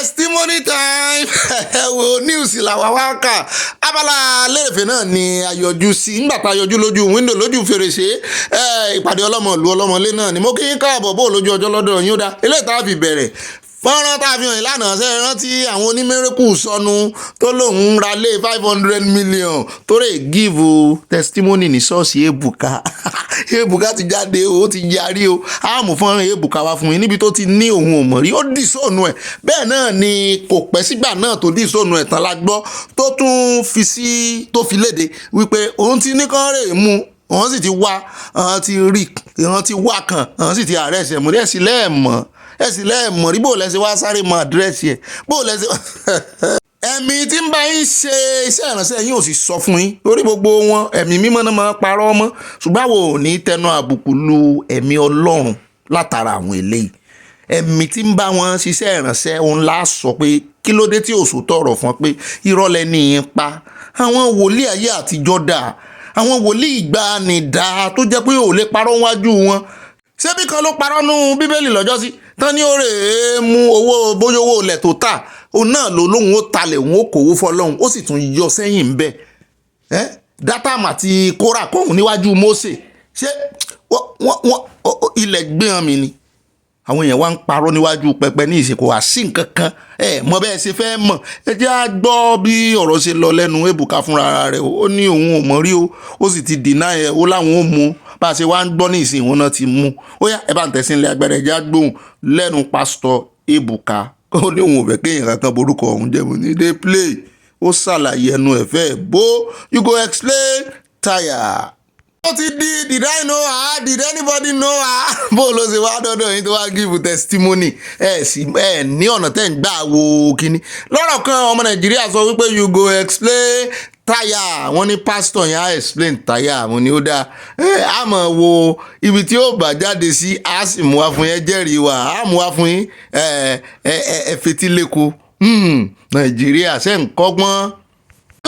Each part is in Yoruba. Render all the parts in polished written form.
testimony time wo news làwa wá kà abala lérèfé náà ni àyọjú sí nígbà tá a yọjú lójú window lójú fèrèsé ìpàdé ọlọ́mọlú ọlọ́mọlé náà ni mo kí n káàbọ̀ bó lójú ọjọ́ lọ́dọ̀ yín ó dá eléyìí tá a fi bẹ̀rẹ̀ fọ́nrán tá a fi hàn lánàá ṣe rántí àwọn onímẹ́rẹ́kù sọnù tó lóun ra lé 500 million tó rè give testimony ní ṣọ́ọ̀ṣì Ebuka Ebuka ti jáde ó ti yarí o àmú fọ́nrán Ebuka wá fún yín níbi tó ti ní òun ò mọ̀ rí ó dì sóònù ẹ̀ bẹ́ẹ̀ náà ni kò pẹ́ sígbà náà tó dì sóònù ẹ̀ tán la gbọ́ tó tún fi sí tó fi léde wípé òun ti ní kán rè mú wọ́n sì ti wá ti rí wọ́n ti wá kan wọ́n sì ti ààrẹ ẹ̀sẹ̀ mú ẹ̀sìn lẹ́ẹ̀mọ́ ẹ̀sìn lẹ́ẹ̀mọ́ rí bó lẹ́sẹ̀ wá sáré mọ àdírẹ́sì ẹ̀ bó lẹ́sẹ̀ ẹ̀mí tí ń bá yín ṣe iṣẹ́ ìránṣẹ́ yín ò sì sọ fún yín lórí gbogbo wọn ẹ̀mí mímọ́ náà máa parọ́ mọ́ ṣùgbọ́n àwọn ò ní tẹnu àbùkù lu ẹ̀mí Ọlọ́run látara àwọn eléyìí ẹ̀mí tí ń bá wọn ṣiṣẹ́ ìránṣẹ́ òun lá sọ pé kí ló dé tí òṣù tọrọ fún pé irọ́ lẹ́ni yín pa àwọn wòlíì ayé àtijọ́ dà àwọn wòlíì ìgbàanì dà tó jẹ́ pé ò lè parọ́ wájú wọn ṣé bí kan ló parọ́ nú bíbélì lọ́jọ́ sí tán ní ó rè é mú owó bóyá owó ilẹ̀ tó tà òun náà ló lóun ó talẹ̀ òun ó kòwó fọlọ́hun ó sì tún yọ sẹ́yìn ń bẹ̀ Dátàmù àti Kórà kóhun níwájú Mósè ṣé wọ́n ilẹ̀ gbé hàn mí ni àwọn èèyàn wá ń parọ́ níwájú pẹpẹ ní ìsìnkú wá sí nǹkan kan mọ bẹ́ẹ̀ ṣe fẹ́ mọ̀ ẹ jẹ́ á gbọ́ bí ọ̀rọ̀ ṣe lọ lẹ́nu Ebuka fúnra rẹ̀ ó ní òun ò mọ̀ rí o ó sì ti dìnnà ẹ̀ ó láwọn ò mú bá a ṣe wá ń gbọ́ ní ìsìn wọn náà ti mú ó yá ẹ bá ń tẹ̀sí ilé agbára ẹ jẹ́ á gbóhùn lẹ́nu pásítọ̀ Ebuka ó ní òun ò fẹ́ kéèyàn kankan borúkọ ọ̀hún jẹ́ mo ní dey play ó ṣàlàyé ẹnu ẹ̀ fẹ́ bó you go explain tire. ó ti di did I know her did anybody know her bó ló ṣe wá dọ́dọ̀ yín tó wá give testimony ní ọ̀nà tẹ́ ń gbà wo kínní lọ́rọ̀ kan ọmọ Nàìjíríà sọ wípé you go explain táyà wọ́n ní pásítọ̀ yẹn á explain táyà wọ́n ní ó dáa á mọ̀ wo ibi tí ó bá jáde sí á sì mú wá fún yẹn jẹ́rìí wa á mú wá fún yín ẹ fetí lẹ́kọ̀ọ́ Nàìjíríà ṣe ń kọ́gbọ́n.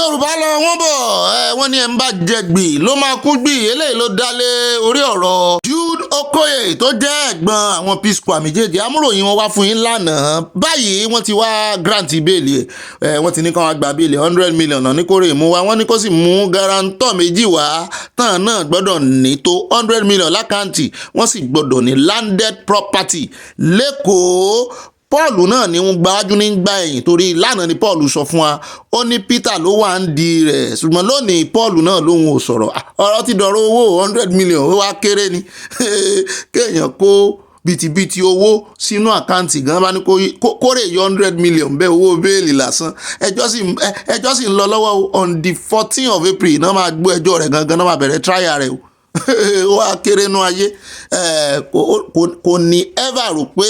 Yorùbá lọ wọ́n bọ̀ wọ́n ní ẹ̀ ń bá jẹ gbì ló máa kú gbì eléyìí ló dálé orí ọ̀rọ̀ Jude Okoye tó jẹ́ ẹ̀gbọ́n àwọn P-Square méjèèjì amúròyìn wọn wá fún yín lánàá báyìí wọ́n ti wá grant bẹ́ẹ̀lì wọ́n ti ní kán wá gba bẹ́ẹ̀lì 100 million náà ní kó rè mú wa wọ́n ní kó sì mú guarantor méjì wá tán náà gbọ́dọ̀ ní tó 100 million lákàntì wọ́n sì gbọ́dọ̀ ní landed property lẹ́kọ̀ọ́ Paul náà ni ń gbájú ní gbá ẹ̀yìn torí lánàá ni Paul sọ fún wa ó ní Peter ló wà ń di rẹ̀ ṣùgbọ́n lónìí Paul náà lòun ò sọ̀rọ̀ ọ̀rọ̀ ti dọ̀rọ̀ owó 100 million ó wá kéré ni kéèyàn kó bìtìbìtì owó sínú àkáǹtì gan bá ní kórè yọ 100 million bẹ́ẹ̀ owó bẹ́ẹ̀lì lásán ẹjọ́ sì ń lọ lọ́wọ́ on the 14th of April náà máa gbọ́ ẹjọ́ rẹ̀ gangan náà máa bẹ̀rẹ̀ trial rẹ̀ ó wá kéré nú ayé kò ní ever rò pé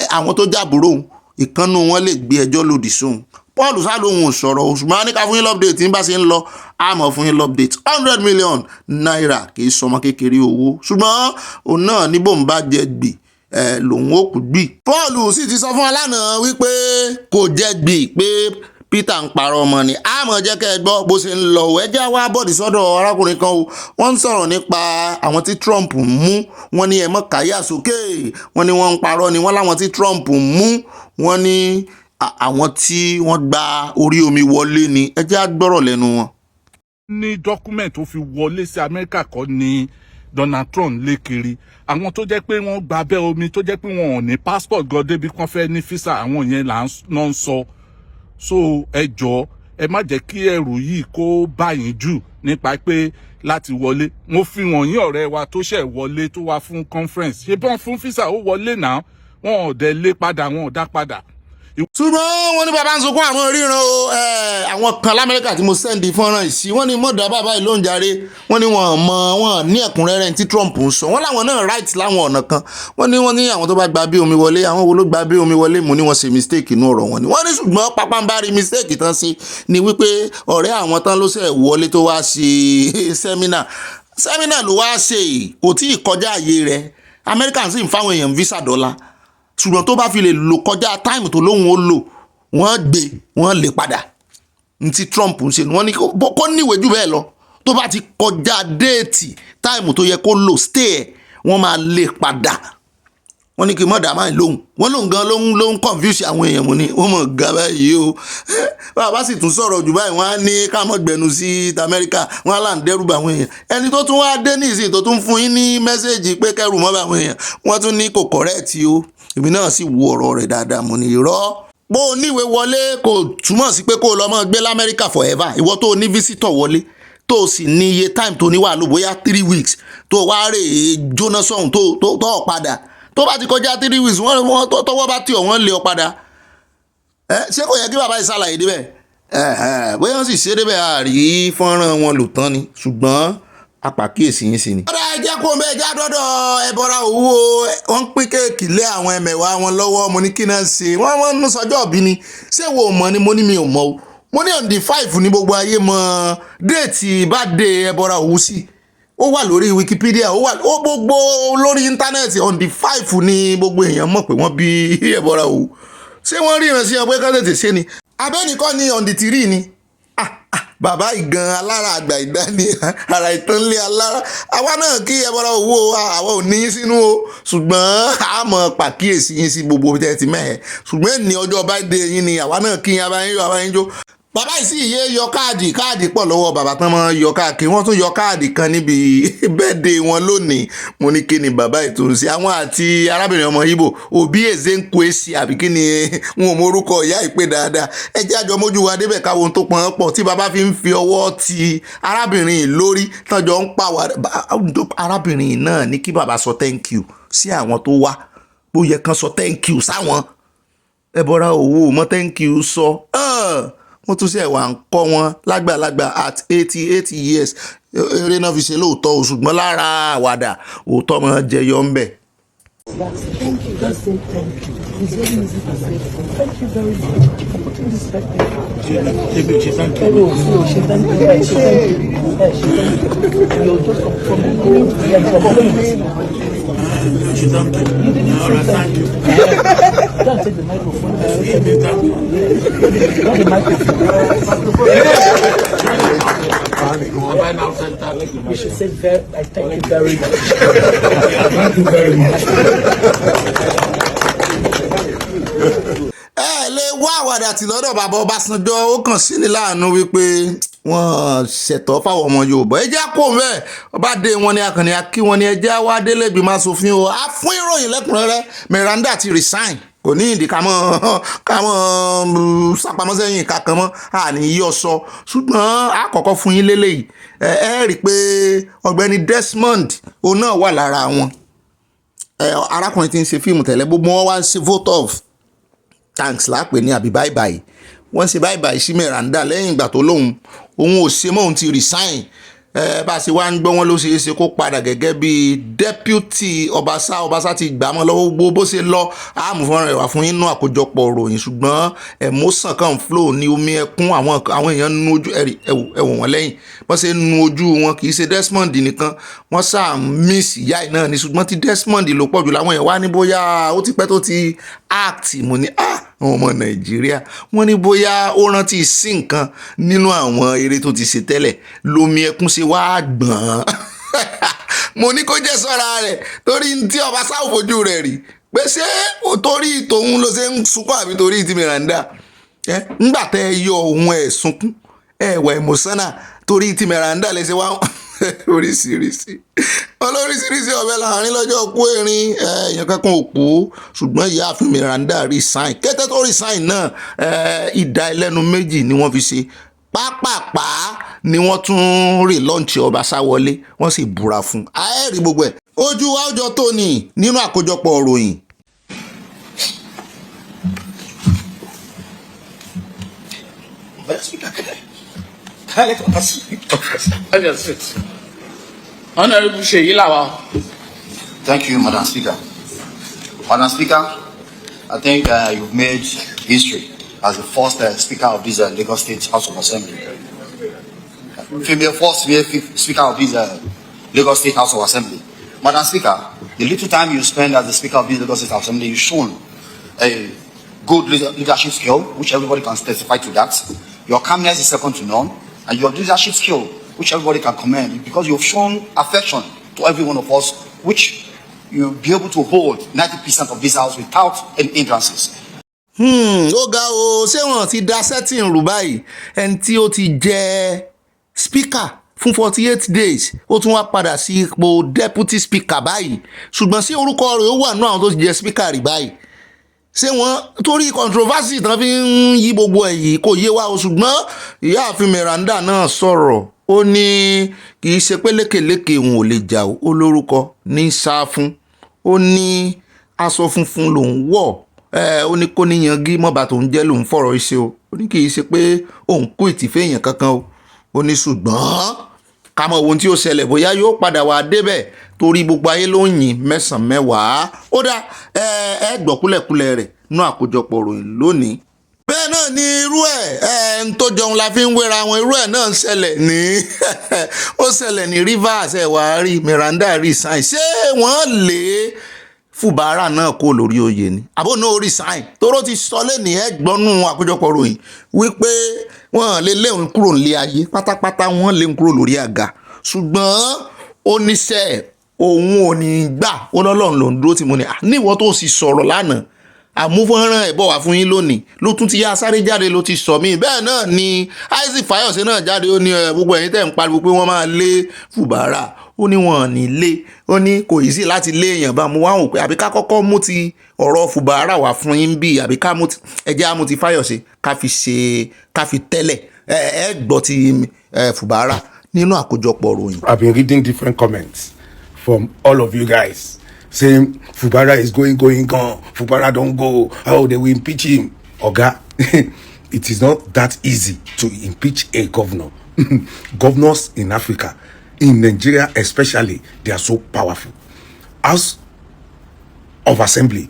àwọn tó jábúrò ìkànnù wọn lè gbé ẹjọ́ lòdì sóhun Paul sálóhun sọ̀rọ̀ Usman ní ká fún yín lọ́pdate tí ń bá ṣe ń lọ àmọ́ fún yín lọ́pdate 100 million naira kì í sọmọ kékeré owó ṣùgbọ́n òun náà ní bòun bá jẹ gbì lòun ó kú gbì. Paul sì ti sọ fún wa lánàá wípé kò jẹ gbì pé Peter ń parọ́ ọmọ ni àmọ́ jẹ́ kẹ́ ẹ gbọ́ bó ṣe ń lọ ẹ jẹ́ wá bọ́ọ̀dì sọ́dọ̀ arákùnrin kan o wọ́n ń sọ̀rọ̀ nípa àwọn tí Trump mú wọ́n ní ẹ mọ́ káyà sókè wọ́n ní wọ́n ń parọ́ ni wọ́n láwọn tí Trump mú wọ́n ní àwọn tí wọ́n gba orí omi wọlé ni ẹ jẹ́ á gbọ́rọ̀ lẹ́nu wọn. ní dọ́kúmẹ̀ntì tó fi wọlé sí Amẹ́ríkà kọ́ ni Donald Trump lé kiri àwọn tó jẹ́ pé wọ́n gba abẹ́ omi tó jẹ́ pé wọn ò ní passport gan débi kan fẹ́ ní fisa àwọn yẹn là ń sọ so ẹ jọ̀ọ́ ẹ má jẹ́ kí ẹrù yìí kó bá yín jù nípa pé láti wọlé mo fi wọ̀nyí ọ̀rẹ́ wa tó ṣẹ̀ wọlé tó wá fún conference ṣe bọ́n fún fisa ó wọlé náà wọn ò dẹ̀ lé padà wọn ò dá padà. ṣùgbọ́n wọ́n ní bàbá ń sunkún àwọn ríran o àwọn kan lamẹ́ríkà tí mo sẹ́ndì fọ́nrán ìsí wọ́n ní mọ̀dà bàbá ìlú òǹjàre wọ́n ní wọ́n ní ẹ̀kúnrẹ́rẹ́ tí Trump ń sọ wọ́n láwọn náà right láwọn ọ̀nà kan wọ́n ní àwọn tó bá gba bí omi wọlé àwọn wo ló gba bí omi wọlé mú ní wọ́n ṣe mistake inú ọ̀rọ̀ wọn ni wọ́n ní ṣùgbọ́n pápánbárí mistake tán sí ni wípé ọ̀rẹ́ àwọn tán ló ṣe wọlé tó wá ṣe sẹ́mínà ló wá ṣe kò tí ì kọjá àyè rẹ̀ Amẹ́ríkà sì ń fáwọn èèyàn visa dọ́là ṣùgbọ́n tó bá fi lè lò kọjá táìmù tó lóhun ó lò wọ́n lè padà ní tí Trump ń ṣe wọ́n ní kó níwèé jù bẹ́ẹ̀ lọ tó bá ti kọjá déètì táìmù tó yẹ kó lò stay ẹ̀ wọ́n máa lè padà wọ́n ní kí mọ̀dà máa ń lóhùn wọ́n lóhùn gan ló ń confuse àwọn èèyàn mu ni wọ́n mọ̀ ga báyìí o bàbá sì tún sọ̀rọ̀ jù báyìí wọ́n á ní ká mọ̀ gbẹ̀nu sí Amẹ́ríkà wọ́n á là ń dẹ́rù bá àwọn èèyàn ẹni tó tún wá dé ní ìsìn tó tún fún yín ní mẹ́sẹ̀gì pé kẹ́rù mọ́ bá àwọn èèyàn wọ́n tún ní kò correct o èmi náà sì wo ọ̀rọ̀ rẹ̀ dáadáa mo ní irọ́ bó o níwèé wọlé kò túmọ̀ sí pé kó o lọ mọ́ gbé l'Amẹ́ríkà forever ìwọ tó o ní visitor wọlé tó o sì ní iye time tó ní wà ló bóyá 3 weeks tó o wá rè é jóná sọ̀hún tó o padà tó bá ti kọjá 3 weeks wọ́n tọwọ́ bá tì ọ́ wọ́n lé ọ padà ṣé kò yẹ kí bàbá yìí ṣàlàyé débẹ̀ bóyá wọ́n sì ṣe débẹ̀ àrí fọ́nrán wọn lò tán ni ṣùgbọ́n apàkíyèsí yín sí ni. ọ̀rọ̀ ẹ̀jẹ̀ kó mẹ́jà dọ́dọ̀ ẹ̀bọra òwú wọ́n ń pín kéèkì lé àwọn ẹ̀mẹ̀wá wọn lọ́wọ́ mo ní kí náà ṣe wọ́n ń sọjọ́ òbí ni ṣé wo mọ̀ ni mo ní mi ò mọ̀ o mo ní on the 5 ní gbogbo ayé mọ déètì birthday ẹ̀bọra òwú sí ó wà lórí Wikipedia ó gbogbo lórí íńtánẹ́ẹ̀tì on the 5 ní gbogbo èèyàn mọ̀ pé wọ́n bí ẹ̀bọra òwú ṣé wọ́n rí ìrànṣẹ́ ọgbẹ́ kan tètè ṣe ni abẹ́nìkan ní on the 3 ni bàbá ìgan alára àgbà ìdání ara ìtànlé alára àwa náà kí ẹbọra owó àwa ò ní sínú o ṣùgbọ́n a mọ̀ pàkíyèsí yín sí gbogbo tẹ́ ti mẹ́hẹ̀ ṣùgbọ́n ní ọjọ́ birthday yín ni àwa náà kí yín abáyín jó bàbá yìí sì yé yọ káàdì pọ̀ lọ́wọ́ bàbá tán mọ́ yọ káàkiri wọ́n tún yọ káàdì kan níbi birthday wọn lónìí mo ní kí ni bàbá ìtòrò sí àwọn àti arábìnrin ọmọ Ìgbò òbí èzé ń kó èsì àbí kí ni wọn ò morúkọ ìyá ìpè dáadáa ẹ jẹ́ àjọ mójú wa débẹ̀ káwọn tó pọn pọ̀ tí bàbá fi ń fi ọwọ́ ti arábìnrin lórí tọ́jọ́ ń pa arábìnrin náà ní kí bàbá sọ thank you sí àwọn tó wá bó yẹ kán sọ thank you sáwọn ẹbọra òwò mọ thank you sọ wọ́n tún ṣe wà ń kọ́ wọn lágbàlagbà at 88 years eré náà fi ṣe lóòótọ́ o ṣùgbọ́n lára àwàdà òótọ́ máa jẹyọ ń bẹ̀. Thank you. Just say thank you. It's very easy to say thank you very much. Put in this back. Thank you. You're just from going to the complaints. You didn't say thank you. Don't take the microphone. Not the microphone. You should say I thank you very much. Thank you very much. Lè wá àwàdà tí lọ́dọ̀ bàbá Ọbásanjọ́ ó kàn sí ní láàánú wípé wọ́n ṣẹ̀tọ́ fáwọn ọmọ Yorùbá ẹ jẹ́ kó bẹ́ẹ̀ ọba dé wọn ní akànnì akí wọn ní ẹjẹ́ wá délé ìgbìmọ̀ aṣòfin o á fún ìròyìn lẹ́kùnrẹ́rẹ́ Meranda ti resign kò ní ìdí ká mọ́ sápamọ́ sẹ́yìn kankan mọ́ àní yíyọ sọ ṣùgbọ́n àkọ́kọ́ fún yín lélẹ́yìí ẹ rí i pé Ọ̀gbẹ́ni Desmond òun náà wà lára wọn arákùnrin tí ń ṣe fíìmù tẹ́lẹ̀ gbogbo wọn wá ń ṣe vote of thanks lápè ní àbí bye bye wọ́n ṣe bye bye sí Meranda lẹ́yìn ìgbà tó lóhun òun ò ṣe mọ́ òun ti resign bá a ṣe wá ń gbọ́ wọn ló ṣe é ṣe kó padà gẹ́gẹ́ bí deputy Obasa ti gbà mọ́ lọ́wọ́ gbogbo bó ṣe lọ àmúfọ́nrán rẹ̀ wá fún yín nú àkójọpọ̀ ròyìn ṣùgbọ́n emotion kan flow ní omi ẹkún àwọn èèyàn nu ojú ẹ̀wò wọn lẹ́yìn wọ́n ṣe nu ojú wọn kì í ṣe Desmond nìkan wọ́n sáà miss ìyá ẹ̀ náà ni ṣùgbọ́n ti Desmond ló pọ̀ jù láwọn èèyàn wá ní bóyá ó ti pẹ́ tó ti act mo ní àwọn ọmọ Nàìjíríà wọ́n ní bóyá ó rántí sí nǹkan nínú àwọn eré tó ti ṣe tẹ́lẹ̀ lomi ẹkún ṣe wá gbọ̀n mo ní kó jẹ́ sọ́ra rẹ̀ torí tí Obasa ò fojú rẹ̀ rí pé ṣé torí tòun ló ṣe ń sunkún àbí torí ti Meranda ńgbà tẹ́ ẹ yọ òun ẹ̀ sunkún wà emotional torí ti Meranda lè ṣe wá oríṣiríṣi olóríṣiríṣi ọ̀bẹ láàrin lọ́jọ́ kú erin èèyàn kankan ò kú ṣùgbọ́n ìyáàfin Meranda resign kété tó resign náà ìdá ẹlẹ́nu méjì ni wọ́n fi ṣe pápápá ni wọ́n tún relaunch Obasa wọlé wọ́n sì búra fún àẹ́rí gbogbo ẹ̀ ojú àwùjọ tó ní nínú àkójọpọ̀ ìròyìn. Honorable Seyi Lawa. Thank you, Madam Speaker. Madam Speaker, I think you've made history as the first Speaker of this Lagos State House of Assembly. First Speaker of this Lagos State House of Assembly. Madam Speaker, the little time you spend as the Speaker of this Lagos State House of Assembly, you've shown a good leadership skill, which everybody can testify to that. Your calmness is second to none, and your leadership skill, which everybody can commend, because you've shown affection to every one of us, which you'll be able to hold 90% of this house without any hindrances. Ó ga o, ṣé wọn ti da setting rú báyìí ẹni tí ó ti jẹ́ speaker fún 48 days ó tún wá padà sí ipò deputy speaker báyìí ṣùgbọ́n sí orúkọ rẹ̀ ó wà nínú àwọn tó ti jẹ́ speaker rí báyìí ṣé wọ́n torí controversy tán fi ń yí gbogbo ẹ̀ yìí kò yé wa o ṣùgbọ́n ìyáàfin Meranda náà sọ̀rọ̀ ó ní kì í ṣe pé lékèlékè òun ò lè jà ó lórúkọ ní sá fún ó ní aṣọ funfun lòún wọ̀ ó ní kó níyangí mọ́ba tó ń jẹ́ lòún fọ̀rọ̀ ṣe o ó ní kì í ṣe pé òun kú ìtìfẹ́ èèyàn kankan o ó ní ṣùgbọ́n ká mọ ohun tí ó ṣẹlẹ̀ bóyá yóò padà wá débẹ̀ torí gbogbo ayé ló ń yìn mẹ́sàn-án mẹ́wàá ó dá ẹ gbọ́ kúlẹ̀kúlẹ̀ rẹ̀ nú àkójọpọ̀ ròyìn lónìí. bẹ́ẹ̀ náà ni irú ẹ̀ ń tó jọun la fi ń wéra wọn irú ẹ̀ náà ń ṣẹlẹ̀ ní ó ṣẹlẹ̀ ní Rivers ẹ̀ wá rí Meranda resigns ṣé wọ́n lè Fubara náà kó lórí oyè ni àbó náà resign tóró ti sọ lẹ́nìí ẹgbọ́nú àkójọpọ̀ ròyìn wípé wọ́n lè léun kúrò nílé ayé pátápátá wọ́n léun kúrò lórí àga ṣùgbọ́n oníṣẹ́ òun ò ní gbà ó lọ́lọ́run ló ń dúró tí mo ní níwọ̀ tó sì sọ̀rọ̀ lánàá àmúfọ́nrán ẹ̀ bọ̀ wá fún yín lónìí ló tún ti yá sáré jáde ló ti sọ mí bẹ́ẹ̀ náà ni Isaac Fayose náà jáde ó ní gbogbo ẹ̀yin tẹ̀ ń pariwo pé wọ́n máa lé Fubara ó ní wọn ò ní lé ó ní kò yí sí láti lé èèyàn bá mu wá wò pé àbí ká kọ́kọ́ mú ti ọ̀rọ̀ Fubara wá fún yín bí àbí ká mú ẹjẹ́ á mú ti Fayose ká fi tẹ́lẹ̀ ẹ gbọ́ ti Fubara nínú àkójọpọ̀ ròyìn. I've been reading different comments from all of you guys saying Fubara is going gone. Fubara don't go. How they will impeach him? Oga, it is not that easy to impeach a governor. Governors in Africa, in Nigeria especially, they are so powerful. House of Assembly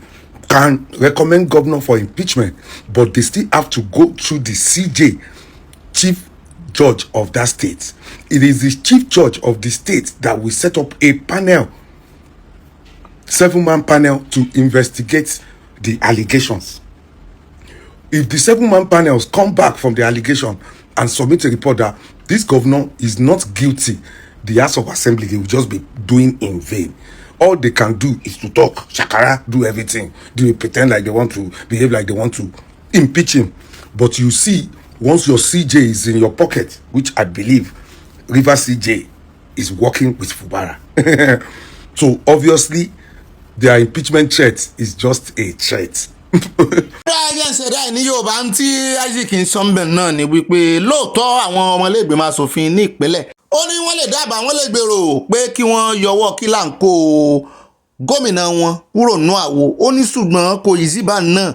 can recommend governor for impeachment, but they still have to go through the CJ, Chief Judge of that state. It is the Chief Judge of the state that will set up a panel, 7-man panel, to investigate the allegations. If the 7-man panels come back from the allegation and submit a report that this governor is not guilty, the House of Assembly, they will just be doing in vain. All they can do is to talk, shakara, do everything, pretend like they want to, behave like they want to impeach him. But you see, once your CJ is in your pocket, which I believe Rivers CJ is working with Fubara. So obviously, their impeachment threat is just a threat. ṣẹ̀dá ní Yorùbá tí Isaac ń sọ́nbẹ̀ náà ni wípé lóòótọ́ àwọn ọmọlẹ́gbẹ̀mọ aṣòfin ní ìpínlẹ̀ ó ní wọ́n lè dábàá wọ́n lè gbèrò pé kí wọ́n yọwọ́ kílàńkó gómìnà wọn kúrò nínú àwo ó ní ṣùgbọ́n kò yí síbà náà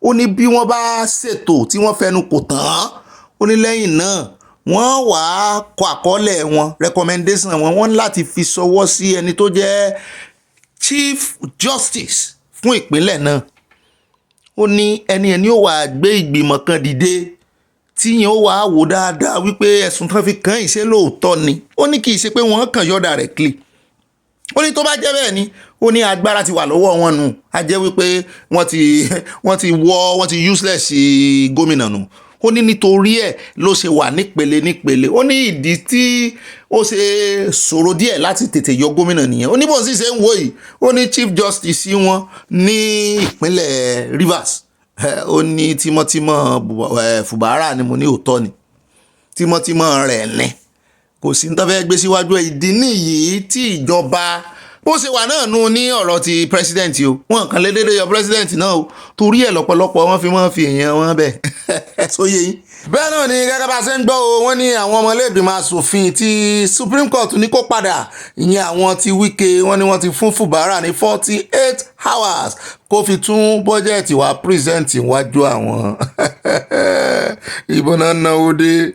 ó ní bí wọ́n bá ṣètò tí wọ́n fẹnu kò tán ó ní lẹ́yìn náà wọ́n wàá kọ àkọọ́lẹ̀ wọn recommendation wọn láti fi ṣọwọ́ sí ẹni tó jẹ́ Chief Justice fún ìpínlẹ̀ náà ó ní ẹni ó wà gbé ìgbìmọ̀ kan dìde tí yẹn ó wà wò dáadáa wípé ẹ̀sùn tán fi kàn ìṣe lóòótọ́ ni ó ní kì í ṣe pé wọ́n kàn yọ directly ó ní tó bá jẹ́ bẹ́ẹ̀ ni ó ní agbára ti wà lọ́wọ́ wọn nù á jẹ́ wípé wọ́n ti useless gómìnà nù ó ní nítorí ẹ̀ ló ṣe wà nípele ó ní ìdí tí ó ṣe ṣòro díẹ̀ láti tètè yọ gómìnà nìyẹn ó ní bóun sì ṣe ń wò yìí ó ní Chief Justice wọn ní ìpínlẹ̀ Rivers ó ní tímọ́tímọ́ Fubara ni mo ní òótọ́ ni tímọ́tímọ́ rẹ̀ ní kò sí ní tó fẹ́ gbé síwájú ìdí nìyí tí ìjọba bó ṣe wà náà nù ní ọ̀rọ̀ ti president o wọn kàn lé dédé yọ president náà o torí ẹ̀ lọ́pọ̀lọpọ̀ wọ́n fi èèyàn wọn bẹ̀ sóyè yín. bẹ́ẹ̀ náà ni gẹ́gẹ́ bá ṣe ń gbọ́ o wọ́n ní àwọn ọmọlẹ́gbìmọ̀ aṣòfin ti Supreme Court ní kó padà ìyẹn àwọn ti Wike wọ́n ní wọ́n ti fún Fubara ní 48 hours kó fi tún bọ́jẹ̀tì wá present wájú àwọn ìbọn náà náwó dé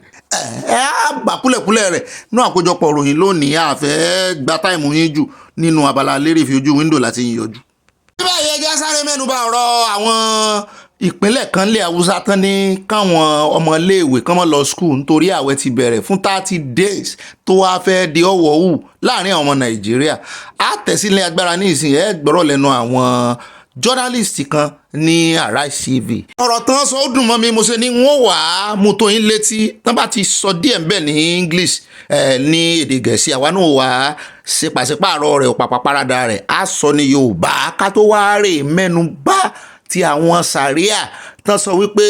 gbà kúlẹ̀kúlẹ̀ rẹ̀ ní àkójọpọ̀ ròyìn lónìí àfẹ́ gba táìmù yín jù nínú abala lérè fi ojú wíńdò láti yọjú. nígbà yẹn ẹjẹ́ sáré mẹ́nuba ọ̀rọ̀ àwọn ìpínlẹ̀ kan lé Haúsá tán ní káwọn ọmọléèwé kan mọ́ lọ skul nítorí ààwẹ̀ ti bẹ̀rẹ̀ fún 30 days tó wáá fẹ́ di ọ̀wọ̀ hù láàrin àwọn ọmọ Nàìjíríà á tẹ̀sílẹ̀ agbára ní ìsìn ẹ̀ gbọ́rọ̀ lẹ́nu àwọn journalist kan ní Arise TV. ọ̀rọ̀ tán sọ ó dùn mọ́ mi mo ṣe ni wọ́n wà á mú tó yín létí tán bá ti sọ díẹ̀ ń bẹ̀ ní English ní èdè Gẹ̀ẹ́sì àwa náà wà á ṣe pàṣípààrọ̀ rẹ̀ òpàpà parada rẹ̀ á sọ ní Yorùbá ká tó wá rè mẹ́nu bá ti àwọn sàríà tán sọ wípé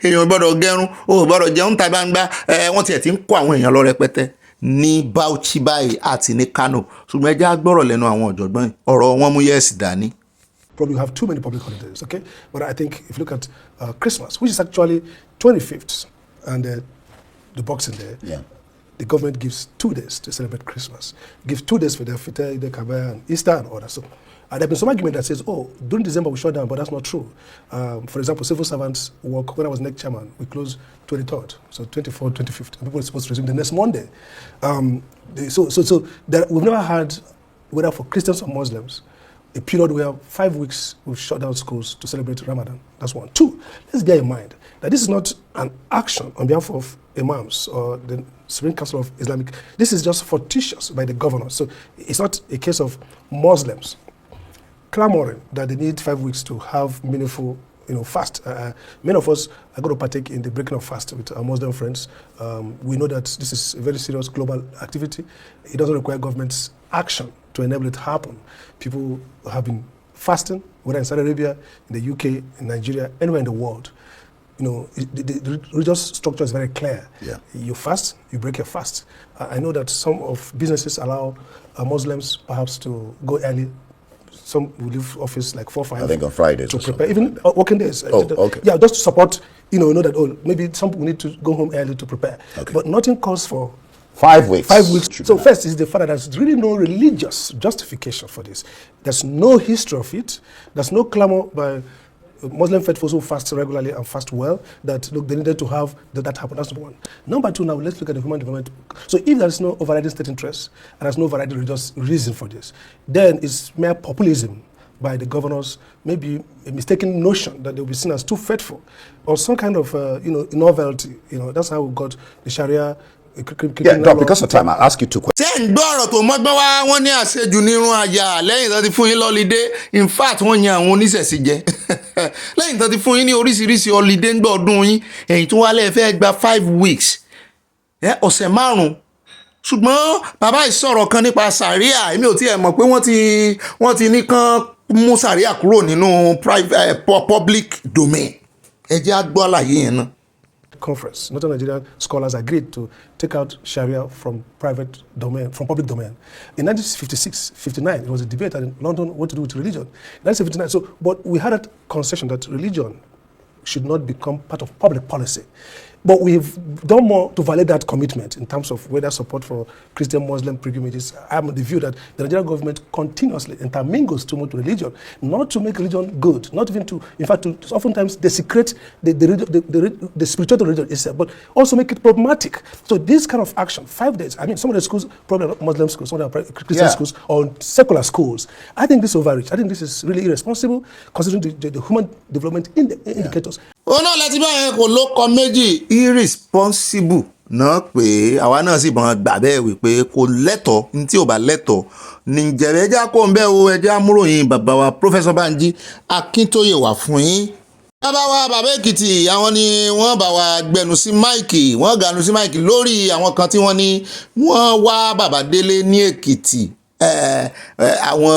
èèyàn gbọ́dọ̀ gẹrun o gbọ́dọ̀ jẹun ta gbangba wọ́n tiẹ̀ ti ń kó àwọn èèyàn lọ rẹpẹtẹ ní Bauchi báyìí àti ní Kano ṣùgbọ́n ẹ jẹ́ á gbọ́rọ̀ lẹ́nu àwọn ọ̀jọ̀gbọ́n ọ̀rọ̀ wọn mú yẹ́sì dání. Probably have too many public holidays, okay? But I think if you look at Christmas, which is actually 25th, and the Boxing Day, the government gives 2 days to celebrate Christmas. Gives 2 days for the Fita, the Kabaya, and Easter, and all that. So, there have been some argument that says, oh, during December we shut down, but that's not true. For example, civil servants work, when I was NEC chairman, we closed 23rd, so 24th, 25th, and people were supposed to resume the next Monday. So we've never had, whether for Christians or Muslims, a period where 5 weeks we've shut down schools to celebrate Ramadan. That's one. 2, let's bear in mind that this is not an action on behalf of imams or the Supreme Council of Islamic. This is just fortuitous by the governor. So it's not a case of Muslims clamoring that they need 5 weeks to have meaningful, fast. Many of us are going to partake in the breaking of fast with our Muslim friends. We know that this is a very serious global activity. It doesn't require government's action to enable it to happen. People have been fasting, whether in Saudi Arabia, in the UK, in Nigeria, anywhere in the world. The religious structure is very clear. Yeah. You fast, you break your fast. I know that some of businesses allow Muslims perhaps to go early. Some will leave office like 4 or 5. I think on Fridays to or prepare, something. even working days. Oh, okay. Yeah, just to support, know that, maybe some people need to go home early to prepare. Okay. But nothing calls for 5 weeks. 5 weeks. So first is the fact that there's really no religious justification for this. There's no history of it. There's no clamor by Muslim faithfuls who fast regularly and fast well that look they needed to have that happen. That's number one. Number 2, now let's look at the human development. So if there is no overriding state interest and there's no overriding religious reason for this, then it's mere populism by the governors, maybe a mistaken notion that they'll be seen as too faithful or some kind of novelty. That's how we got the Sharia. Yeah, Doc, because of time, I'll ask you 2 questions. ṣé ń gbọ́ ọ̀rọ̀ tó mọ́gbọ́n wá wọ́n ní àṣejù nírun àyà lẹ́yìn tó ti fún yín lọ́lídé in fact wọ́n yan àwọn oníṣẹ̀ṣe jẹ lẹ́yìn tó ti fún yín ní oríṣiríṣi ọlídé ń gbọ́ ọdún yín ẹ̀yìn tó wálé fẹ́ gba 5 weeks ọ̀sẹ̀ 5 ṣùgbọ́n bàbá ìsọ̀rọ̀ kan nípa sàríà èmi ò tiẹ̀ mọ̀ pé wọ́n ti ní kán mú sàríà kúrò nínú public domain ẹ jẹ́ á gbọ́ àlàyé yẹn náà. Conference, Northern Nigerian scholars agreed to take out Sharia from private domain, from public domain. In 1956, 59, it was a debate in London what to do with religion. 1959, but we had a concession that religion should not become part of public policy. But we've done more to validate that commitment in terms of whether support for Christian Muslim pilgrimages. I'm of the view that the Nigerian government continuously intermingles too much religion, not to make religion good, not even to, in fact, to oftentimes desecrate the spiritual religion itself, but also make it problematic. So this kind of action, 5 days, I mean, some of the schools, probably not Muslim schools, some of the Christian schools, or secular schools, I think this is overreach. I think this is really irresponsible, considering the human development indicators. ó náà láti báyẹn kò ló kọ méjì irresponsible náà pé àwa náà sì bọ́n gbà bẹ́ẹ̀ wípé kò lẹ́tọ̀ọ́ ní tí ò bá lẹ́tọ̀ọ́ ní jẹ̀rẹ̀ ẹja kó ń bẹ́ o ẹja amúròyìn bàbá wa Professor Banji Akíntóyè wà fún yín. bàbá wa bàbá Èkìtì àwọn ni wọ́n bá wa gbẹnu sí máìkì wọ́n ganu sí máìkì lórí àwọn kan tí wọ́n ní wọ́n wá bàbá Délé ní Èkìtì àwọn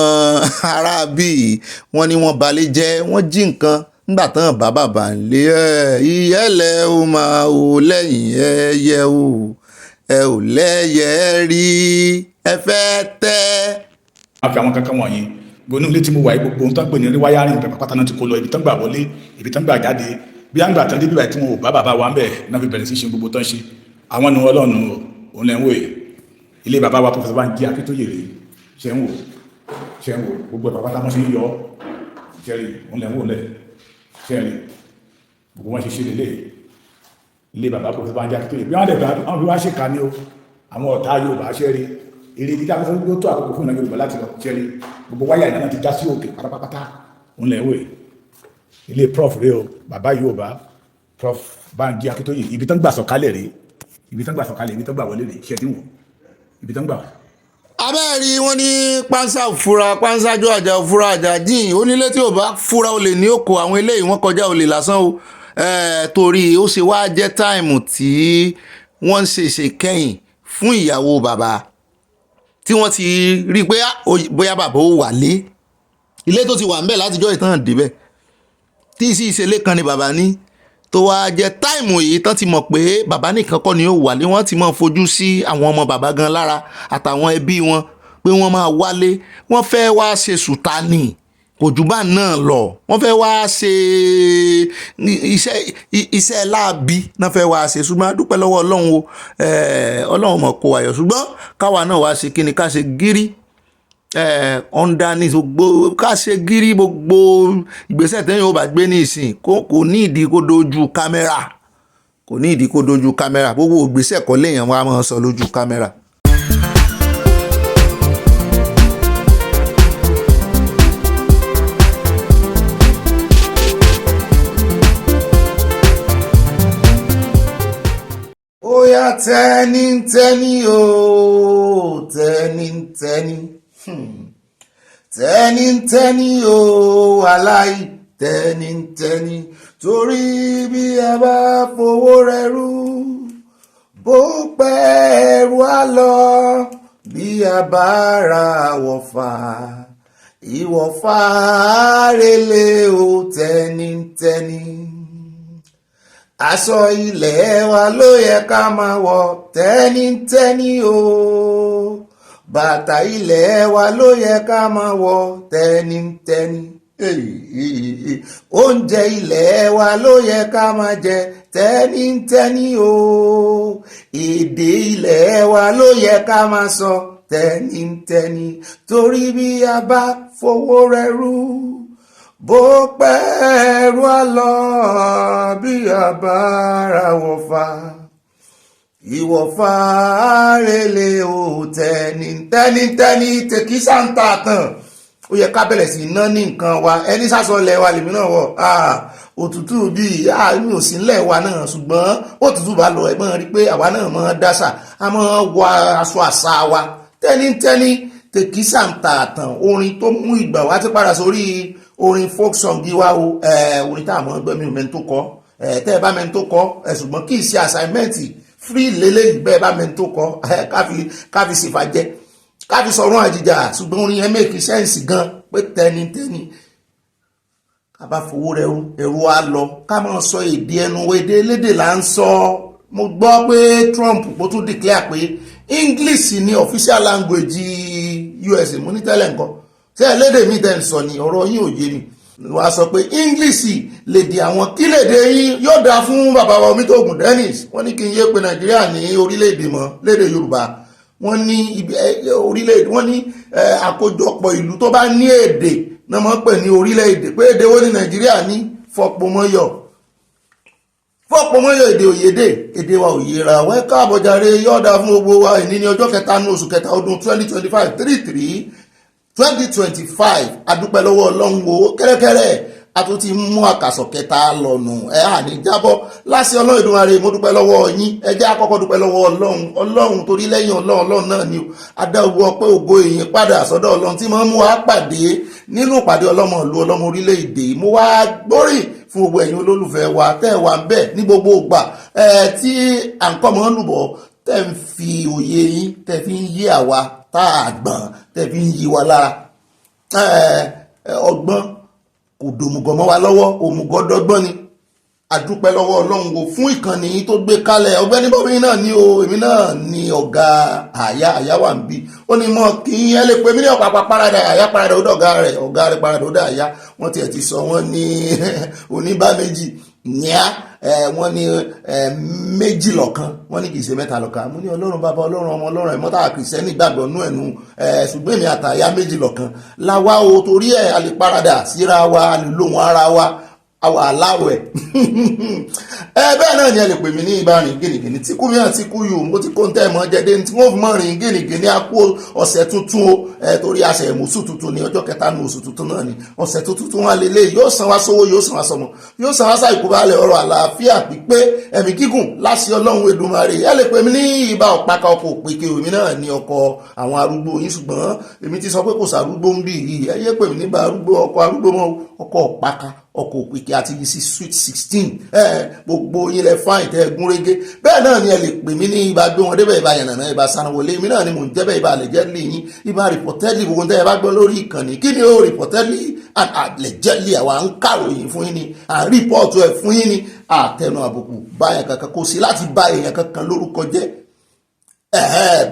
ará bíi wọ́n ní wọ́n balẹ̀ jẹ́ wọ́n jí nǹkan nígbà tán bàbá bá ń lé ìyẹ́lẹ̀ ó máa wò lẹ́yìn ẹyẹ o ẹ ò lẹ́yẹ rí ẹ fẹ́ tẹ́. a fi àwọn kankan wọ̀nyí gbónú ilé tí mo wà yìí gbogbo ohun tó ń pè ní rí wáyárìn ìbẹ̀ pátá náà ti kó lọ ibi tán gbà wọlé ibi tán gbà jáde bí à ń gbà tán débi báyìí tí wọn ò bá bàbá wa ń bẹ̀ náà fi bẹ̀rẹ̀ sí ṣe gbogbo tán ṣe àwọn nu ọlọ́run òun lẹ́ ń wò yìí ilé bàbá wa Professor Banji Akíntóyè rèé ṣe ń wò gbogbo ẹ̀ pátá wọn ṣe ń yọ jẹ́rìí òun lẹ́ ń wò lẹ̀ ṣẹ́ni gbogbo wọn ṣe ṣe lélẹ̀ ilé bàbá Professor Banji Akíntóyè bí wọ́n dẹ̀ bá wọn fi wá ṣèkà ní o àwọn ọ̀tá Yorùbá ṣẹ́rí èrè dídá fún gbogbo tó àkókò fún Yorùbá láti lọ ṣẹ́rí gbogbo wáyà ìdáná ti já sí òkè pátápátá òun lẹ̀ wò ilé prof rẹ o bàbá Yorùbá Prof Banji Akíntóyè ibi tán gbà sọ̀kalẹ̀ rẹ ibi tán gbà sọ̀kalẹ̀ ibi tán gbà wọlé rẹ ṣẹ́ni wò ibi tán gbà abẹ́ẹ̀rí wọn ní pánsá òfura pánsájọ́ àjà òfura àjà jìn onílé tí ò bá fura olè ní òkò àwọn eléyìí wọ́n kọjá olè lásán o torí ó ṣe wá jẹ́ táìmù tí wọ́n ń ṣèṣe kẹ́yìn fún ìyàwó bàbá tí wọ́n ti rí i pé bóyá bàbá ó wálé ilé tó ti wà ń bẹ̀ látijọ́ ìtàn débẹ̀ tí sì ìṣẹ̀lẹ̀ kan ni bàbá ní tó wá jẹ́ táìmù yìí tán ti mọ̀ pé bàbá nìkan kọ́ ni ó wálé wọ́n ti mọ̀ fojú sí àwọn ọmọ bàbá gan lára àtàwọn ẹbí wọn pé wọ́n máa wálé wọ́n fẹ́ wá ṣe sùtánì kò jù bá náà lọ wọ́n fẹ́ wá ṣe iṣẹ́ láabi náà fẹ́ wá ṣe ṣùgbọ́n a dúpẹ́ lọ́wọ́ ọlọ́run o ọlọ́run mọ̀ kó wáyọ̀ ṣùgbọ́n káwa náà wá ṣe kíni ká ṣe gírí underneath gbogbo ká ṣe gírí gbogbo ìgbésẹ̀ tẹ́yìn ó bá gbé ní ìsìn kò ní ìdí kó dojú kámẹ́rà kò ní ìdí kó dojú kámẹ́rà gbogbo ìgbésẹ̀ kọ́ léèyàn wá máa sọ lójú kámẹ́rà. Oya tẹ́nítẹ́ní o tẹ́nítẹ́ní tẹ́nítẹ́ní o aláì tẹ́nítẹ́ní torí bí a bá fowó rẹ̀ rú bó pẹ́ ẹrù á lọ bí a bá ra wọ̀fà ìwọ̀fà rèlé o tẹ́nítẹ́ní. Aṣọ ilẹ̀ wa ló yẹ ká máa wọ̀ tẹ́nítẹ́ní o bàtà ilẹ̀ wa ló yẹ ká máa wọ̀ tẹ́nítẹ́ní oúnjẹ ilẹ̀ wa ló yẹ ká máa jẹ tẹ́nítẹ́ní o èdè ilẹ̀ wa ló yẹ ká máa sọ tẹ́nítẹ́ní torí bí a bá fowó rẹ̀ rú bó pẹ́ ẹrù á lọ bí a bá ra wọ̀fà ìwọ̀fà rèlé o tẹ́nítẹ́ní tèkísà ń ta tán ó yẹ ká bẹ̀rẹ̀ sí ná ní nǹkan wa ẹni sásọlẹ̀ wa lèmi náà wọ̀ òtútù bíi mi ò sí nílẹ̀ wa náà ṣùgbọ́n òtútù bá lọ ẹ̀gbọ́n rí pé àwa náà máa dáṣà a máa wọ aṣọ àṣà wa tẹ́nítẹ́ní tèkísà ń ta tán orin tó mú ìgbà wá ti padà sórí orin folk song yìí wá o orin tá a mọ̀ gbẹ́ mi ò mẹ́ni tó kọ́ tẹ́ ẹ bá mẹ́ni tó kọ́ ṣùgbọ́n kì í ṣe assignment free lélẹ́yìí bẹ́ẹ̀ bá mẹ́ni tó kọ́ káfi ṣèfàjẹ́ káfi sọ̀rọ̀ àjìjà ṣùgbọ́n orin yẹn make sense gan pé tẹ́nítẹ́ní ká bá fowó rẹ̀ ẹ̀rù á lọ ká máa sọ èdè ẹnu èdè elédè là ń sọ mo gbọ́ pé Trump kó tún declare pé English ni official language US mo ní tẹ́lẹ̀ nǹkan ṣé ẹlẹ́dè mi tẹ́ ń sọ ni ọ̀rọ̀ yín ò yé mi wàá sọ pé English lèdè àwọn kí lèdè yín yóò dáa fún bàbá wa Omitogun Dennis wọ́n ní kí n yé pé Nàìjíríà ní orílẹ̀-èdè mọ́ lédè Yorùbá wọ́n ní orílẹ̀-èdè wọ́n ní àkójọpọ̀ ìlú tó bá ní èdè náà mọ̀ pé ní orílẹ̀-èdè pé èdè wo ní Nàìjíríà ní fọpọmọyọ èdè òyèdè èdè wa òyèrà wẹ́ káàbọ̀ jàre yọ̀ọ̀dà fún gbogbo wa ìní ní ọjọ́ kẹta ní oṣù kẹta ọdún 2025 adúpẹ́ lọ́wọ́ Ọlọ́run wo kẹ́rẹ́kẹ́rẹ́ a tún ti mú àkàsọ̀ kẹta lọ́nù àní jábọ́ láṣẹ Ọlọ́run Èdùmàrè mo dúpẹ́ lọ́wọ́ yín ẹ jẹ́ àkọ́kọ́ dúpẹ́ lọ́wọ́ Ọlọ́run torí lẹ́yìn Ọlọ́run náà ni adá ogun ọpẹ́ ògo èyìn padà sọ́dọ̀ Ọlọ́run tí máa ń mú wa pàdé nínú ìpàdé ọlọ́mọ ìlú ọlọ́mọ orílẹ̀-èdè mo wá gbóríyìn fún gbogbo ẹ̀yin olólùfẹ́ wa tẹ́ wà ń bẹ̀ ní gbogbo ìgbà tí à ń kọ́ mọ́ lùbọ̀ tẹ́ ń fi òye yín tẹ́ fi ń yí àwa tá a gbọ̀n tẹ́ fi ń yí wa lára ọgbọ́n kò dòmùgọ̀ mọ́ wa lọ́wọ́ òmùgọ̀ dọ́gbọ́n ni àdúpẹ́ lọ́wọ́ Ọlọ́run wo fún ìkànnì tó gbé kalẹ̀ Ọgbẹ́ni Bobby náà ni o èmi náà ni ọ̀gá àyà wà ń bí ó ní mọ́ kí ẹ lè pe mí ní ọ̀pá parada àyà parada ó dọ̀gá rẹ̀ ọ̀gá rẹ̀ parada ó dà àyà wọ́n tiẹ̀ ti sọ wọ́n ní oníbà méjì níà wọ́n ní méjì lọ́kan wọ́n ní kì í ṣe mẹ́ta lọ́kan mo ní Ọlọ́run bàbá Ọlọ́run ọmọ Ọlọ́run ẹ̀mọ́ta kìrìsìtẹ́nì gbàgbọ́ nú ẹ̀nu ṣùgbọ́n èmi àtàyà méjì lọ́kan láwa o torí ẹ̀ a lè parada síra wa a lè lóhun ara wa àwa aláwẹ̀ bẹ́ẹ̀ náà ni ẹ lè pè mí ní ìbárin gìnìgìnì tí kú mi àti kú yù mo ti kó ń tẹ́ mọ́ jẹ́dé tí wọ́n fi mọ́ rìn gìnìgìnì á kú ọ̀sẹ̀ tuntun o torí àṣẹ ìmùsù tuntun ní ọjọ́ kẹta ní oṣù tuntun náà ni ọ̀sẹ̀ tuntun wà lélẹ̀ yóò san wá sówó yóò san wá sọmọ yóò san wá sáìkú balẹ̀ ọrọ̀ àlàáfíà pípé ẹ̀mí gígùn láṣẹ Ọlọ́run Èdùmàrè ẹ lè pè mí ní ìbá ọ̀páka ọkọ̀ òpèké omi náà ní ọkọ̀ àwọn arúgbó yín ṣùgbọ́n èmi ti sọ pé kò sàrúgbó ń bì yìí ẹ yé pè mí níbà ọkọ̀ arúgbó mọ́ ọkọ̀ ọ̀páka ọkọ̀ òpèké àti ibi sí sweet 16 gbogbo yín lẹ fáìn tẹ gún régé bẹ́ẹ̀ náà ni ẹ lè pè mí ní ibà gbé wọn débẹ̀ ibà yànnàná ibà sanwó-olé mi náà ni mò ń jẹ́bẹ̀ ibà allegedly yín ibà reportedly gbogbo tẹ́ ẹ bá gbọ́ lórí ìkànnì kí ni ó reportedly and allegedly àwa ń kàròyìn fún yín ni à ń rìpọ́ọ̀tù ẹ̀ fún yín ni àtẹnu àbùkù báyàn kankan kò sí láti bá èèyàn kankan lórúkọ jẹ́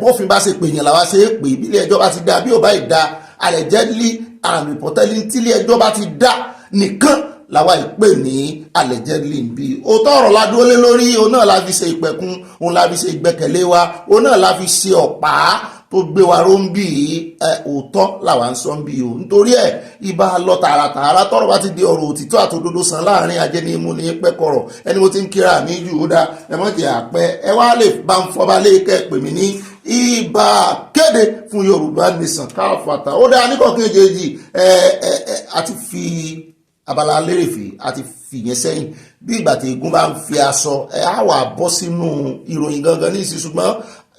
bófin bá ṣe pè yàn làwa ṣe é pè ìbílẹ̀ ẹjọ́ bá ti dá bí ò bá ì dá allegedly and reportedly tílé ẹjọ́ bá ti dá nìkan làwa ìpè ní allegedly bí òótọ́ ọ̀rọ̀ la dúró lé lórí òun náà la fi ṣe ìpẹ̀kun òun la fi ṣe ìgbẹ́kẹ̀lé wa òun náà la fi ṣe ọ̀pá tó gbé wa ró ń bì í òótọ́ làwa ń sọ ń bì í o nítorí ẹ̀ ibà lọ tààràtààrà tọ́rọ̀ bá ti di ọ̀rọ̀ òtítọ́ àtòdodo san láàrin ajẹnimú ní pẹ́kọ̀rọ̀ ẹni mo ti ń kíra mi jù ó dá ẹ mọ̀ jẹ́ àpẹ́ ẹ wá lè bá ń fọba lẹ́ẹ̀kẹ́ pè mí ní ibà kéde fún Yorùbá nation káfàtà ó dá níkọ̀ọ́kẹ́ jẹ́jì àti fi abala lérèfé àti fìyẹn sẹ́yìn bí ìgbà tí egun bá ń fi aṣọ á wà bọ́ sínú ìròyìn gangan ní ìsìn ṣùgbọ́n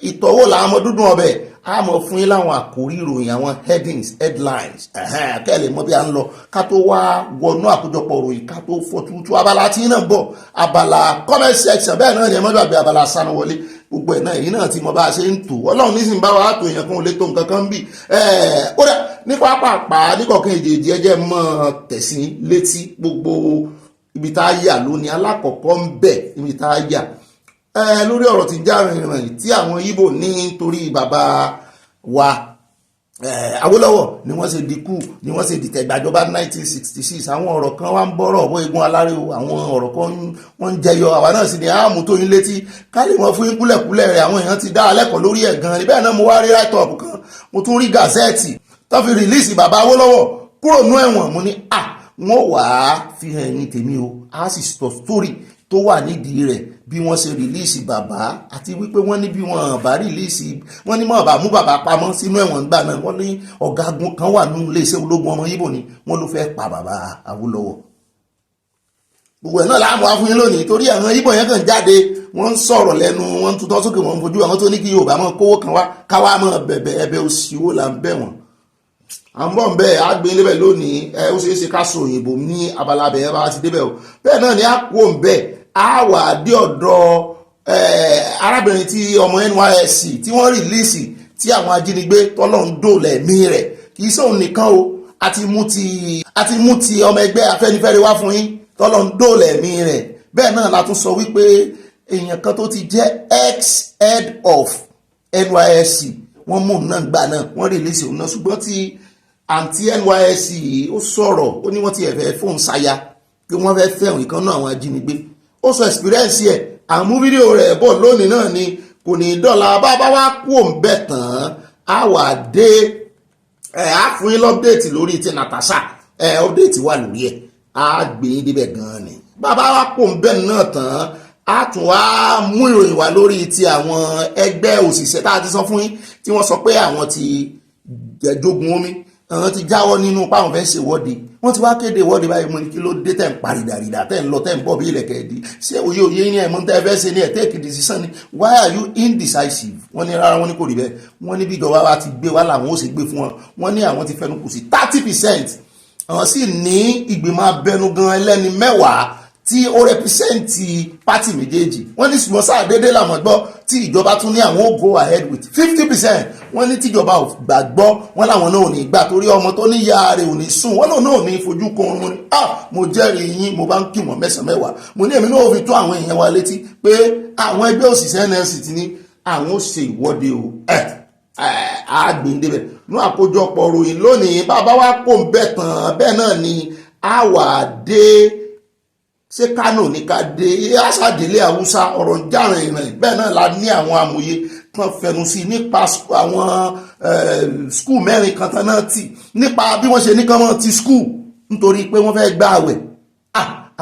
ìtọ́wò làwọn ọmọ dúdú ọbẹ̀ á mọ̀ fún yín láwọn àkórí ìròyìn àwọn headlines kẹ́lẹ̀ mọ́ bí a ń lọ ká tó wá wọnú àkójọpọ̀ ìròyìn ká tó fọ́tútù abala tí náà bọ̀ abala comment section bẹ́ẹ̀ náà ni ẹ mọ́ gbàgbé abala sanuwọlé gbogbo ẹ̀ náà èyí náà ti mọ bá a ṣe ń tò Ọlọ́run nísìnyí bá wa tó èèyàn kan ò lè tó nǹkan kan ń bì ó dà ní pápá níkọ̀ọ̀kan èjèèjì ẹjẹ́ mọ́ tẹ̀sí létí gbogbo ibi tá a yà lónìí alákọ̀ọ́kọ́ ń bẹ̀ ibi tá a yà lórí ọ̀rọ̀ tí já rìnrìn tí àwọn Ìgbò ní nítorí bàbá wa Awólọ́wọ̀ ni wọ́n ṣe dínkù ni wọ́n ṣe dìtẹ̀ gbàjọba 1966 àwọn ọ̀rọ̀ kan wá ń bọ́rọ̀ ọ̀bọ̀ egun aláré o àwọn ọ̀rọ̀ kan wọ́n ń jẹyọ àwa náà sì ni àmú tó yín létí ká lè mọ fún yín kúlẹ̀kúlẹ̀ rẹ̀ àwọn èèyàn ti dá alẹ́kọ̀ọ́ lórí ẹ̀ gan níbẹ̀ náà mo wá rí write-up kan mo tún rí gazette tó fi rìlíìsì bàbá Awólọ́wọ̀ kúrò nú ẹ̀wọ̀n mo ní wọ́n wàá fi hàn ẹ̀yìn tèmi o a sì sọ story tó wà nídìí rẹ̀ bí wọ́n ṣe rìlíìsì bàbá àti wípé wọ́n ní bí wọ́n bá rìlíìsì wọ́n ní mọ̀ bá mú bàbá pamọ́ sínú ẹ̀wọ̀n gbà náà wọ́n ní ọ̀gágun kan wà nínú iléeṣẹ́ ológun ọmọ Ìgbò ni wọ́n ló fẹ́ pa bàbá Awólọ́wọ̀ gbogbo ẹ̀ náà láàmú wá fún yín lónìí torí àwọn Ìgbò yẹn kàn jáde wọ́n ń sọ̀rọ̀ lẹ́nu wọ́n ń tutọ́ sókè wọ́n ń fojú àwọn tó ní kí Yorùbá mọ́ kówó kan wá káwá mọ́ bẹ̀bẹ̀ ẹbẹ̀ òsìwò là ń bẹ̀ wọ́n à ń bọ̀ ń bẹ́ẹ̀ á gbé níbẹ̀ lónìí ó ṣeé ṣe ká sọ òyìnbó ní abala bẹ̀ẹ́ bá ti débẹ̀ o bẹ́ẹ̀ náà ni á kú òun bẹ́ẹ̀ á wà dé ọ̀dọ̀ arábìnrin tí ọmọ NYSC tí wọ́n rìlíìsì tí àwọn ajínigbé tọ́lọ́run dòòlà ẹ̀mí rẹ̀ kì í sóun nìkan o àti mú ti ọmọ ẹgbẹ́ Afẹ́nifẹ́re wá fún yín tọ́lọ́run dòòlà ẹ̀mí rẹ̀ bẹ́ẹ̀ náà la tún sọ wípé èèyàn kan tó ti jẹ́ ex-head of NYSC wọ́n mú un náà gbà náà wọ́n rìlíìsì òun náà ṣùgbọ́n tí àǹtí NYSC ó sọ̀rọ̀ ó ní wọ́n ti ẹ̀fẹ́ fóun ṣaya pé wọ́n fẹ́ fẹ́ òun kan náà àwọn ajínigbé ó sọ experience ẹ̀ àmú fídíò rẹ̀ bọ̀ lónìí náà ni kò ní dọ́là bá wá kú òun bẹ̀ tán á wà dé á fún yín lọ́pdẹ̀tì lórí ti Natasha update wà lórí ẹ̀ á gbé yín débẹ̀ gan-an ni bàbá wá kú òun bẹ̀ náà tán á tún wá mú ìròyìn wá lórí ti àwọn ẹgbẹ́ òṣìṣẹ́ tá a ti sọ fún yín tí wọ́n sọ pé àwọn ti jẹ̀jogún omi àwọn ti jáwọ́ nínú páwọn fẹ́ ṣe ìwọ́de wọ́n ti wá kéde ìwọ́de báyìí mo ní kí ló dé tẹ̀ ń paridàridà tẹ̀ ń lọ tẹ̀ ń bọ̀ bí ilẹ̀kẹ̀ ẹ̀dí ṣé òye ní ẹ̀mú tẹ́ fẹ́ ṣe ní ẹ̀ take decision ni why are you indecisive wọ́n ní rárá wọ́n ní kò rí bẹ́ẹ̀ wọ́n ní bí ìjọba wa ti gbé wá làwọn ó sì gbé fún wọn wọ́n ní àwọn ti fẹnu kù sí 30% àwọn sì ní ìgbìmọ̀ abẹnugan ẹlẹ́ni 10 tí ó rẹpísẹ́ǹtì pátì méjèèjì wọ́n ní ṣùgbọ́n sáà déédéé làwọn gbọ́ tí ìjọba tún ní àwọn ó go ahead with 50% wọ́n ní tíjọba ò gbàgbọ́ wọ́n láwọn náà ò ní gbà torí ọmọ tó ní ìyá rẹ̀ ò ní sùn wọ́n náà ò ní fojú kan oorun ni mo jẹ́rìí yín mo bá ń kí wọ́n 9-10 mo ní èmi náà fi tó àwọn èèyàn wa létí pé àwọn ẹgbẹ́ òṣìṣẹ́ NLC ti ní àwọn ó ṣe ìwọ́de o àgbèǹdébẹ̀ ní àkójọpọ̀ ròyìn lónìí bàbá wa kò ń bẹ̀ tán bẹ́ẹ̀ náà ni àwà dé ṣé Kánò ní ká dé aṣáàdélé Haúsá ọ̀rọ̀ jàrin ìrìn bẹ́ẹ̀ náà la ní àwọn amòye kan fẹnu sí nípa àwọn skul 4 kan tán náà tì nípa bí wọ́n ṣe ní kán mọ́ ti skul nítorí pé wọ́n fẹ́ gba àwẹ̀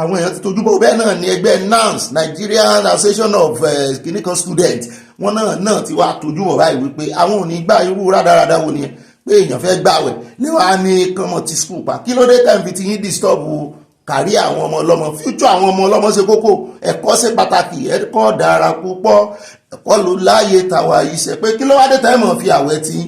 àwọn èèyàn ti tójú bọ̀ bẹ́ẹ̀ náà ni ẹgbẹ́ NANS Nigerian Association of clinical Students wọn náà ti wá tójú bọ̀ báyìí wípé àwọn ò ní gbà irú rádaràda wo nìyẹn pé èèyàn fẹ́ gbàwẹ̀ níwá ní kọ́mọ ti school pa kí ló dé tẹ̀ ń fi ti yín disturb kárí àwọn ọmọ ọlọ́mọ future àwọn ọmọ ọlọ́mọ ṣe kókó ẹ̀kọ́ ṣe pàtàkì ẹ̀kọ́ dára púpọ̀ ẹ̀kọ́ ló láàyè tàwa iṣẹ́ pé kí ló wá dé tẹ́ mọ̀ fi àwẹ̀ tí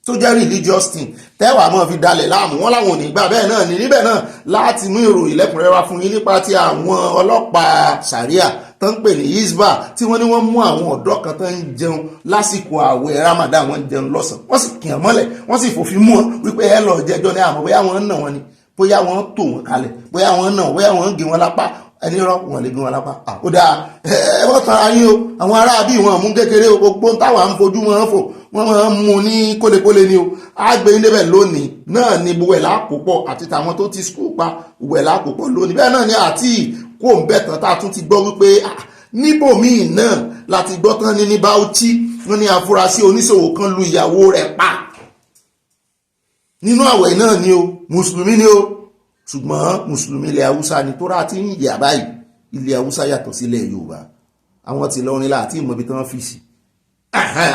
tó jẹ́ religious thing tẹ́wàá mọ̀ fi dalẹ̀ láàmú wọn láwọn ò ní gbà bẹ́ẹ̀ náà ní níbẹ̀ náà láti mú ìròyìn lẹ́kùnrẹ́rẹ́ fún yín nípa ti àwọn ọlọ́pàá sàríà tó ń pè ní Hisba tí wọ́n ní wọ́n mú àwọn ọ̀dọ́ kan tó ń jẹun lásìkò àwẹ̀ Ramadan wọ́n jẹun lọ́sàn wọ́n sì kì í mọ́lẹ̀ wọ́n sì fòfin mú wọn wípé ẹ lọ jẹjọ́ ní àmọ́ bóyá wọ́n ń nà wọ́n ni bóyá wọ́n tò wọ́n kalẹ̀ bóyá wọ́n nà bóyá wọ́n gé wọn lápá ẹni rọ wọn lè gé wọn lápá ó dáa ẹ wọ́n tan ayé o àwọn ará bí wọn mú kékeré o gbogbo táwa ń fojú wọn fò wọ́n máa ń mú ní kólekóle ni o àgbẹ̀ níbẹ̀ lónìí náà ni gbogbo ẹ̀ lákòópọ̀ àti tàwọn tó ti skul pa gbogbo ẹ̀ lákòópọ̀ lónìí bẹ́ẹ̀ náà ni àti kó ń bẹ̀ tán tá a tún ti gbọ́ wípé níbòmíì náà láti gbọ́ tán ní Bauchi wọ́n ní afurasí oníṣòwò kan lu ìyàwó rẹ̀ pa nínú àwẹ̀ náà ni o mùsùlùmí ni o ṣùgbọ́n mùsùlùmí ilẹ̀ haúsá ni tó rà tí ń yà báyìí ilẹ̀ haúsá yàtọ̀ sílẹ̀ yorùbá àwọn ti lọrin láti ìmọ̀ ibi tí wọ́n fi sí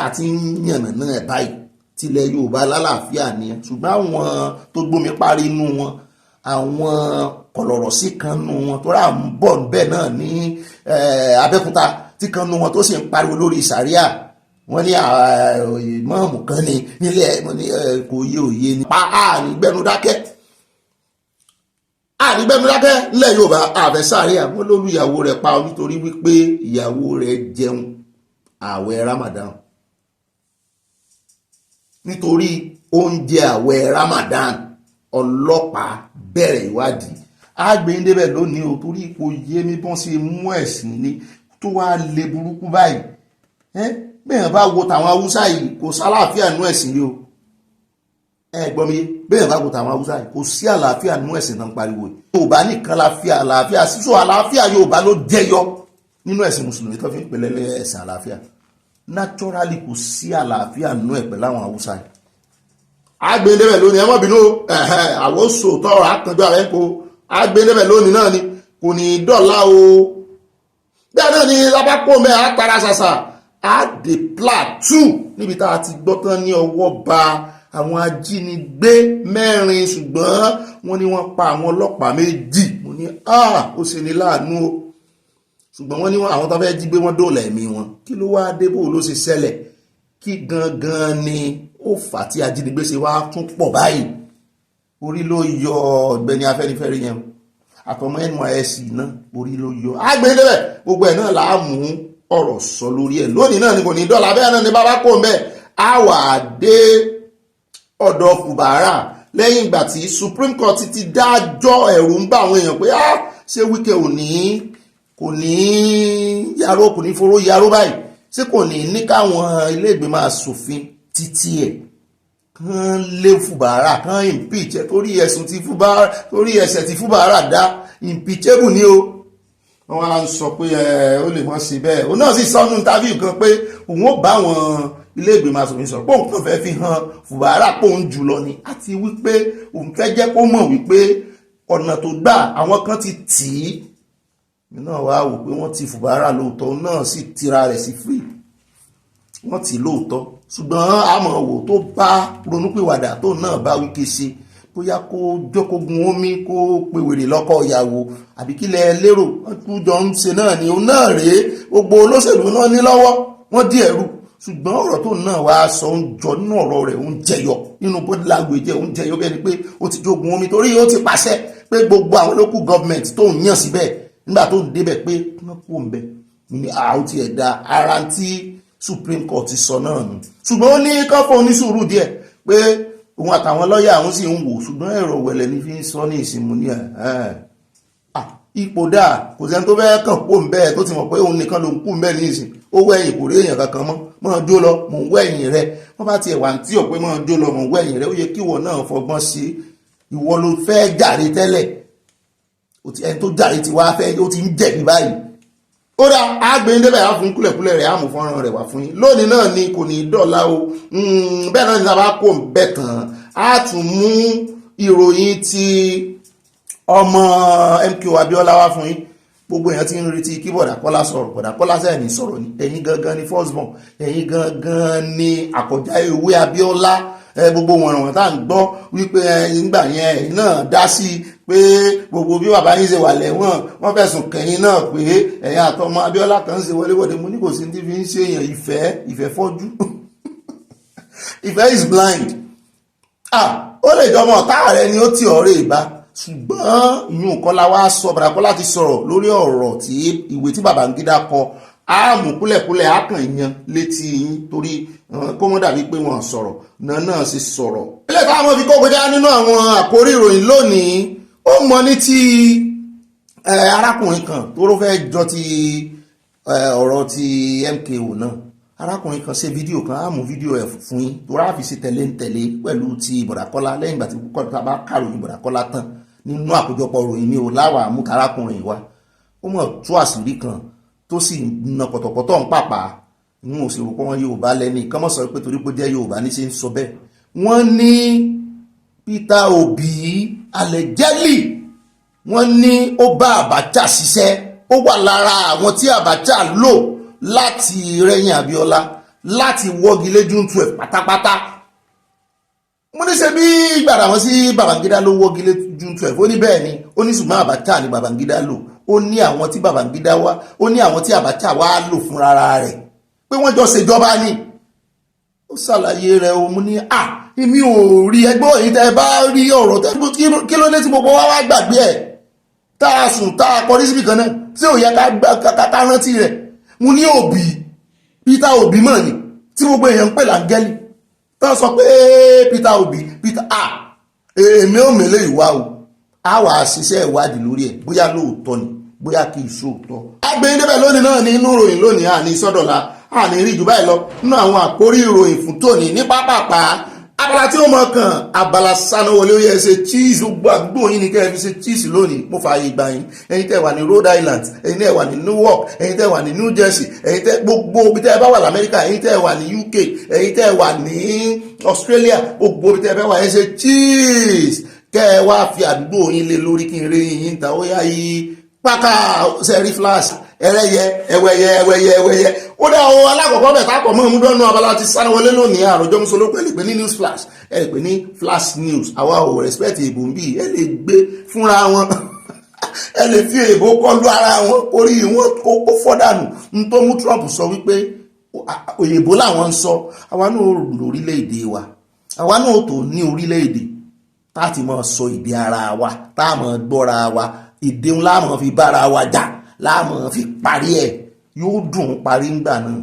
àti yànnà náà báyìí tilẹ̀ yorùbá lálàáfíà ni ṣùgbọ́n àwọn tó gbómi parí inú wọn àwọn kọ̀lọ̀rọ̀ sí kan nù wọn tó rà ń bọ̀ bẹ́ẹ̀ náà ní abẹ́kúta tí kan nù wọn tó sì ń pariwo lórí sàríà wọ́n ní ìmọ̀ọ́mù kan ní nílẹ̀ kò yé òye ní pa ànígbẹ́nu dákẹ́ nílẹ̀ yorùbá àfẹ́sàárẹ̀ àwọn olólùyàwó rẹ̀ pa nítorí wípé ìyàwó rẹ̀ jẹun ààwẹ̀ Ramadan nítorí oúnjẹ ààwẹ̀ Ramadan ọlọ́pàá bẹ̀rẹ̀ ìwádìí àgbẹ̀yìndébẹ̀ lónìí o torí ipò yé mi bọ́n ṣe mú ẹ̀sìn ni tó wá lé burúkú báyìí bẹ́ẹ̀ bá wo tàwọn haúsá yìí kò sálàáfíà nú ẹ̀sìn yìí o ẹgbọ́n mi bẹ́ẹ̀ bá wo tàwọn haúsá yìí kò sí àlàáfíà nú ẹ̀sìn náà pariwo yorùbá nìkan àlàáfíà sísọ àlàáfíà yorùbá ló jẹyọ nínú ẹ̀sìn mùsùlùmí tó fi ń pèlè ẹ̀sìn àlàáfíà naturally kò sí àlàáfíà nú ẹ̀ pẹ̀lú àwọn haúsá yìí agbẹ́ndẹ́bẹ̀ lónìí ẹmọ́ bínú àwọn sòótọ́ àkànjọ́ rẹ̀ kó agbẹ́ndẹ́bẹ̀ lónìí náà ni kò ní dọ́là o bẹ́ẹ̀ náà ni lábápọ̀ mẹ́ àtàrà ṣàṣà àdè plateau níbi tá a ti gbọ́ tán ní ọwọ́ ba àwọn ajínigbé 4 ṣùgbọ́n wọ́n ní wọ́n pa àwọn ọlọ́pàá 2 mo ní ó ṣe ní láàánú o ṣùgbọ́n wọ́n ní àwọn tó fẹ́ jí gbé wọ́n dóòlà ẹ̀mí wọn kí ló wá dé bó ló ṣe ṣẹlẹ̀ kí gangan ni ó fà tí ajínigbé ṣe wá tún pọ̀ báyìí orí ló yọ Ọ̀gbẹ́ni Afẹ́nifẹ́re yẹn àtọmọ NYSC náà orí ló yọ agbẹ́dẹ́bẹ̀ gbogbo ẹ̀ náà làá mú ọ̀rọ̀ sọ lórí ẹ̀ lónìí náà ni kò ní dọ́là bẹ́ẹ̀ náà ni bàbá kò ń bẹ́ẹ̀ á wà dé ọ̀dọ̀ Fubara lẹ́yìn ìgbà tí Supreme Court ti dájọ́ ẹ̀rù ń bá àwọn èèyàn pé ṣé Wike kò ní yaró kò ní foró yaró báyìí ṣé kò ní ní káwọn ilé ìgbìmọ̀ aṣòfin títí ẹ̀ kán lé Fubara kán impeach ẹ̀ torí ẹ̀sùn tí Fubara dá impeachable ni o wọ́n á sọ pé ó lè mọ́ sí bẹ́ẹ̀ òun náà sì sọ́nù interview kan pé òun ó bá wọn ilé ìgbìmọ̀ aṣòfin sọ pé òun kàn fẹ́ fi hàn Fubara pé òun jùlọ ni àti wípé òun fẹ́ jẹ́ kó mọ̀ wípé ọ̀nà tó gbà àwọn kan ti tì í náà wá wò pé wọ́n ti Fubara lóòótọ́ òun náà sì tira rẹ̀ sí free wọ́n ti lóòótọ́ ṣùgbọ́n àmọ́ wò tó bá ronúpìwàdà tó náà bá Wike ṣe bóyá kó jókòógun omi kó pe wèrè lọ́kọ ìyàwó àbí kílẹ̀ lérò wọ́n tún jọ ń ṣe náà ni òun náà rèé gbogbo olóṣèlú náà ní lọ́wọ́ wọ́n dí ẹ̀rù ṣùgbọ́n ọ̀rọ̀ tó náà wá sọ ń jọ nínú ọ̀rọ̀ rẹ̀ ń jẹyọ nínú body language ń jẹyọ bẹ́ẹ̀ ni pé ó ti jogun omi torí ó ti pàṣẹ pé gbogbo àwọn local government tó ń yàn síbẹ̀ nígbà tó ń débẹ̀ pé wọ́n kú òun bẹ̀ ní àwọn ti ẹ̀dá ara tí Supreme Court ti sọ náà nù ṣùgbọ́n ó ní kọ́fọ́ onísùúrù díẹ̀ pé òun àtàwọn lọ́yà àwọn sì ń wò ṣùgbọ́n ẹ̀rọ wẹ̀lẹ̀ ní fi ń sọ ní ìsinmi ní ipò dáa kò sẹ́ni tó fẹ́ kàn kó ń bẹ́ẹ̀ tó ti mọ̀ pé òun nìkan ló ń kú ń bẹ́ẹ̀ ní ìsìn ó wẹ̀yìn kò rí èèyàn kankan mọ́ jó lọ mò ń wẹ̀yìn rẹ wọ́n bá tiẹ̀ wà ní tí ò pé mọ́ jó lọ mò ń wẹ̀yìn rẹ ó yẹ kí ìwọ náà fọgbọ́n sí ìwọ ló fẹ́ jàre tẹ́lẹ̀ ẹni tó jàre ti wá fẹ́ ó ti ń jẹ̀bi báyìí ó dá agbẹ́ndẹ́bẹ̀ á fún kúlẹ̀kúlẹ̀ rẹ̀ á mú fọ́nrán rẹ̀ wá fún yín lónìí náà ni kò ní dọ̀la o bẹ́ẹ̀ náà ni sábà kó ń bẹ̀ tán á tún mú ìròyìn ti ọmọ MKO Abíọ́lá wá fún yín gbogbo èèyàn ti ń retí kí Bọ̀dá Kọ́lá sọ̀rọ̀ Bọ̀dá Kọ́lá sẹ́yìn sọ̀rọ̀ ni ẹ̀yin gangan ni first born ẹ̀yin gangan ni àkọjá ewé Abíọ́lá gbogbo wọn tá à ń gbọ́ wípé nígbà yẹn ẹ̀yin náà dá sí pé gbogbo bí bàbá yín ṣe wà lẹ́wọ̀n wọ́n fẹ̀sùn kẹ́yìn náà pé ẹ̀yin àtọmọ Abíọ́lá kan ń ṣe wọléwọ̀de mo ní kò sí ní fi ń ṣe èèyàn ìfẹ́ fọ́jú ìfẹ́ is blind ó lè jọmọ ọ̀tá rẹ ni ó ti ọ̀rẹ́ ìbá ṣùgbọ́n ìyún Kọ́lá wá sọ Bọ̀dá Kọ́lá ti sọ̀rọ̀ lórí ọ̀rọ̀ tí ìwé tí Babangida kọ àmú kúlẹ̀kúlẹ̀ àkàn yan létí yín torí kó mọ́ dàbí pé wọ́n sọ̀rọ̀ náà sì sọ̀rọ̀. ilé táwọn fi kó kọjá nínú àwọn àkórí ìròyìn lónìí ó mọ ní ti arákùnrin kan tó ló fẹ́ jọ ti ọ̀rọ̀ ti MKO náà arákùnrin kan ṣe fídíò kan àmú fídíò ẹ̀ fún yín tó ráfi sí tẹ̀lé pẹ̀lú ti Bọ̀dá Kọ́lá lẹ́yìn ìgbà tí kọ́ta bá kàròyìn Bọ̀dá Kọ́lá tán nínú àkójọpọ̀ ròyìn ní o láwà mú karákùnrin wa ó mọ̀ tú àṣírí kan tó sì na pọ̀tọ̀pọ̀tọ̀ ń pàpà inú òṣèlú pọ́ wọn Yorùbá lẹ́ni kọ́mọ̀ sọ pé torí pé jẹ́ Yorùbá ní ṣe ń sọ bẹ́ẹ̀ wọ́n ní Peter Obi allegedly wọ́n ní ó bá Abacha ṣiṣẹ́ ó wà lára àwọn tí Abacha lò láti rẹ́yìn Abíọ́lá láti wọ́gilé June 12 pátápátá mo ní ṣe bí ìgbàdà wọn sí Babangida ló wọ́gilé June 12 ó ní bẹ́ẹ̀ ni ó ní ṣùgbọ́n Abacha ni Babangida lò ó ní àwọn tí Babangida wá ó ní àwọn tí Abacha wá lò fún rárá rẹ̀ pé wọ́n jọ ṣèjọba ni ó ṣàlàyé rẹ̀ o mo ní èmi ò rí ẹgbẹ́ òyìn tẹ́ bá rí ọ̀rọ̀ kí ló dé tí gbogbo wa gbàgbé ẹ̀ tá a sùn tá a kọrí síbi kan náà tí ò yẹ ká rántí rẹ̀ mo ní Obi Peter Obi mọ̀ ni tí gbogbo èèyàn ń pè láńgẹ́lì tó sọ pé Peter Obi èmi ò mẹ́lẹ̀ ìwà o a wà á ṣiṣẹ́ ìwádìí lórí ẹ̀ bóyá lóòótọ́ ni bóyá kì í ṣòótọ́. agbẹ̀yìn débẹ̀ lónìí náà ní inú ìròyìn lónìí àní sọ́dọ̀la àní rí jù báyìí lọ nínú àwọn àkórí ìròyìn fún tòní ní pápápá abala tí ó mọ̀ kàn abala Sanwó-Olé ó yẹ ṣe cheese gbogbo àdúgbò yín ni kẹ́ ẹ fi ṣe cheese lónìí mo fààyè gbà yín ẹ̀yin tẹ́ wà ní Rhode Island ẹ̀yin tẹ́ wà ní Newark ẹ̀yin tẹ́ wà ní New Jersey ẹ̀yin tẹ́ gbogbo ibi tẹ́ bá wà l'Amẹ́ríkà ẹ̀yin tẹ́ wà ní UK ẹ̀yin tẹ́ wà ní Australia gbogbo ibi tẹ́ bá wà ẹ ṣe cheese kẹ́ ẹ wá fi àdúgbò yín lé lórí kí n rí yín ta ó yá yí pákà sẹ́rí flash ẹrẹ́yẹ ẹwẹ́yẹ ó dá o alákọ̀ọ́kọ́ bẹ̀ tápọ̀ mọ́ ìmúdọ́nù abala ti Sanwó-Olé lónìí àròjọ́ musolókè lè pè ní news flash ẹ lè pè ní flash news àwa ò respect èbò ń bì ẹ lè gbé fúnra wọn ẹ lè fi èbò kọlu ara wọn orí wọn kó fọ́dànù n tó mú Trump sọ wípé òyìnbó làwọn ń sọ àwa náà lórílẹ̀-èdè wa àwa náà tó ní orílẹ̀-èdè táti mọ́ sọ èdè ara wa táàmọ́ gbọ́ra wa èdè ńlá mọ́ fi bára wa jà láàmọ́ fi parí ẹ̀ yóò dùn parí ńgbà náà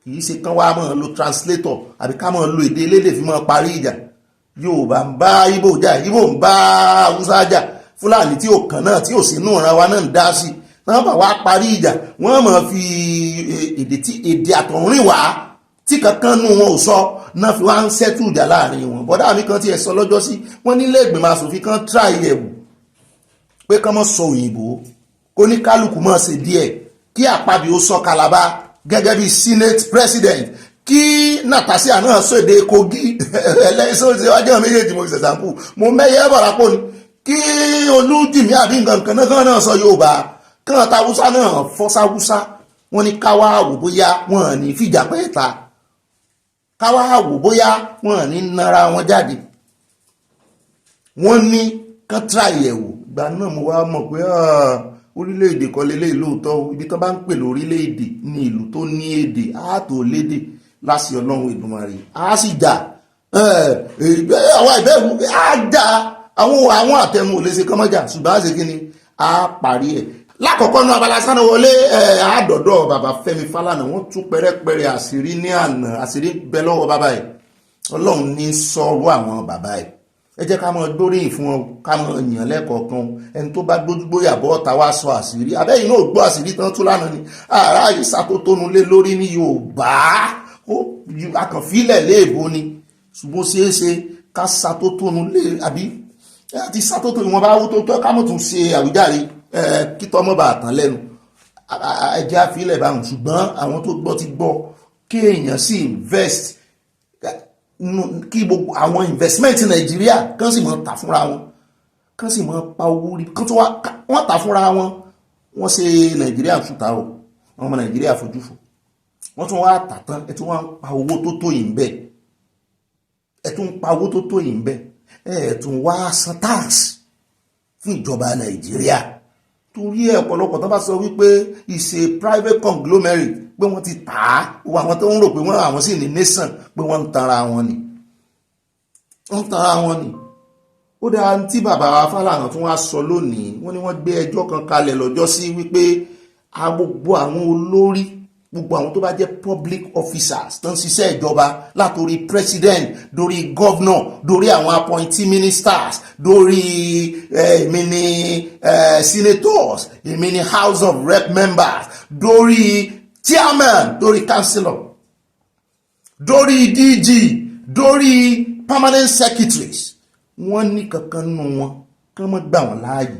kìí ṣe kán wá mọ́ lo translator àbí ká mọ́ lo èdè elédè fi mọ́ parí ìjà Yorùbá ń bá Ìgbò jà Ìgbò ń bá Haúsá jà Fúlàní tí ò kàn náà tí ò sínú ìran wa náà ń dá sí wọ́n bá wá parí ìjà wọ́n mọ́ fi èdè àtọ̀rìn wá tí kankan nù wọn ò sọ náà fi wá ń sẹ́tù ìjà láàrin wọn bọ́dá mi kan tí ẹ sọ lọ́jọ́ sí wọ́n nílé ìgbìmọ̀ asòfin kan try ẹ̀wù pé kán mọ́ sọ òyìnbó kó ní kálukú mọ́ ṣe díẹ̀ kí àpábí ó sọ Kalaba gẹ́gẹ́ bí senate president kí Natasha náà sọ̀dẹ̀ Kogi ẹlẹ́sọ̀tì ọjọ́ méjèèjì mo ṣẹ̀ṣàmpù mo mẹ́yẹ bọ̀rápò ni kí Olújìmí àbí nǹkan náà sọ Yorùbá kán tàwùsá náà fọ́sáwùsá wọ́n ní káwá wò bóyá wọ́n ní fìjà pẹ́ẹ́ta káwá wò bóyá wọ́n ní nara wọn jáde wọ́n ní kán tíráyẹ̀wò ìgbà náà mo wá mọ̀ pé orílẹ̀-èdè kan lélẹ́yìí lóòótọ́ ibi tán bá ń pè lórílẹ̀-èdè ní ìlú tó ní èdè ààtò lédè láti Ọlọ́run Èdùmàrè á sì jà àwọn ìbẹ̀rù á jà àwọn àtẹnu ò lè ṣe kọ́mọ́jà ṣùgbọ́n á ṣe kí ni á parí ẹ̀ lákọ̀ọ́kọ́ náà abala Sanwó-Olé àádọ́dọ̀ bàbá Fẹ́mi Fálànà wọ́n tú pẹ́rẹ́pẹ́rẹ́ àṣírí ní àná àṣírí bẹ lọ́wọ́ bàbá ẹ̀ Ọlọ́run ní sọ̀rọ̀ àwọn bàbá ẹ̀ ẹ jẹ́ ká mọ́ gbóríyìn fún wọn ká mọ́ yàn lẹ́kọ̀ọ̀kan ẹni tó bá gbójúgbóyà bọ́ ọ̀tá wá sọ àṣírí abẹ́yìn náà gbọ́ àṣírí tán tú lánàá ni ara ìṣàtótónu lé lórí ní Yorùbá akànfilẹ̀ léèbó ni ṣùgbọ́n ṣeéṣe ká ṣàtótónu lé àbí àti ṣàtótónu wọn bá wú tó tọ́ ká mọ̀ tún ṣe àwíjàre kí tọ́mọ́ bá tán lẹ́nu ẹjẹ́ àfilẹ̀ báwọn ṣùgbọ́n àwọn tó gbọ́ ti gbọ́ kí èèyàn sì invest kí gbogbo àwọn investment Nàìjíríà kán sì mọ́ tà fúnra wọn kán sì máa pa owó rí kán tó wọ́n tà fúnra wọn wọ́n ṣe Nàìjíríà ṣùtà o àwọn ọmọ Nàìjíríà fojú fò wọ́n tún wá tà tán ẹ tún wá ń pa owó tó tó yìí ń bẹ̀ ẹ tún ń pa owó tó tó yìí ń bẹ̀ ẹ tún wá san tax fún ìjọba Nàìjíríà torí ẹ ọ̀pọ̀lọpọ̀ tó bá sọ wípé it's a private conglomerate pé wọ́n ti tà á gbogbo àwọn tó ń rò pé wọ́n àwọn sì ní nation pé wọ́n ń tanra wọn ni wọ́n ń tanra wọn ni. Ó dáa tí bàbá wa Fálànà tún wá sọ lónìí wọ́n ní wọ́n gbé ẹjọ́ kan kalẹ̀ lọ́jọ́ sí wípé gbogbo àwọn olórí gbogbo àwọn tó bá jẹ́ public officers tó ń ṣiṣẹ́ ìjọba látòrí president dórí governor dórí àwọn appointee ministers dórí èmi ni senators èmi ni house of rep members dórí chairman dórí councillor dórí DG dórí permanent secretaries wọ́n ní kankan nínú wọn kán mọ́ gbà wọ́n láàyè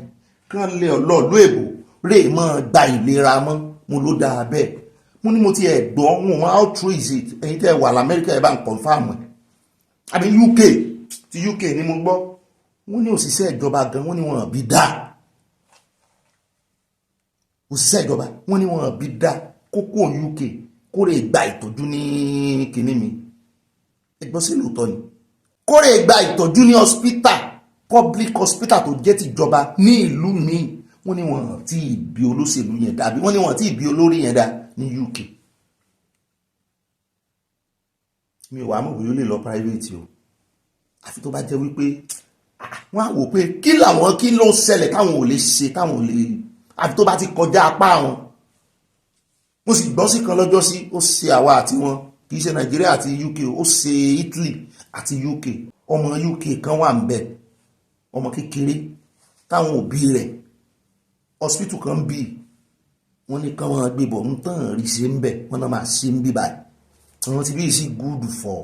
kán lé ọlọ́ọ̀lú èbò rè mọ́ gba ìlera mọ́ mo ló dáa bẹ́ẹ̀ mo ní mo ti ẹ̀ gbọ́ wọn how true is it ẹ̀yin tẹ́ wà lamẹ́ríkà ẹ̀ bá ń confam ẹ̀ àbí UK ti UK ni mo gbọ́ wọ́n ní òṣìṣẹ́ ìjọba gan wọ́n ní wọn bí dá òṣìṣẹ́ ìjọba wọ́n ní wọn bí dá kókó UK kórè gba ìtọ́jú ní kinní mi ẹgbọ́n sí lóòótọ́ ni kórè gba ìtọ́jú ní hospital public hospital tó jẹ́ tìjọba ní ìlú míì wọ́n ní wọ́n ti ìbí olóṣèlú yẹn dá wọ́n ní wọ́n ti ìbí olórí yẹn dá ní UK mi ò wá mọ̀ bóyá ó lè lọ private o àfi tó bá jẹ́ wípé wọ́n á wò pé kí ló ń ṣẹlẹ̀ táwọn ò lè ṣe táwọn ò lè àfi tó bá ti kọjá apá wọn mo sì gbọ́ sí kan lọ́jọ́ sí ó ṣe àwa àti wọn kì í ṣe Nàìjíríà àti UK ó ṣe Italy àti UK ọmọ UK kan wà ń bẹ ọmọ kékeré táwọn òbí rẹ̀ hospital kan bí wọ́n ní kán wọ́n gbé bọ̀ ń tàn rí ṣe ń bẹ̀ wọ́n náà máa ṣe ń bí báyìí wọ́n ti bí sí good for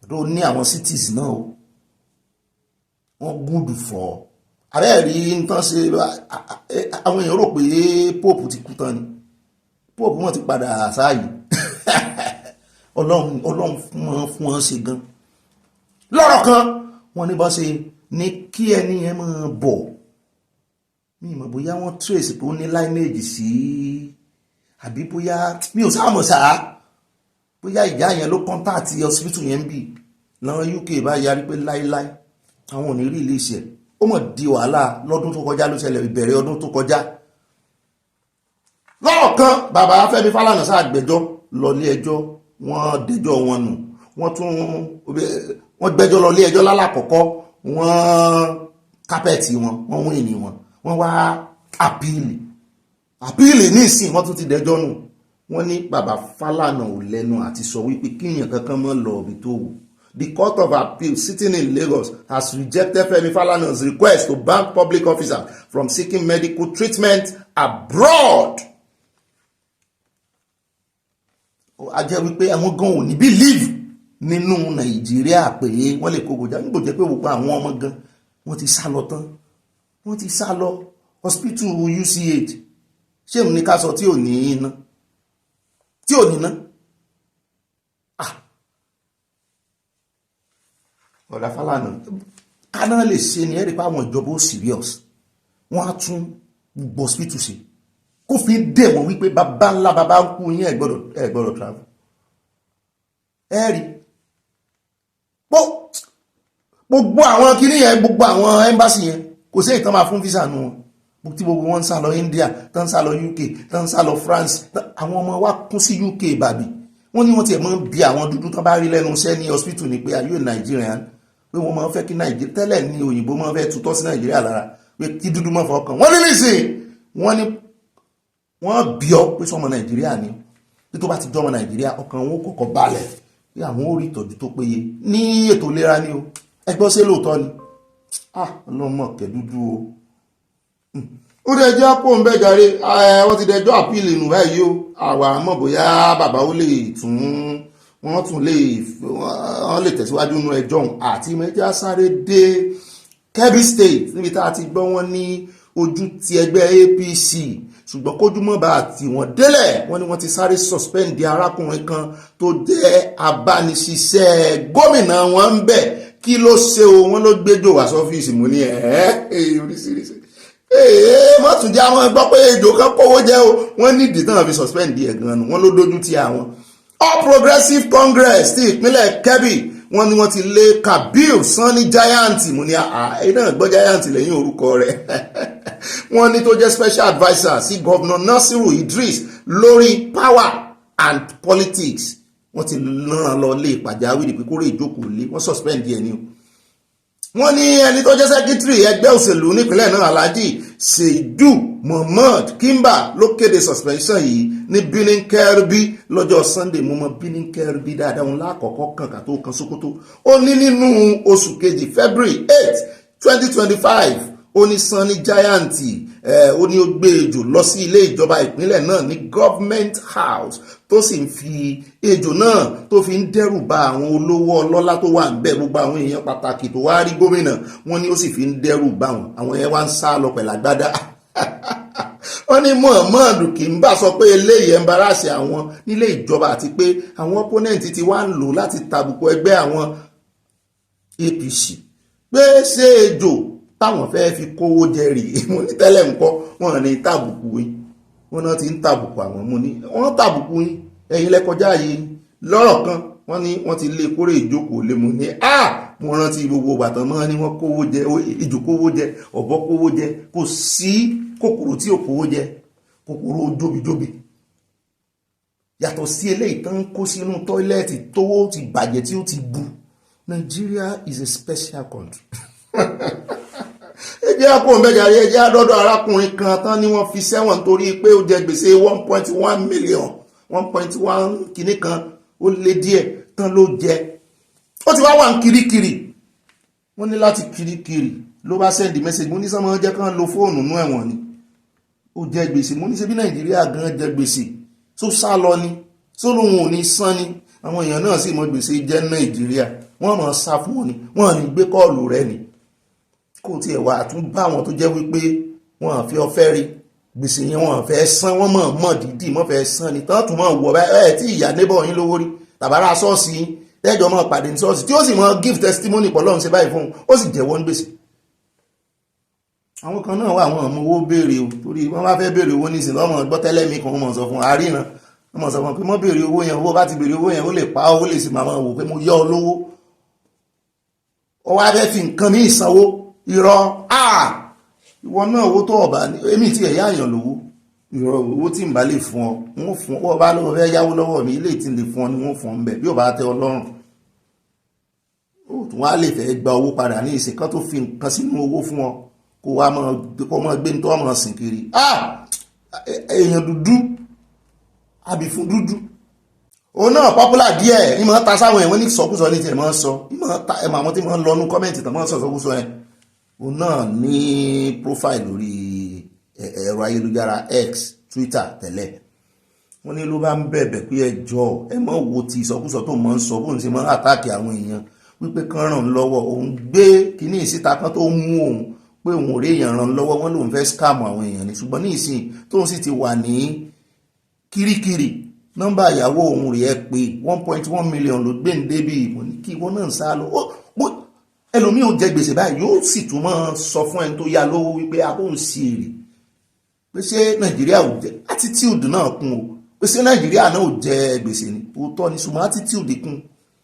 tó ní àwọn cities náà o wọ́n good for àbẹ́ẹ̀rí ń tán ṣe àwọn èèyàn rò pé Pope ti kú tán ni Pope wọ́n ti padà sáàyè Ọlọ́run fún wọn ṣe gan lọ́rọ̀ kan wọ́n ní bá ṣe ní kí ẹni yẹn máa bọ̀ mi mọ̀ bóyá wọ́n trace tó ní lineage sí àbí bóyá mi ò sáà mọ̀ sáà bóyá ìyá yẹn ló contact hospital yẹn bí láwọn UK bá yarí pé láíláí àwọn ò ní rí release ẹ̀ ó mọ̀ di wàhálà lọ́dún tó kọjá ló ṣẹlẹ̀ ìbẹ̀rẹ̀ ọdún tó kọjá lọ́rọ̀ kan bàbá Fẹ́mi Fálànà sáà gbẹ́jọ́ lọ ilé ẹjọ́ wọ́n dẹjọ́ wọn nù wọ́n gbẹ́jọ́ lọ ilé ẹjọ́ lálàkọ́kọ́ wọ́n kápẹ́ẹ̀tì wọ́n wọ́n ìní wọ́n wá àpíìlì ní ìsìn wọ́n tún ti dẹjọ́ nù wọ́n ní bàbá Fálànà ò lẹ́nu àti sọ wípé kíyàn kankan mọ́ lọ ibi tó wù. The Court of Appeal sitting in Lagos has rejected Femi Falana's request to ban public officers from seeking medical treatment abroad. A jẹ́ wípé àwọn gan ò ní believe nínú Nàìjíríà pé wọ́n lè kókò já nígbò jẹ́ pé gbogbo àwọn ọmọ gan wọ́n ti sá lọ tán wọ́n ti sá lọ hospital UCH ṣé òun ní ká sọ tí ò ní iná tí ò ní ná ọ̀dà Fálànà káná lè ṣe ni ẹ̀rí pa àwọn ìjọba ó serious wọ́n á tún gbogbo hospital ṣe kó fi dè wọ́n wípé bàbá ńlá bàbá ń kú yín ẹ gbọ́dọ̀ travel ẹ̀rí gbogbo àwọn kìíní yẹn gbogbo àwọn embassy yẹn kò sí ìtàn máa fún visa nù wọn tí gbogbo wọn ń sá lọ India tán ń sá lọ UK tán ń sá lọ France àwọn ọmọ wa kún sí UK bàbí wọ́n ní wọ́n tiẹ̀ mọ́ bí àwọn dúdú tán bá rí lẹ́nu iṣẹ́ ní hospital ni pé are you a Nigerian pé wọ́n máa fẹ́ kí Nàìjíríà tẹ́lẹ̀ ní òyìnbó máa fẹ́ tutọ́ sí Nàìjíríà lára pé kí dúdú máa fọkàn wọ́n ní nísìn wọ́n bí ọ pé sọmọ Nàìjíríà ni pé tó bá ti jọmọ Nàìjíríà ọkàn wọn kọ́kọ́ balẹ̀ pé àwọn ò rí ìtọ́jú tó péye ní ètò ìlera ni o ẹgbọ́n sí lóòótọ́ ni ọlọ́mọ kẹ́dúdú o ó dẹjọ́ pò ń bẹ́jàre wọ́n ti dẹjọ́ àpíìlì nù báyìí o àwa mọ̀ bóyá bàbá ó lè wọ́n lè tẹ̀síwájú nínú ẹjọ́ àti mẹ́já sáré dé Kebbi State níbi tá a ti gbọ́ wọn ní ojú ti ẹgbẹ́ APC ṣùgbọ́n kójúmọ́ bá àti wọ́n délẹ̀ wọ́n ní wọ́n ti sáré suspend arákùnrin kan tó jẹ́ abániṣiṣẹ́ gómìnà wọn ń bẹ̀ kí ló ṣe o, wọ́n ló gbẹ́jọ́ wá sọ́fíìsì. mo ní oríṣiríṣi má tún jẹ́ àwọn gbọ́ pé ejò kan kówó jẹ́ o, wọ́n nídìí tán fi suspend ẹ̀ gan-an, wọ́n ló dójú ti àwọn. All Progressive Congress ti ìpínlẹ̀ Kebbi wọ́n ní wọ́n ti lé Kabir Sani Giant. mo ní náà gbọ́ Giant lẹ́yìn orúkọ rẹ̀ wọ́n ní tó jẹ́ special adviser sí Governor Nasiru Idris lórí power and politics. wọ́n ti rán lọ lé pàjáwìrì pé kórè ìjókòó lé, wọ́n suspend ẹ̀ ní o. wọ́n ní ẹni tó jẹ́ secretary ẹgbẹ́ òṣèlú nípínlẹ̀ náà Alhaji Seidu Muhammad Kimba ló kéde suspension yìí ní Birnin Kebbi lọ́jọ́ Sunday. mo mọ Birnin Kebbi dáadáa, òun lákọ̀ọ́kọ́ kàn ká tó kan Sokoto. ó ní nínú oṣù kejì February 8, 2025 ó ní Sani Giant ó ní ó gbé ejò lọ sí ilé ìjọba ìpínlẹ̀ náà ní Government House tó sì ń fi ejò náà tó fi ń dẹ́rù ba àwọn olówó ọlọ́lá tó wà níbẹ̀, gbogbo àwọn èèyàn pàtàkì tó wá rí gómìnà, wọ́n ní ó sì fi ń dẹ́rù ba wọn, àwọn yẹn wá ń sá lọ pẹ̀lú agbádá. wọ́n ní Muhammadu Kimba sọ pé eléyìí ẹmbarasi àwọn nílé ìjọba àti pé àwọn opponent ti wá ń lò láti tàbùkù ẹgbẹ́ àwọn APC pé ṣé ejò táwọn fẹ́ fi kówó jẹ rí. mo ní tẹ́lẹ̀ ńkọ́ wọ́n ní tàbùkù yín, wọ́n náà ti ń tàbùkù àwọn. mo ní wọ́n tàbùkù yín, ẹ̀yin lẹ́kọjá yìí lọ́rọ̀ kan. wọ́n ní wọ́n ti lé kórè ìjókòó lé. mo ní mo rántí gbogbo ìbàdàn náà ni wọ́n kówó jẹ, ejò kówó jẹ, ọ̀bọ kówó jẹ, kò sí kòkòrò tí ò kówó jẹ, kòkòrò jóbijóbi. yàtọ̀ sí eléyìí tán kó sínú tọ́ílẹ̀tì tówó ti bàjẹ́ tí ó ti bu. Nigeria is a special country. ẹjẹ́ àpòǹbẹ́jàre ẹjẹ́ àdọ́dọ̀ arákùnrin kan tán ni wọ́n fi sẹ́wọ̀n torí pé ó jẹ gbèsè 1.1 million 1.1 kìíní kan ó lé díẹ̀ tán ló jẹ. ó ti wá wà ń kirikiri, wọ́n ní láti kirikiri ló bá sẹ́ndì mẹ́sẹ̀gì. mo ní sọ́mọ́ jẹ́ kán lo fóònù nú ẹ̀wọ̀n ni, ó jẹ gbèsè. mo ní ṣe bí Nàìjíríà gan jẹ gbèsè tó sá lọ ni, tó lóun ò ní san ni. àwọn èèyàn náà sì mọ gbèsè jẹ́ Nàìjíríà, wọ́n mọ̀ sá fún wọn ni, wọ́n ní gbé kọ́ọ̀lù rẹ ni. kò tí ẹ̀ wà tún bá àwọn tó jẹ́ wípé wọ́n àfi ọfẹ́ rí gbèsè yẹn, wọ́n fẹ́ san, wọ́n mọ̀ dídì mọ́ fẹ́ san ni. tán tún mọ̀ wọ̀ báyìí tí ìyá neighbor yín lówó rí tàbára ṣọ́ọ̀ṣì yín tẹ́jọ́ mọ̀ pàdé ní ṣọ́ọ̀ṣì tí ó sì mọ̀ give testimony pọ̀ lọ́run ṣe báyìí fún un, ó sì jẹ́wọ́ ń gbèsè. àwọn kan náà wà àwọn ọmọ owó béèrè o, torí wọ́n bá fẹ́ béèrè owó nísìnyí lọ́mọ gbọ́tẹ́lẹ̀ mi kan wọ́n mọ̀ sọ fún àríran, wọ́n mọ̀ sọ fún pé mọ́ béèrè owó yẹn, owó bá ti béèrè owó yẹn ó lè pa owó lè sì máa wò pé mo yá ọ lówó, ó wá fẹ́ fi nǹkan mí ìsanwó irọ́. ìwọ náà owó tó ọba èmi tí ẹ̀yà àyàn lówó, irọ́ owó tí n bá lè fún ọ wọ́n fún ọ, ọba lọ́wọ́ fẹ́ yáwó lọ́wọ́ mi, ilé tí n lè fún ọ ni wọ́n fún ọ ń bẹ̀ bí ọba tẹ ọlọ́run. ó tún wá lè fẹ́ gba owó padà ní ìsìn kan tó fi nǹkan sínú owó fún ọ kó wá mọ gbé ní tó ọmọ sìn kiri. èèyàn dúdú àbí fún dúdú òun náà popular díẹ̀ ìmọ̀ ta sáwọn ẹ̀wọ̀n ní sọkúsọ ní tiẹ̀ máa ń sọ ẹ̀mọ̀ àwọn tí wọ́n lọ nú kọ́mẹ̀ntì tán máa ń sọ sọkúsọ ẹ̀. òun náà ní profile lórí ẹ̀rọ ayélujára X Twitter tẹ́lẹ̀. wọ́n ní ló bá ń bẹ̀bẹ̀ pé ẹjọ́ ẹ mọ̀ wo ti ìsọkúsọ tó máa ń sọ bóun ṣe máa ń àtàkì àwọn èèyàn wípé kán ràn lọ́wọ́, òun gbé kíní ìsíta kan tó mú òun pé òun ò rí èèyàn ràn lọ́wọ́, wọ́n lòun fẹ́ scam àwọn èèyàn ni. ṣùgbọ́n ní ìsìn tóun sì ti wà ní kirikiri, nọ́mbà ìyàwó òun rèé pé 1.1 million ló gbé ń débì. mo ní kí ìwọ náà sá lọ. ẹlòmíì ò jẹ gbèsè báyìí yóò sì tún máa sọ fún ẹni tó yá lówó wípé abóhùn sí èrè pé ṣé Nàìjíríà ò jẹ attitude náà kún o, pé ṣé Nàìjíríà náà ò jẹ gbèsè ni. òótọ́ ni, ṣùgbọ́n attitude kún.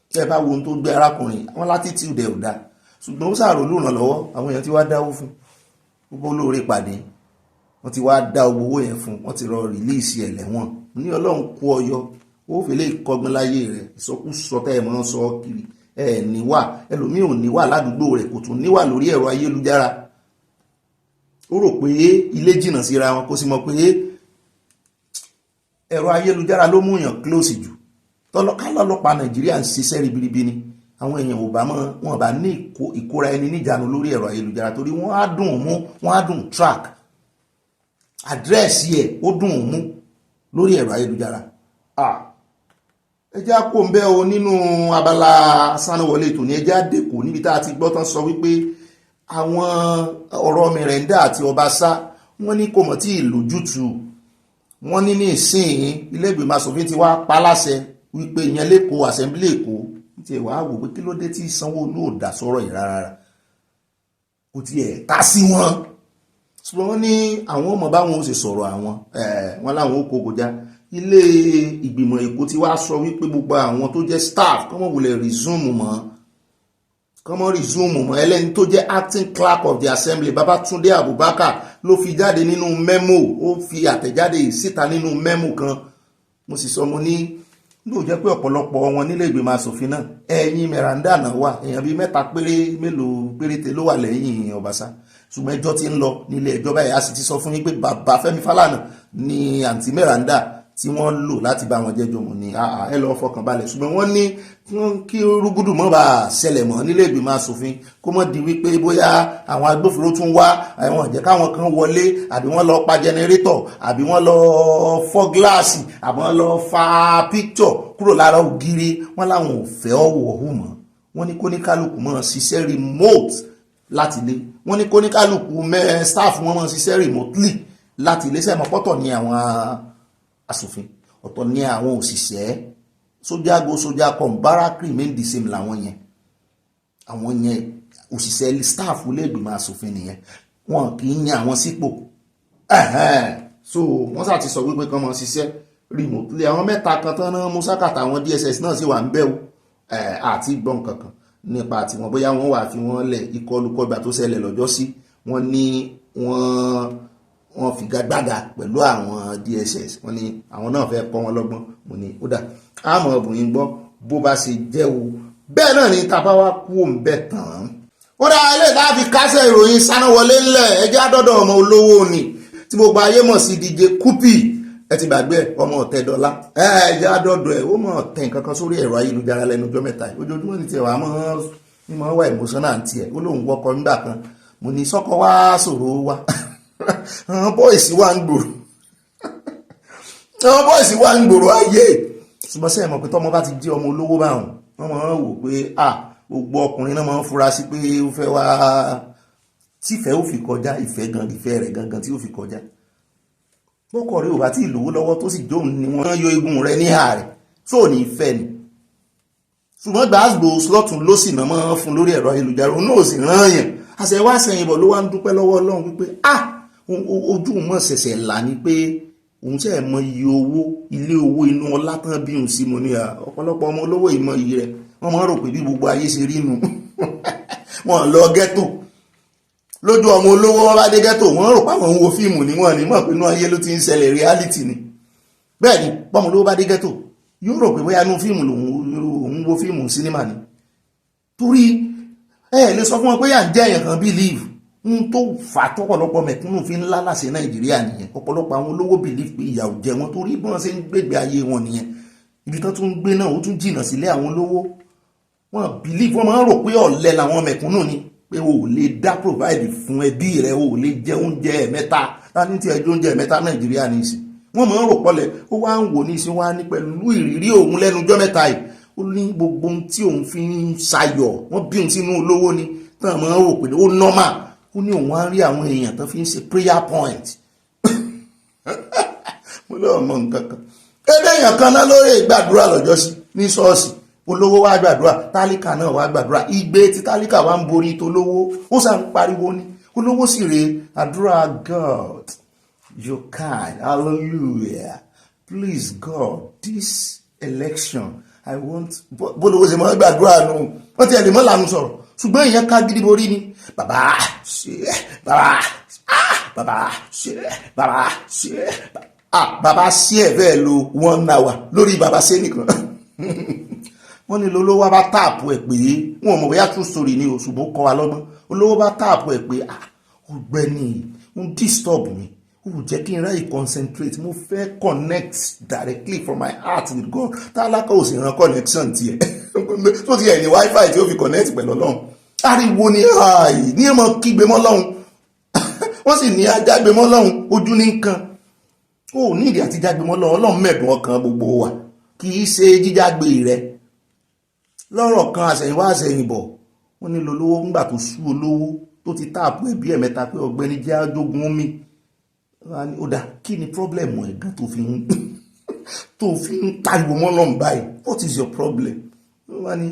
tí ẹ bá wo ohun tó gbé arákùnrin àwọn attitude ẹ̀ ò dáa, ṣùgbọ́n ó ṣàrò lùrànlọ́wọ́, àwọn èèyàn ti wá dáwó fún gbogbo olóore pàdé, wọ́n ti wá dá owó yẹn fún, wọ́n ti rọ rìlíìsì ẹ̀ lẹ́wọ̀n. ní Ọlọ́run kó ọyọ ó fèlè kọgbọ́n láyé rẹ̀, ìsọkúsọ tẹ́ ẹ̀ mọ́ ń sọ kiri ẹ̀ níwà, ẹlòmíì ò níwà ládùúgbò rẹ̀, kò tún níwà lórí ẹ̀rọ ayélujára. ó rò pé ilé jìnnà síra wọn, kó sì mọ̀ pé ẹ̀rọ ayélujára ló mú yàn close jù. kálọ́lọ́pàá Nàìjíríà ń ṣiṣẹ́ ribiribi ni, àwọn èèyàn wọn bá ní ìkóra ẹni níjànú lórí ẹ̀rọ ayélujára, torí wọ́n á dùn mú, wọ́n á dùn track àdírẹ́sì ẹ̀, ó dùn mú lórí ẹ̀rọ ayélujára. ẹjẹ́ àpò ń bẹ́ o nínú abala sanuwọlé ètò ní ẹjẹ́ àdèkò níbi tá a ti gbọ́ tán sọ wípé àwọn ọ̀rọ̀ Meranda àti Obasa wọ́n ní kò mọ̀ tí ì lójútùú. wọ́n ní ìsìn ilé ìgbìmọ̀ asòfin ti wá pa láṣẹ wípé ìyẹn lẹ́kọ̀ọ́ assembly Èkó tí ẹ wàá wò pé kí ló dé tí Sanwó-Olú ò dá sọ̀rọ̀ yìí rárá kò tiẹ̀ ta sí wọn ṣùgbọ́n wọ́n ní àwọn ọmọ báwọn ó ṣe sọ̀rọ̀ àwọn wọn láwọn ó kó kọjá ilé ìgbìmọ̀ Èkó ti wá sọ wípé gbogbo àwọn tó jẹ́ staff kọ́mọ̀ wulẹ̀ resume mọ́ ẹlẹ́ni tó jẹ́ acting clerk of the assembly Babátúndé Abubakar ló fi jáde nínú memo ó fi àtẹ̀jáde síta nínú memo kan mo sì sọ mo ní ló jẹ́ pé ọ̀pọ̀lọpọ̀ wọn nílé ìgbìmọ̀ asòfin náà ẹ̀yìn Meranda náà wà èèyàn bíi mẹ́ta mélòó péréte ló wà lẹ́yìn Obasa ṣùgbọ́n ẹjọ́ ti ń lọ nílé ẹjọ́ báyìí a sì ti sọ fún yín pé bàbá Fẹ́mi Fálànà ni àǹtí Meranda tí wọ́n lò láti bá wọn jẹ́jọ́ mọ̀ ní ẹ lọ́ọ́ fọkàn balẹ̀ ṣùgbọ́n wọ́n ní kí rúgúdù mọ́ bá ṣẹlẹ̀ mọ́ nílé ìgbìmọ̀ asòfin kó mọ́ di wípé bóyá àwọn agbófinró tún wá àwọn ìjẹ́ káwọn kan wọlé àbí wọ́n lọ pa jẹnẹrétọ̀ àbí wọ́n lọ fọ́ gíláàsì àbí wọ́n lọ fa píkítọ̀ kúrò lára ògiri wọ́n láwọn ò fẹ́ ọ̀wọ̀ ọ̀hún mọ́ wọ́n ní kóníkálùkù mọ́ ṣiṣẹ́ remote láti ilé wọ́n ní kóníkálùkù staff wọn mọ́ ṣiṣẹ́ remotely láti ilé sẹ́mọ̀ pọ́tọ̀ ní àwọn asòfin ọ̀tọ̀ ní àwọn òṣìṣẹ́ sójà go sójà come barrack remain the same làwọn yẹn òṣìṣẹ́ staff ilé ìgbìmọ̀ asòfin nìyẹn wọn kì í yan àwọn sípò so wọ́n sá ti sọ wípé kán máa ṣiṣẹ́ remotely àwọn mẹ́ta kan tán náà musakata àwọn DSS náà sì wà ń bẹ̀ o àti gbọ́n kankan nípa tiwọn bóyá wọ́n wà fi wọ́n lẹ̀ ìkọlùkọgbà tó ṣẹlẹ̀ lọ́jọ́ sí wọ́n ní wọ́n figagbága pẹ̀lú àwọn DSS wọ́n ní àwọn náà fẹ́ kọ́ wọn lọ́gbọ́n mo ní ó dà àmọ́ ọ̀bùnrin gbọ́ bó bá ṣe jẹ́ o bẹ́ẹ̀ náà ni tàbá wá kú òun bẹ́ẹ̀ tán ó dá ilé ìdáàfi kásẹ̀ ìròyìn sáná wọlé ńlẹ̀ ẹjẹ́ àdọ́dọ̀ ọmọ olówó ni tí gbogbo ayé mọ̀ sí DJ Kupi ẹ ti gbàgbé ọmọ ọ̀tẹ̀ dọ́là ẹjẹ́ àdọ́dọ̀ ẹ̀ ó mọ̀ ọ̀tẹ̀ nǹkan kan sórí ẹ̀rọ ayélujára lẹ́nu ọjọ́ mẹ́ta ojoojúmọ́ ní tiẹ̀ wà mọ́ wà emotional tiẹ̀ ó lóun wọ́kọ̀ nígbà kan mo ní sọ́kọ wá sòrò wá àwọn bọ́ìsì wà ń gbòòrò ayé ṣùgbọ́n sẹ́yìn mọ̀ pé tọ́mọ bá ti jẹ́ ọmọ olówó báwọn wọ́n máa ń wò pé gbogbo ọkùnrin náà máa ń fura sí pé ó fẹ́ wá tífẹ́ ó fi kọjá ìfẹ́ rẹ̀ gangan tí ó fi kọjá bọ́kọ̀ rẹ̀ ò bá tí ì lówó lọ́wọ́ tó sì jóun ni wọ́n yọ egun rẹ̀ ní ààrẹ tó ní ìfẹ́ ni ṣùgbọ́n gbàgbó slọ́tún ló sì náà máa ń fún lórí ẹ̀rọ ayélujára òun náà sì rán yàn àṣẹwá àṣẹyìnbọ̀ ló wá ń dúpẹ́ lọ́wọ́ Ọlọ́run wípé ojú mọ̀ ṣẹ̀ṣẹ̀ là ní pé òun ṣe mọ iye owó ilé owó inú ọlá tán bí òun sí mo ní ọ̀pọ̀lọpọ̀ ọmọ olówó ìmọ̀ iye rẹ̀ wọ́n máa ń rò pé bí gbogbo ayé ṣe rí nu wọ́n lọ ghetto lójú ọmọ olówó wọn bá dé ghetto wọ́n rò pé àwọn ń wo fíìmù ní wọ́n ní mọ̀ pé inú ayé ló ti ń ṣẹlẹ̀ reality ni bẹ́ẹ̀ ni pọ́mọ olówó bá dé ghetto yóò rò pé bóyá inú fíìmù lòun wo fíìmù sinimá ni torí lè sọ fún wọn pé yà ń jẹ́ èèyàn kan believe ń tó fà tọ́pọ̀lọpọ̀ mẹ̀kúnnù fi ń lálàsẹ̀ Nàìjíríà nìyẹn ọ̀pọ̀lọpọ̀ àwọn olówó believe pé ìyà ò jẹ wọn torí bí wọ́n ṣe ń gbégbé ayé wọn nìyẹn ibi tán tún ń gbé náà ó tún jìnnà sílé àwọn olówó wọn believe wọn máa ń rò pé ọ̀lẹ làwọn mẹ̀kúnnù ni pé o ò lè dá provide fún ẹbí rẹ o ò lè jẹ oúnjẹ ẹ̀mẹ́ta láti tí ẹjọ́ oúnjẹ ẹ̀mẹ́ta Nàìjíríà ní ìsìn wọ́n máa ń rò pọ̀lẹ̀ ó wá ń wò ní ìsìn wá ní pẹ̀lú ìrírí òun lẹ́nu ọjọ́ mẹ́ta yìí ó ní gbogbo ohun tí òun fi ń ṣayọ̀ wọ́n bí òun sínú olówó ni tán máa ń rò pé ó normal ó ní òun á rí àwọn èèyàn tó fi ń ṣe prayer point mo lọ́wọ́ mọ nǹkan kan èèyàn kan náà lórí gbàdúrà lọ́jọ́ sí ní ṣọ́ọ̀ṣì olówó wá gbàdúrà tálíkà náà wá gbàdúrà igbe tí tálíkà wá ń borí tó lówó ó sàn ń pariwo ní olówó sì rè àdúrà God you're kind hallelujah please God this election I want bólówó ṣe máa gbàdúrà nù wọ́n ti ẹ̀ lè mọ́ lànà sọ̀rọ̀ ṣùgbọ́n èèyàn ká gidi borí ni bàbá ṣe bàbá ṣe ẹ̀ bẹ́ẹ̀ lo 1 hour lórí bàbá ṣe nìkan wọ́n ní olówó bá táàpù ẹ̀ pé wọn mọ̀ bóyá true story ni òṣùbọ̀ kọ́ wa lọ́gbọ́n olówó bá táàpù ẹ̀ pé Ọ̀gbẹ́ni ń disturb mi ó jẹ́ kí n ráyè concentrate mo fẹ́ connect directly from my heart with God tálákà ò sì ran connection tiẹ̀ tó ti ẹ̀ ní wifi tí ó fi connect pẹ̀lú Ọlọ́run ariwo ni ààyè ní ẹ̀mọ́ kígbe mọ́ lọ́hun wọ́n sì ní ajágbe mọ́ lọ́hun ojú ní nǹkan ó ní ìdí àti jágbe mọ́ lọ́hun Ọlọ́run mẹ̀dùn ọkàn gbogbo wa kì í ṣe jíjágbe rẹ̀ lọ́rọ̀ kan àṣẹ̀yìnwá àṣẹ̀yìnbọ̀ wọ́n ní lolówó ńgbà tó sú olówó tó ti táàpù ẹ̀bí ẹ̀mẹ́ta pé Ọ̀gbẹ́ni jẹ́ àjogún mi ó dá kí ni pọ́blẹ̀mù ẹ̀gán tó fi ń pariwo mọ́ lọ́hun báyìí what is your problem wá ní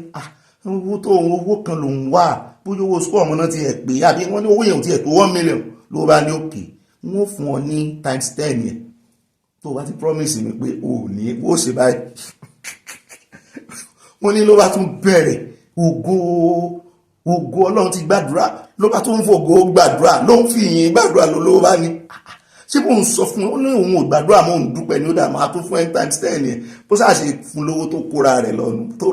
owó tó owó kan lòún wà bóyá owó sukú ọmọ náà ti ẹ̀ pé àbí wọ́n ní owó yẹn ò ti ẹ̀ tó 1 million ló bá ní òkè wọ́n fún ọ ní times 10 yẹn tó bá ti promise mi pé o ò ní bó ṣe báyìí wọ́n ní ló bá tún bẹ̀rẹ̀ ògo ọlọ́run ti gbàdúrà ló bá tún fògo gbàdúrà ló ń fi ìyìn gbàdúrà ló bá ní ṣé bó ń sọ fún un òun ò gbàdúrà mọ́ òun dúpẹ́ ní ó dà máa tún fún ẹ̀ times 10 yẹn bó ṣàṣe fún lówó tó kóra rẹ̀ lọ́nu tó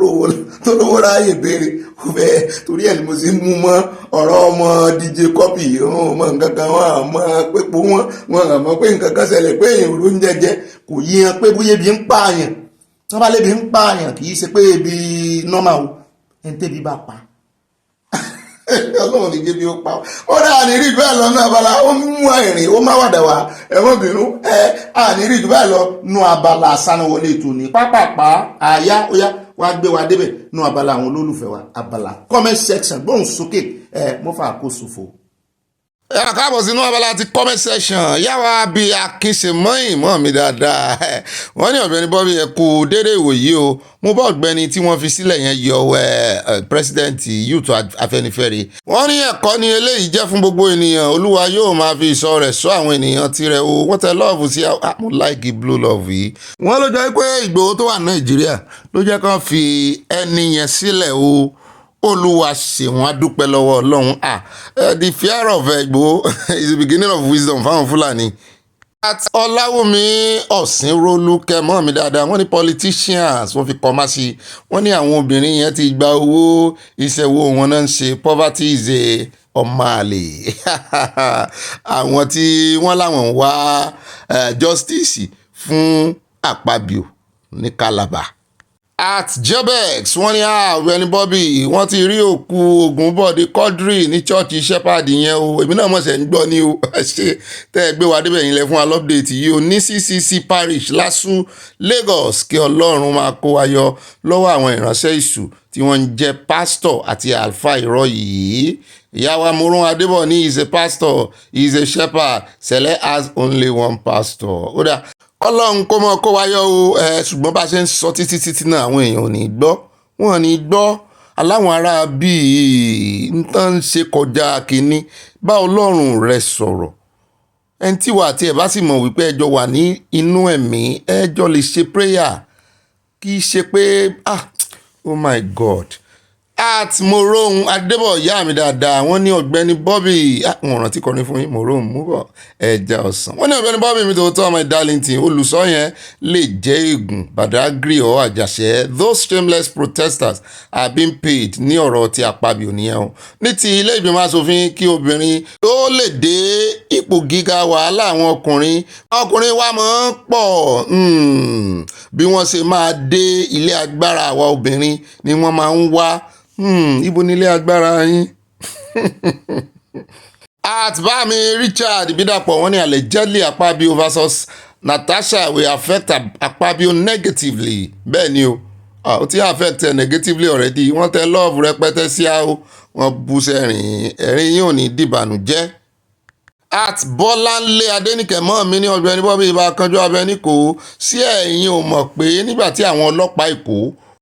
lówó ráyè béèrè ó fẹ́ torí ẹ̀ ni mo sì mú mọ́ ọ̀rọ̀ ọmọ DJ Copy òun mọ nǹkan kan wọn àmọ́ pépò wọn àmọ́ pé nǹkan kan ṣẹlẹ̀ pé èèyàn ló ń jẹjẹ kò yí hàn pé bóyá ebi ń pààyàn wọ́n bá lébi ń pààyàn kì í ṣe pé ebi normal o ẹni tẹ́bi bá pa ọlọ́run ní jẹ́bi ó pa ó dáa ní rí bẹ́ẹ̀ lọ ní abala ó mú ẹ̀rìn ó má wàdà wá ẹ̀wọ̀n bínú ní rí bẹ́ẹ̀ lọ nú abala àsánáwọlé ètò ní pápápá àyá ó yá wá gbé wa débẹ̀ nú abala àwọn olólùfẹ́ wa abala comment section gbóhùn sókè mọ́fà kó ṣòfò. Ẹ káàbọ̀ sínú abala ti comment section yàwá bí akínṣe mọ́yìn mọ́ mi dáadáa wọ́n ní Ọ̀gbẹ́ni Bobby ẹ kú dédé ìwòyí o mo bá Ọ̀gbẹ́ni tí wọ́n fi sílẹ̀ yẹn yọ president youth Afẹ́nifẹ́re wọ́n ní ẹ̀kọ́ ni eléyìí jẹ́ fún gbogbo ènìyàn Olúwa yóò máa fi ìṣọ́ rẹ̀ ṣọ́ àwọn ènìyàn tirẹ̀ o wọ́n tẹ lọ́ọ̀fù sí mo like blue love yìí wọ́n ló jẹ́ pé Ìgbòho tó wà Nàìjíríà ló jẹ́ kán fi ẹni yẹn sílẹ̀ o Olúwa ṣeun adúpẹ́ lọ́wọ́ Ọlọ́run the fear of Ìgbòho is the beginning of wisdom fáwọn Fúlàní. Ọláwùmí Ọ̀sìnrólú kẹmọ́ mi dáadáa wọ́n ní politicians wọ́n fi kọ́má sí wọ́n ní àwọn obìnrin yẹn ti gba owó ìṣẹ́wó wọn náà ń ṣe poverty is ọmọ àlè àwọn tí wọ́n láwọn ń wá justice fún Akpabio ní Calabar. Jebex wọ́n ní Ọ̀gbẹ́ni Bobby wọ́n ti rí òkú Ògúnbọ̀dé Quadri ní chọ́ọ̀chì shepherd yẹn o èmi náà mọ̀ọ́sẹ̀ ń gbọ́ ní o ṣe tẹ́ ẹ gbé wa débẹ̀ yín lẹ fún wa lọ́pdẹ̀tì yìí o ní CCC parish Lásù Lagos kí Ọlọ́run máa kó wa yọ lọ́wọ́ àwọn ìránṣẹ́ ìṣù tí wọ́n ń jẹ́ pásítọ̀ àti àlùfáà irọ́ yìí ìyá wa Morun Adébọ̀ní is a pastor he is a shepherd Sele has only one pastor ó dà Ọlọ́run kó mọ́ kó wáyọ́ o ṣùgbọ́n bá ṣe ń sọ títí náà àwọn èèyàn ò ní gbọ́ wọn ò ní gbọ́ aláwọn ará bíi ń tán ṣe kọjá kínní bá Ọlọ́run rẹ sọ̀rọ̀ ẹni tí wà tí ẹ bá sì mọ̀ wípé ẹjọ́ wà ní inú ẹ̀mí ẹjọ́ lè ṣe prayer kì í ṣe pé oh my God Morun Adébọ̀ ìyá mi dáadáa wọ́n ní Ọ̀gbẹ́ni Bobby wọ́n rántí kọrin fún yín Morun mú bọ̀ ẹja ọ̀sán wọ́n ní Ọ̀gbẹ́ni Bobby mi tó tọ́ ọmọ Darlington olùsọ yẹn lè jẹ́ ègùn Badagry or Àjàṣẹ́ those shameless protesters are being paid ní ọ̀rọ̀ ti Akpabio nìyẹn o ní ti ilé ìgbìmọ̀ asòfin kí obìnrin tó lè dé ipò gíga wàhálà àwọn ọkùnrin wa máa ń pọ̀ bí wọ́n ṣe máa dé ilé agbára àwa obìnrin ni wọ́n máa ń wá ibo nílé agbára yín Bami Richard Bídàpọ̀ wọ́n ní allegedly Akpabio versus Natasha will affect Akpabio negatively bẹ́ẹ̀ ni o ó ti affect negatively already wọ́n tẹ love rẹpẹtẹ sí àó wọ́n bú sẹ́rìn ẹ̀rín yín ò ní dìbànújẹ́. Bọ́láńlé Adéníkẹ́ mọ́ mi ní Ọ̀gbẹ́ni Bobby ibà kanjú abẹ́ní kò sí ẹ̀yin ò mọ̀ pé nígbà tí àwọn ọlọ́pàá Èkó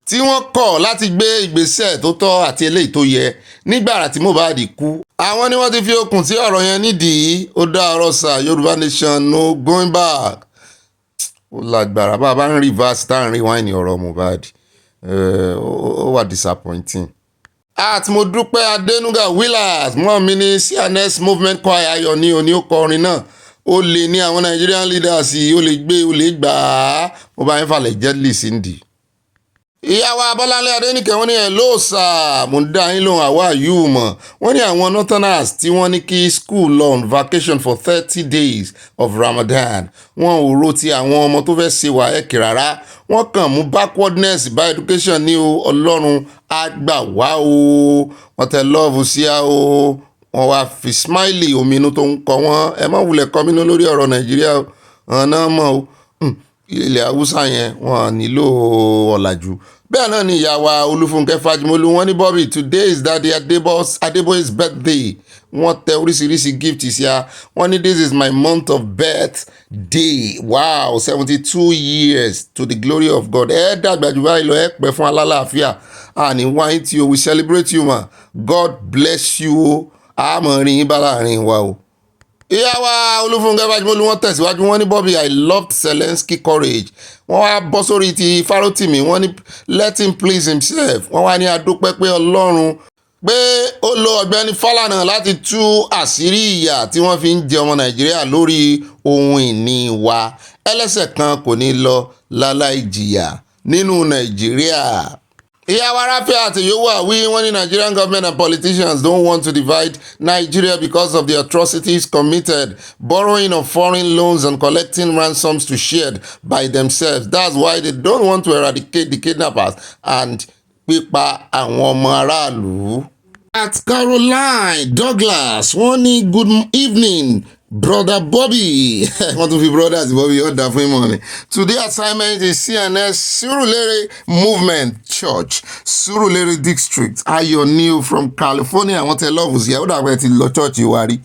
tí wọ́n kọ̀ láti gbé ìgbésẹ̀ tó tọ́ àti eléyìí tó yẹ nígbàrà tí Mohbad kú àwọn ni wọ́n ti fi okùn sí ọ̀rọ̀ yẹn nídìí ó dá ọ̀rọ̀ sà Yorùbá nation no going back ó lágbára bá a bá ń reverse tá à ń rewind ọ̀rọ̀ Mohbad ó wà disappointing. Mo dúpẹ́ Adénúgà Willers mọ́ mi ní CNS movement choir ayọ̀ ní òní ó kọrin náà ó lè ní àwọn Nigerian leaders ó lè gbé ó lè gbà á mo bá yín falẹ̀ jẹ́lì sí ndì. Ìyàwó Abọ́láńlé Adéníkẹ́ wọ́n ní ẹ̀ ló sà mo ń dá yín lóhùn àwa yìí mọ̀ wọ́n ní àwọn northerners tí wọ́n ní kí school on vacation for 30 days of Ramadan wọ́n ò ro ti àwọn ọmọ tó fẹ́ ṣe wàhẹ́kì rárá wọ́n kàn mú backwardness bá education ní o Ọlọ́run á gbà wá o wọ́n tẹ lọ́ọ̀fù sí a o wọ́n wá fi smiley ominú tó ń kọ wọ́n ẹ má wulẹ̀ kọminú lórí ọ̀rọ̀ Nàìjíríà ọ̀nà mọ́ o ilẹ̀ haúsá yẹn wọn nílò ọ̀làjú. Bẹ́ẹ̀ náà ni ìyá wa Olúfúnkẹ́ Fájimolú wọ́n ní Bobby today is Daddy Adeboye's birthday. Wọ́n tẹ oríṣiríṣi gift sí a. Wọ́n ní this is my month of birthday. Wow, 72 years to the glory of God. Ẹ dàgbà jù báyìí lọ, ẹ pẹ́ fún alálàáfíà. Àní wáyé tí o, we celebrate you ma. God bless you o. Àmọ́ rin yín bá láàrin wa o. Ìyá wa Olúfúnkẹ́ Fájimolú wọ́n tẹ̀síwájú wọ́n ní Bobby I loved Zelensky courage. Wọ́n wá bọ́ sórí ti Fárótìmí wọ́n ní let him please himself. Wọ́n wá ní adúpẹ́ pé Ọlọ́run pé ó lo Ọ̀gbẹ́ni Fálànà láti tú àṣírí ìyà tí wọ́n fi ń jẹ ọmọ Nàìjíríà lórí ohun ìní wa. Ẹlẹ́ṣẹ̀ kan kò ní lọ láláì jìyà nínú Nàìjíríà. Ìyá wa Ráfíà àti Yòówà wí wọ́n ní Nigerian government and politicians don't want to divide Nigeria because of the atrocities committed, borrowing of foreign loans and collecting ransoms to share by themselves. That's why they don't want to eradicate the kidnappers and pípa àwọn ọmọ aráàlú. At Caroline Douglas wọ́n ní good evening brother Bobby. Wọ́n tún fi brother àti Bobby ọ̀dà fún ìmọ̀ ni. Today assignment is CNS Surulere Movement Church Surulere District Ayọ̀ New from California. Wọ́n tẹ lọ́ọ̀fù sí ẹ̀ ó dàgbẹ́ ti lọ church wa rí.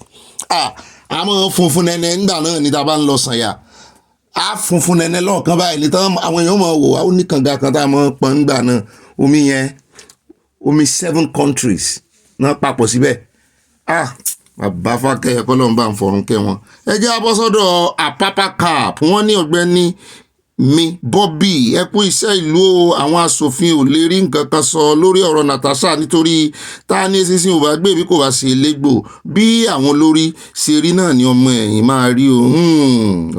Àmọ́ funfun nẹ́nẹ́ ńgbà náà ní ta bá ń lọ Sànyà. Funfun nẹ́nẹ́ lọ́ọ̀kan báyìí ní tán àwọn èèyàn máa wò ó ní kànga kan tá a máa pọn ńgbà náà. Omi yẹn omi 7 countries náà papọ̀ síbẹ̀. Bàbá Fákẹ́yẹ kọ́lọ́n bá ń fọ̀run kẹ́ wọn. Ẹ jẹ́ abọ́ sọ́dọ̀ Apapa Cap wọ́n ní Ọ̀gbẹ́ni mi Bobby ẹ kú iṣẹ́ ìlú o. Àwọn aṣòfin ò lè rí nǹkan kan sọ lórí ọ̀rọ̀ Natasha nítorí ta ní sísìn ò bá gbé bí kò bá ṣe légbò bí àwọn olórí ṣe rí náà ni ọmọ ẹ̀yìn máa rí o.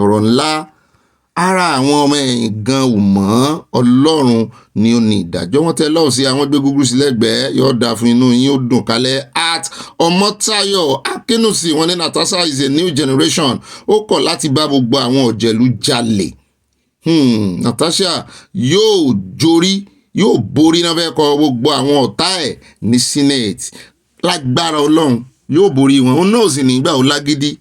Ọ̀rọ̀ ńlá ara àwọn ọmọ ẹ̀yìn gan ò mọ́ Ọlọ́run ni ó ní ìdájọ́. Wọ́n tẹ lọ́ọ̀ sí àwọn gbé gúgúrú sí lẹ́gbẹ̀ẹ́ yóò dáa fún inú yín ó dùn kálẹ̀. At Ọmọ́táyọ̀ Akínúsì wọ́n ní Natasha is a new generation. Ó kọ̀ láti bá gbogbo àwọn ọ̀jẹ̀lú jalè. Natasha yóò borí náà fẹ́ kọ gbogbo àwọn ọ̀tá ẹ̀ ní Senate. Lágbára Ọlọ́run yóò borí wọn. Ó náà sì nígbà ó lágídí.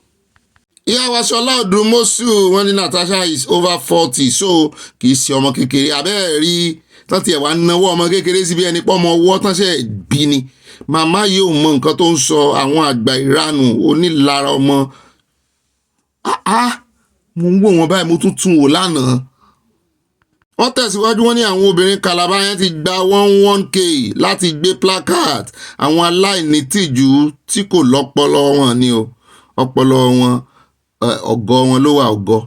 Ìyá wa Ṣọlá Odùmọ́sù wọ́n ní Natasha is over 40 so kì í ṣe ọmọ kékeré. Abẹ́ẹ̀ rí tán tiẹ̀ wá náwó ọmọ kékeré síbi ẹni pọ́ ọmọ ọwọ́ tán ṣe bí ni. Màmá yìí ò mọ nǹkan tó ń sọ àwọn àgbà ìranù onílara ọmọ. Mo ń wò wọ́n báyìí mo tún wò lánàá. Wọ́n tẹ̀síwájú wọ́n ní àwọn obìnrin Calabar yẹn ti gba 11K láti gbé placard àwọn aláìní tìjú tí kò lọ́pọlọ wọn ni o. Ọpọlọ wọn ọgọ́ wọn ló wà ọgọ́.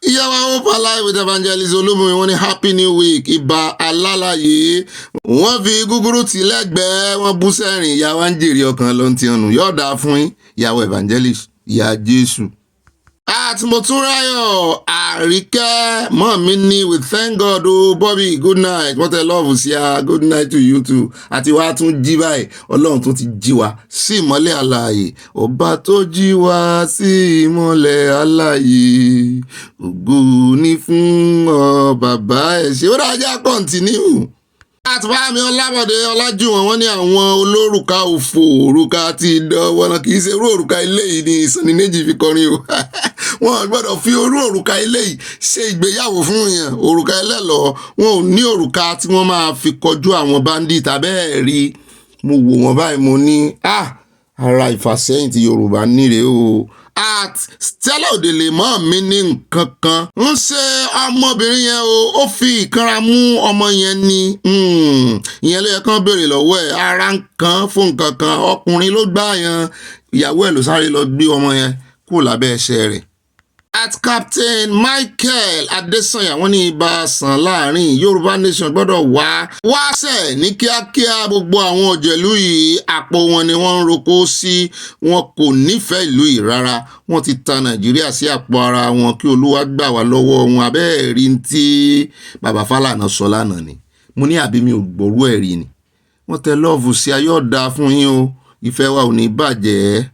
Ìyá wa Hope Alive with Evangelist Olúmúyìn wọ́n ní happy new week ibà alálàyé. Wọ́n fi gúgúrú tì lẹ́gbẹ̀ẹ́ wọ́n bú sẹ́rìn ìyá wa ń jèrè ọkàn ló ń ti ọ̀nù yóò dáa fún yín ìyàwó Evangelist ìyá Jésù. Àtìmọ̀túnráyọ̀ Àríkẹ́ mọ́ mi ní we thank God o Bobby good night wọ́n tẹ lọ́ọ̀fù sí a good night to you too. Àti wá tún jí báyìí Ọlọ́run tún ti jí wa sí ìmọ́lẹ̀ alààyè. Ọba tó jí wa sí ìmọ́lẹ̀ alààyè ògo ní fún ọ bàbá ẹ̀ ṣe ó dájá continue. Àtìbámi Ọlábọ̀dé Ọlájúwọ̀n wọ́n ní àwọn olórùka òfò òrùka ti dánwọ́ náà kì í ṣe irú òrùka ilé yìí ní Sunny Méjì fi kọrin o. Wọ́n gbọ́dọ̀ fi orú òrùka ilé yìí ṣe ìgbéyàwó fún yàn òrùka ẹlẹ́lọ́ wọn ò ní òrùka tí wọ́n máa fi kọjú àwọn bandit abẹ́ẹ̀ rí. Mo wò wọ́n báyìí mo ní ara ìfàsẹ́yìn tí Yorùbá níre o. At Stella Odele mọ́ mi ní nǹkan kan ń ṣe ọmọbìnrin yẹn o ó fi ìkanra mú ọmọ yẹn ni ìyẹn ló yẹ kán béèrè lọ́wọ́ ẹ̀ ara ń kan fún nǹkan kan ọkùnrin ló gbá yan ìyàwó ẹ̀ ló sáré lọ gbé ọmọ yẹn kúrò lábẹ́ ẹsẹ̀ rẹ̀. At Captain Michael Adesanya wọ́n ní ibà sàn láàrin Yorùbá Nation gbọ́dọ̀ wáṣẹ̀ ní kíákíá gbogbo àwọn òjèlú yìí àpò wọn ni wọ́n ń roko sí wọn kò nífẹ̀ẹ́ ìlú yìí rárá wọ́n ti ta Nàìjíríà sí àpò ara wọn kí Olúwa gbà wá lọ́wọ́ wọn abẹ́ẹ̀ rí tí bàbá Fálànà sọ lánàá ni mo ní àbí mi ò gbọ́rú ẹ̀ rí ni wọ́n tẹ lọ́ọ̀fù sí ayọ́ọ̀dà fún yín o ìfẹ́ wa ò ní bàjẹ́.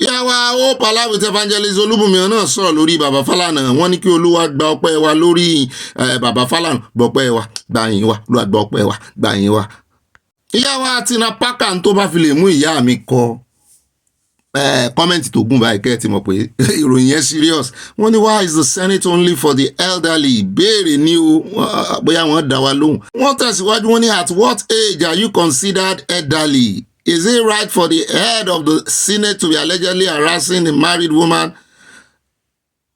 Ìyá wa Hope Alive with Evangelist Olúbùnmi náà sọ̀rọ̀ lórí bàbá Fálànà wọ́n ní kí Olúwa gba ọpẹ́ wa lórí bàbá Fálànà gbọ́pẹ́ wa gbà yín wa Olúwa gba ọpẹ́ wa gbà yín wa. Ìyá wa Tina Parker tó bá fi lè mú ìyá mi kọ comment tó gùn báyìí kẹ́ ẹ ti mọ̀ pé ìròyìn yẹn serious. Wọ́n ní why is the Senate only for the elderly? Béèrè ní o bóyá wọ́n dá wa lóhùn. Wọ́n tẹ̀síwájú wọ́n ní at what age are you considered elderly? Is it right for the head of the Senate to be allegedly harassing a married woman?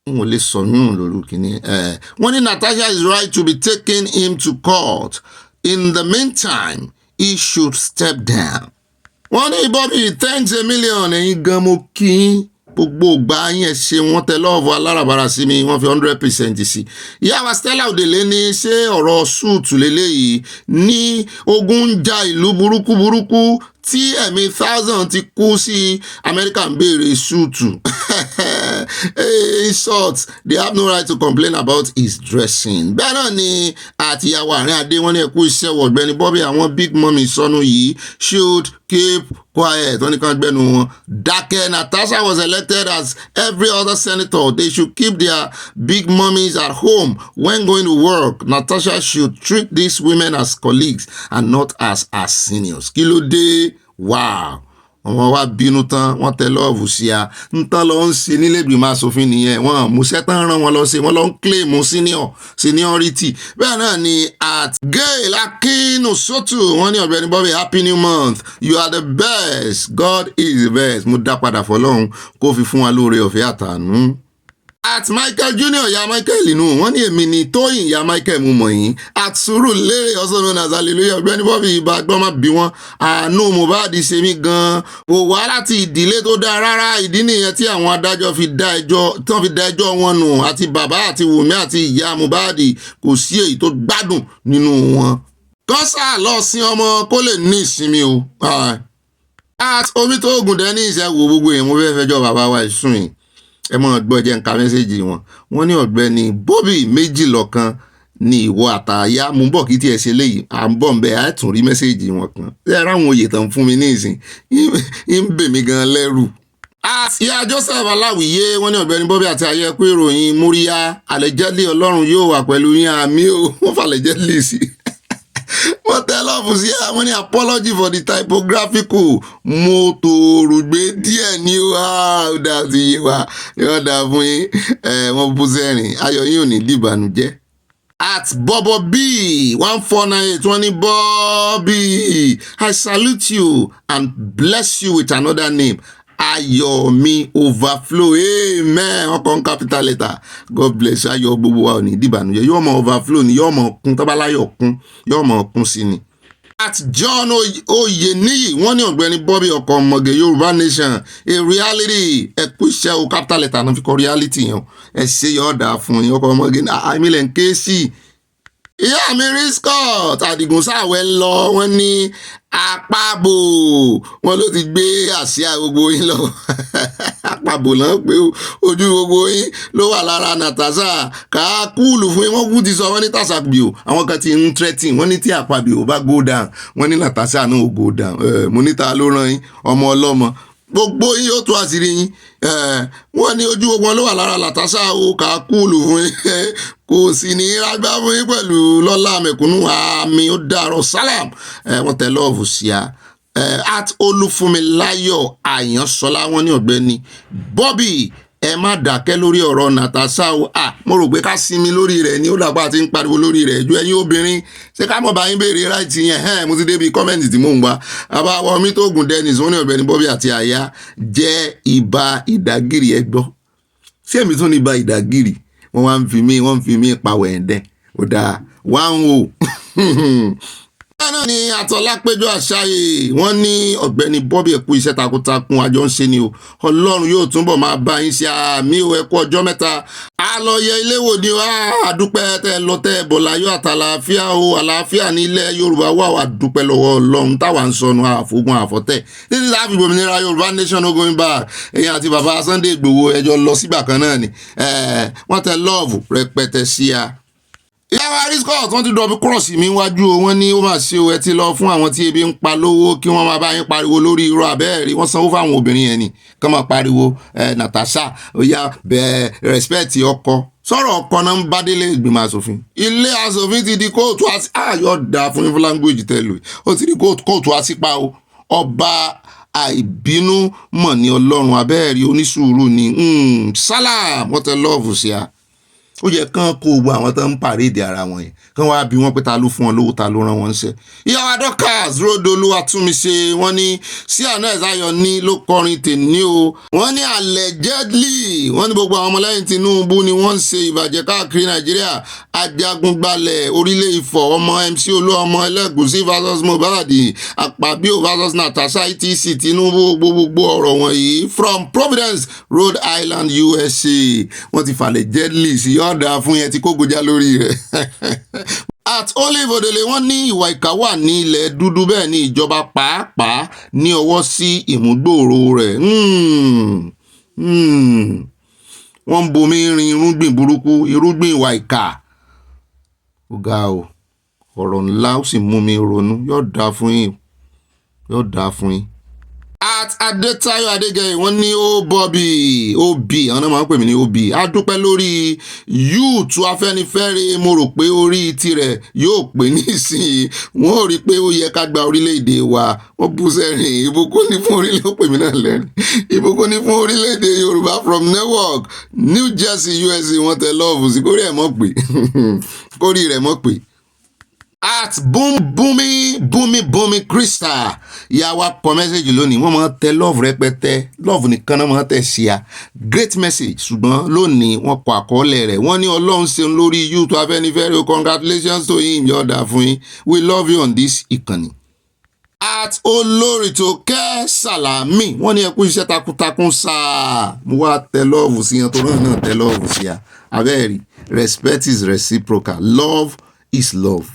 Wọ́n lè sọ yún lórí kìíní. Wọ́n ní Natasha is right to be taking him to court. In the meantime, he should step down. Wọ́n ní Bobby thanks a million ẹ̀yin gan mo kí yín gbogbo ìgbà yín ẹ ṣe wọ́n tẹ lọ́ọ̀fù alárabàrà sí mi wọ́n fi 100% sí. Ìyá wa Stella Odele ní ṣé ọ̀rọ̀ súùtù lélẹ́yìí ní ogun ń ja ìlú burúkú tí ẹ̀mí 1000 ti kú sí Amẹ́ríkà ń béèrè súùtù. In short, they have no right to complain about his dressing. Bẹ́ẹ̀ náà ni àtìyàwó àárín adé wọ́n ní ẹ̀kú iṣẹ́ wọ̀ Ọ̀gbẹ́ni Bobby àwọn big mummy sọnù yìí should keep quiet. Wọ́n ní kan gbẹ́nu wọn dákẹ́. Natasha was elected as every other senator. They should keep their big mummies at home when going to work. Natasha should treat these women as colleagues and not as seniors. Kí ló dé? Wow. Wọ́n wá bínú tán wọ́n tẹ lọ́ọ̀bù sí a ń tán lọ ń ṣe nílé ìgbìmọ̀ asòfin nìyẹn wọ́n múṣẹ́ tán rán wọn lọ sí wọ́n lọ ń claim seniority. Bẹ́ẹ̀ náà ni at Gail Akinosotu wọ́n ní Ọ̀gbẹ́ni Bobby happy new month, you are the best, God is the best. Mo dá padà fọlọ́run kó fi fún wa lóore ọ̀fẹ́ àtàánú. At Michael Junior ya Michael inú wọ́n ní èmi ni Tóyìn ya Michael mú mọ̀ yín. At Surulere also known as Hallelujah Ọ̀gbẹ́ni Bobby ibà gbọ́n má bí wọ́n àánú Mohbad ṣe mí gan-an. Kò wá láti ìdílé tó dáa rárá ìdí nìyẹn tí àwọn adájọ́ fi dá ẹjọ́ wọn nù àti bàbá àti Wùmí àti ìyá Mohbad kò sí èyí tó gbádùn nínú wọn. Kọ́sà lọ sin ọmọ kó lè ní ìsinmi o. At omi tó gùn dẹ́ ní ìṣẹ́wò gbogbo èèyàn mo fẹ́ fẹjọ́ bàbá wa ìsún yìí. Ẹ mọ̀ gbọ́ jẹ́ nǹka mẹ́sẹ̀jì wọn. Wọ́n ní Ọ̀gbẹ́ni Bobby méjì lọ́kan ní ìwọ àtàyà mú bọ̀ kí tí ẹ ṣe léyìí à ń bọ̀ ń bẹ àìtún rí mẹ́sẹ̀jì wọn kan. Ẹ ráwọn oyè tán fún mi ní ìsìn ń bè mí gan lẹ́rù. Ìyá Joseph Aláwìyé wọ́n ní Ọ̀gbẹ́ni Bobby àti ayé pé ìròyìn múríyá àlẹ́jẹ́lì Ọlọ́run yóò wà pẹ̀lú yín àmì o wọ́n fàlẹ́jẹ́lì sí wọ́n tẹ́ lọ́ọ̀fù sí àwọn ní apology for the typographical mo tòrò gbé díẹ̀ ní ó dá sí yé wa yóò dá fún yín wọ́n bú sẹ́rìn ayọ̀ yín ò ní dìbànújẹ́. At Bobo B 1498 wọ́n ní Bobby I salute you and bless you with another name. Ayọ̀ mi overflow amen ọkàn capital letter God bless you. Ayọ̀ gbogbo wa ò ní dìbànújẹ́ yóò mọ overflow ni yóò mọ kún tọ́báláyọ̀ kún yóò mọ kún sí ni. At John Oyeniyi wọ́n ní Ọ̀gbẹ́ni Bobby ọkọ̀ ọmọge Yorùbá nation a reality ẹ̀kú iṣẹ́ o capital letter náà fi kọ reality yẹn ẹ ṣe yọ̀ ọ̀dà fún yín ọkọ̀ ọmọge àmìlẹ̀ ń ké sí. Ìyá mi rí Scott Àdìgún sáwẹ́ lọ wọ́n ní àpapò wọn ló ti gbé àsíá gbogbo yín lọ àpapò náà pé ojú gbogbo yín ló wà lára Natasha kàákùlù fún yín wọ́n kú ti sọ wọ́n ní tàṣàbíò àwọn kan ti ń threaten wọ́n ní tí àpapò bá go down wọ́n ní Natasha náà ò go down mo níta ló ràn yín ọmọ ọlọ́mọ gbogbo yín yóò tó àṣírí yín wọ́n ní ojú gbogbo ló wà lára Natasha ó kàákùlù fún yín kò sì ní rágbá fún yín pẹ̀lú lọ́lá mẹ̀kúnnù àmì ó dàrọ̀ sálàm wọ́n tẹ lọ́ọ̀fù sí a. At Olúfúnmiláyọ̀ Àyànsọ́lá wọ́n ní Ọ̀gbẹ́ni Bobby ẹ má dákẹ́ lórí ọ̀rọ̀ Natasha o mo rò pé ká sinmi lórí rẹ̀ ni ó dàgbà àti ń pariwo lórí rẹ̀ ju ẹ̀yin obìnrin ṣé ká mọ̀ bá yín béèrè ráìtì yẹn mo ti débi kọ́mẹ́ǹtì tí mò ń wá àbáwọ̀ omi tó gùn Dennis wọ́n ní Ọ̀gbẹ́ni Bobby àti àyà jẹ́ ibà ìdágìrì ẹ gbọ́ sí èmi tún ní ibà ìdágìrì wọ́n fi mí pàwọ̀ ẹ̀dẹ́ ó dáa wá ń wò. Náà ni Àtọ́lápéjọ Àṣàyè wọ́n ní Ọ̀gbẹ́ni Bobby ẹ̀kú iṣẹ́ takuntakun àjọ ń ṣe ni o Ọlọ́run yóò túnbọ̀ máa bá yín ṣe àmì o ẹ̀kú ọjọ́ mẹ́ta àlọ́yẹ ilé wò ni àdúpẹ́ tẹ lọ tẹ bọ̀láyọ̀ àtàlàáfíà o àlàáfíà ní ilẹ̀ Yorùbá wà wà dúpẹ́ lọ́wọ́ Ọlọ́run táwa ń sọnù àfọ̀gùn àfọ̀tẹ́ títí láàfin gbòmìnira Yorùbá nation no going back èyàn àti bàbá Sunday Igboho ẹjọ́ lọ sígbà kan náà ni wọ́n tẹ lọ́ọ̀fù rẹpẹtẹ sí a. Ìyá wa rí Scott wọ́n ti dọ̀bí kúrọ̀sì mi wájú o wọ́n ní ó máa ṣe o ẹ ti lọ fún àwọn tí ebi ń pa lówó kí wọ́n máa bá yín pariwo lórí irọ́ abẹ́ẹ̀rí wọ́n sanwó fáwọn obìnrin yẹn ni kí wọ́n máa pariwo Natasha ó yá bẹ́ẹ̀ respect ọkọ sọ̀rọ̀ ọkọ náà ń bá délé ìgbìmọ̀ asòfin ilé asòfin ti di kóòtù àti ayọ̀ dà fún yín fún language tẹ́lẹ̀ ó ti di kóòtù àsìpá o ọba àìbínú mọ̀ ní ọlọ́run abẹ́ẹ̀rí onísùúrù ni salam wọ́n tẹ lọ́ọ̀fù sí a. Ó yẹ kán kó gbogbo àwọn tó ń pàrédé ara wọn yẹn kán wá bí wọ́n pé ta ló fún wọn lówó ta ló rán wọn ṣẹ́. Ìyàwó Dorcas Rodolu Atúnmiṣe wọ́n ní sí àná ẹ̀sáyọ ní ló kọrin tèní o. Wọ́n ní allegedly wọ́n ní gbogbo àwọn ọmọlẹ́yìn Tinubu ni wọ́n ń ṣe ìbàjẹ́ káàkiri Nàìjíríà. Ajagunbalẹ̀ orílẹ̀ Ifọ̀ ọmọ MC Olúọmọ Ẹlẹ́gùṣí versus Mohbad, Akpabio versus Natasha etc. Tinubu gbogbo ọ̀rọ̀ wọ̀nyí from Providence, Rhode Island, USA. Wọ́n ti falẹ̀ allegedly sí ọ̀dà fún yẹn tí kò gojá lórí rẹ̀. At Olive Odele wọ́n ní ìwà ìkà wà ní ilẹ̀ dúdú bẹ́ẹ̀ ni ìjọba pàápàá ní ọwọ́ sí ìmúgbòòrò rẹ̀. Wọ́n ń bomi rin irúgbìn burúkú, irúgbìn ìwà ìkà. Ó ga o, ọ̀rọ̀ ńlá ó sì mú mi ronú. Yóò dáa fún yín, yóò dáa fún yín. At Adetayo Adegeye wọ́n ní ó Bobby Obi àwọn náà máa ń pè mí ní Obi. A dúpẹ́ lórí yúùtù Afẹ́nifẹ́re, mo rò pé orí tirẹ̀ yóò pé nísìnyí. Wọ́n ò rí pé ó yẹ ká gba orílẹ̀-èdè wa. Wọ́n bú sẹ́rìn, ìbùkún ní fún orílẹ̀, ó pè mí náà lẹ́rìn. Ìbùkún ní fún orílẹ̀-èdè Yorùbá from Newark, New Jersey, USA. Wọ́n tẹ lọ́ọ̀fù sí kórìí ẹ̀ mọ́ pé kórìí rẹ̀ mọ́ pé. At Bumi Krista ìyàwó akọ mẹ́sẹ̀gì lónìí wọ́n máa tẹ love rẹpẹtẹ, love nìkan náà máa tẹ̀ sí a great message, ṣùgbọ́n lónìí wọ́n kọ àkọọ́lẹ̀ rẹ̀. Wọ́n ní Ọlọ́run ṣeun lórí youth Afẹ́nifẹ́re, congratulations to him, yọ̀ọ̀dà fún yín, we love you on this ìkànnì. At Olórìtòkẹ́ Sàlámì wọ́n ní ẹ kú iṣẹ́ takuntakun sáà, mo wá tẹ love sí yẹn tó náà tẹ love sí a abẹ́rẹ́ respect is reciprocal, love is love.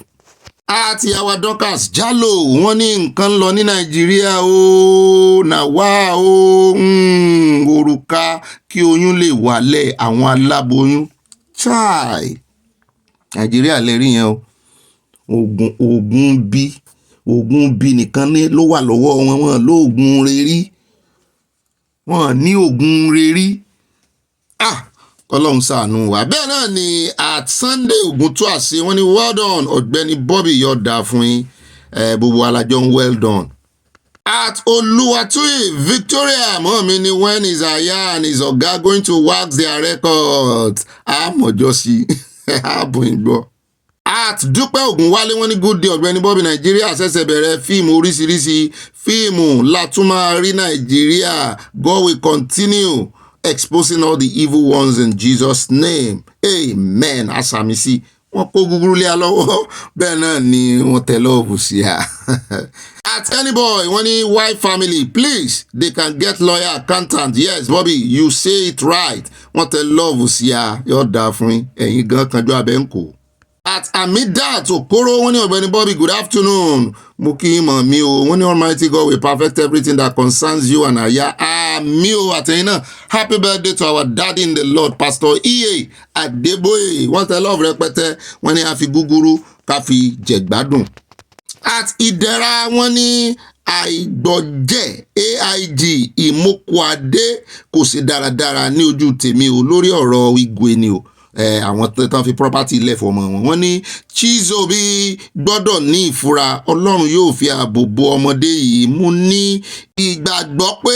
Àti ìyàwó Dorcas Jalo wọ́n ní nǹkan lọ ní Nàìjíríà o nàwa o òrùka kí oyún lè wálẹ̀ àwọn aláboyún chai Nàìjíríà lè rí yẹn o. oògùn bí nìkan ní ló wà lọ́wọ́ wọn lóògùn rẹ̀rí, wọn ní oògùn rẹ̀rí. Ọlọ́run ṣàánú wa. Bẹ́ẹ̀ náà ni at Sunday Oguntuase wọ́n ní well done Ọ̀gbẹ́ni Bobby, yọ̀ọ̀dà fún yín, gbogbo alájọ ń well done. At Oluwatoye Victoria mọ́ mi ni when is Aya and his oga going to wax their records? Àmọ̀jọ́ sí ààbò ìgbọ́. At Dúpẹ́ Ògúnwálé wọ́n ní good day Ọ̀gbẹ́ni Bobby, Nàìjíríà ṣẹ̀ṣẹ̀ bẹ̀rẹ̀ fíìmù oríṣiríṣi fíìmù látúmọ̀ rí Nàìjíríà, God will continue exposing all the evil ones in Jesus' name. Amen. Asamisi. Wọ́n kó gúgúrú lé alọ́wọ́. Bẹ́ẹ̀ náà ni wọ́n tẹ lọ́ọ̀bù sí a. At any boy, wọ́n ní white family, please, they can get lawyer, accountant. Yes, Bobby, you say it right. Wọ́n tẹ lọ́ọ̀bù sí a. Yóò dáa fún yín. Ẹ̀yin gan kanjú abẹ́ ń kó. At Amidat Okoro wọ́n ní Ọ̀gbẹ́ni Bobby, good afternoon. Mo kí yín mọ̀ mí o. Wọ́n ní Almighty God will perfect everything that concerns you and Aya. Àmì o àtẹ̀yìn náà. Happy birthday to our daddy in the Lord, Pastor E.A. Adeboye. Wọ́n tẹ love rẹpẹtẹ. Wọ́n ní a fi gúgúrú ká fi jẹ̀gbádùn. At Ìdẹ̀ra wọ́n ní àìgbọ̀jẹ̀ AIG Ìmọ̀kùadé kò sí dáradára ní ojú tèmi o lórí ọ̀rọ̀ Igwe ni o. Àwọn tán fi property ilẹ̀ fọmọ wọn ní Chizobi gbọ́dọ̀ ní ìfura, Ọlọ́run yóò fi ààbò bo ọmọdé yìí. Mo ní ìgbàgbọ́ pé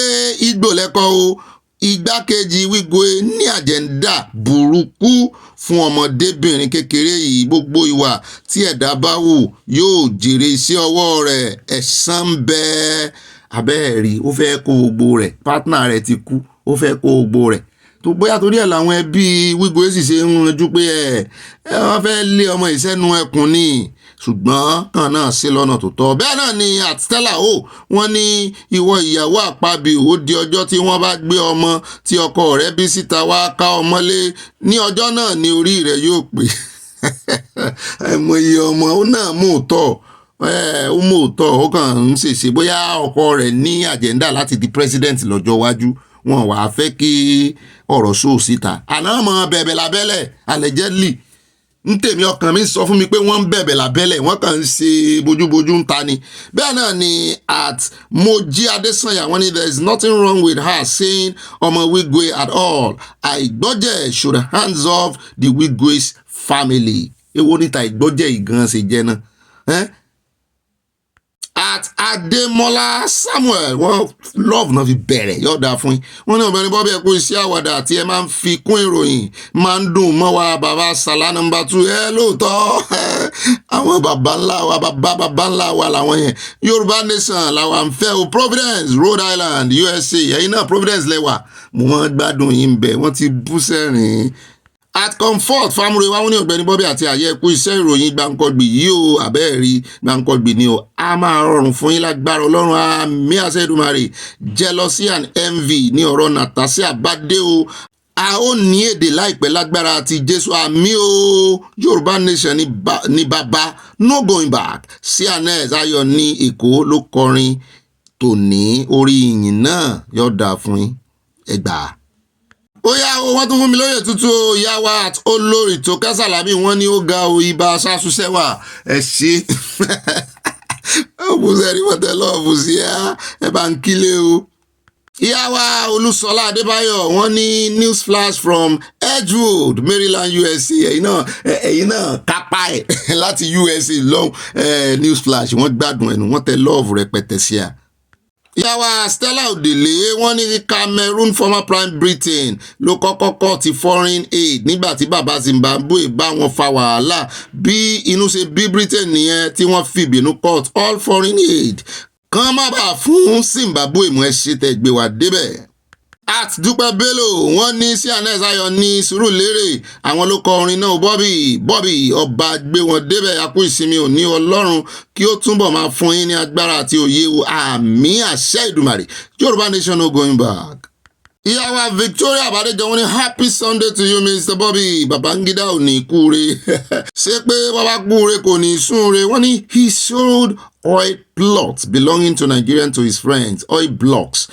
Igbo lẹ́kọ̀ọ́ o, igbákejì Igwe ní àjẹ́ndà burúkú fún ọmọdébìnrin kékeré yìí. Gbogbo ìwà tí ẹ̀dá bá wù yóò jèrè iṣẹ́ ọwọ́ rẹ̀, ẹ̀san ń bẹ. Abẹ́ẹ̀rí ó fẹ́ kó gbogbo rẹ̀, partner rẹ̀ ti kú, ó fẹ́ kó gbogbo rẹ̀. Tó bóyá torí ẹ̀ làwọn ẹbí Igwe sì ṣe ń ranjú pé wọ́n fẹ́ lé ọmọ ìṣẹ́nu ẹkùn ni, ṣùgbọ́n kan náà sí lọ́nà tó tọ́. Bẹ́ẹ̀ náà ni at Stella o wọ́n ní ìwọ ìyàwó àpábí ó di ọjọ́ tí wọ́n bá gbé ọmọ tí ọkọ rẹ̀ bí síta wá ká ọmọlé, ní ọjọ́ náà ni orí rẹ̀ yóò pé. Àìmọye ọmọ ó náà mú òótọ́, ó mú òótọ́, ó kàn ń ṣèṣe bóyá ọkọ rẹ̀ ní àjẹ́ndà láti di president lọ́jọ́ iwájú, wọn wà á fẹ́ kí ọ̀rọ̀ sóò síta. Àná mọ̀ bẹ̀bẹ̀ lábẹ́lẹ̀ allegedly ń tèmi ọkàn mi sọ fún mi pé wọ́n ń bẹ̀bẹ̀ lábẹ́lẹ̀, wọ́n kàn ń ṣe bójúbójú ń ta ni. Bẹ́ẹ̀ náà ni at Mojí Adésànyà wọ́n ní there is nothing wrong with her saying ọmọ Wigwe at all. Àìgbọ́jẹ̀ should hands off the Wigwe's family. Èwo níta ìgbọ́jẹ̀ ìgan ṣe jẹ́ náà. at Ademola Samuel wọ́n love náà fi bẹ̀rẹ̀ yọ̀ọ̀dà fún yín wọ́n ní Ọ̀gbẹ́ni Bobby ẹ kú iṣẹ́ àwàdà tí ẹ máa ń fi kún ìròyìn máa ń dùn mọ́ wa bàbá Sàlá nọ́mbà 2 lóòótọ́ àwọn bàbá ńlá wa bàbá ńlá wa làwọn yẹn Yorùbá Nation làwọn ń fẹ́ o Providence Rhode Island USA ẹ̀yin náà Providence lẹ́wà mo máa gbádùn yín bẹ̀ wọ́n ti bú sẹ́rìn at comfort family wa wọ́n ní Ọ̀gbẹ́ni Bobby àti àyẹ̀kú iṣẹ́ ìròyìn gbàǹkọ̀gbì yìí o àbẹ́ẹ̀rí gbàǹkọ̀gbì ni o a máa rọrùn fún yín lágbára Ọlọ́run àmì àṣẹ Èdùmàrè jealousy and envy ní ọ̀rọ̀ Natasha bade o a ó ní èdè láìpẹ́ lágbára àti Jésù àmì o Yorùbá Nation ní bàbá no going back cns ayọ̀ ní Èkó ló kọrin tòní orí ìyìn náà yọ̀ọ̀dà fún yín ẹgbàá. Ó yá o wọ́n tún fún mi lóye tútù o ìyá wa àti olórí tó kásàlámì wọ́n ní ó ga o ibà sásúsẹ́wà ẹ ṣe ọ̀bùsẹ̀rí wọ́tẹ́ lọ́ọ̀bù sí ẹ bá ń kílé o. Ìyá wa Olúṣọlá Adébáyọ̀ wọ́n ní news flash from Edgewood Maryland USA ẹ̀yin náà kápá ẹ̀ láti USA lọ́hùn news flash wọ́n gbádùn ẹnu wọ́n tẹ lọ́ọ̀bù rẹpẹtẹ sí a. Ìyá wa Stella Odele wọ́n ní Cameroon former Prime Britain ló kọ́kọ́ ti foreign aid nígbà tí bàbá Zimbabwe bá wọn fa wàhálà bí inú ṣe bí Britain nìyẹn tí wọ́n fi ìbínú cut all foreign aid kàn má bàa fún Zimbabwe mú ẹ ṣe tẹ̀ gbé wá débẹ̀. At Dúpẹ́ Bello wọ́n ní cns ayọ̀ ní Sùúrùlérè àwọn ló kọ orin náà Bobby ọba gbé wọn débẹ̀ akú ìsinmi òní Ọlọ́run kí ó túnbọ̀ máa fún yín ní agbára àti òye àmì àṣẹ Ìdùmàrè Yorùbá Nation no going back. Ìyá wa Victoria Bàdéjọ wọ́n ní happy Sunday to you Mr. Bobby Babangida ò ní kúre ṣé pé bàbá kúre kò ní súnre wọ́n ní he sold oil plots belonging to Nigerian to his friends oil blocks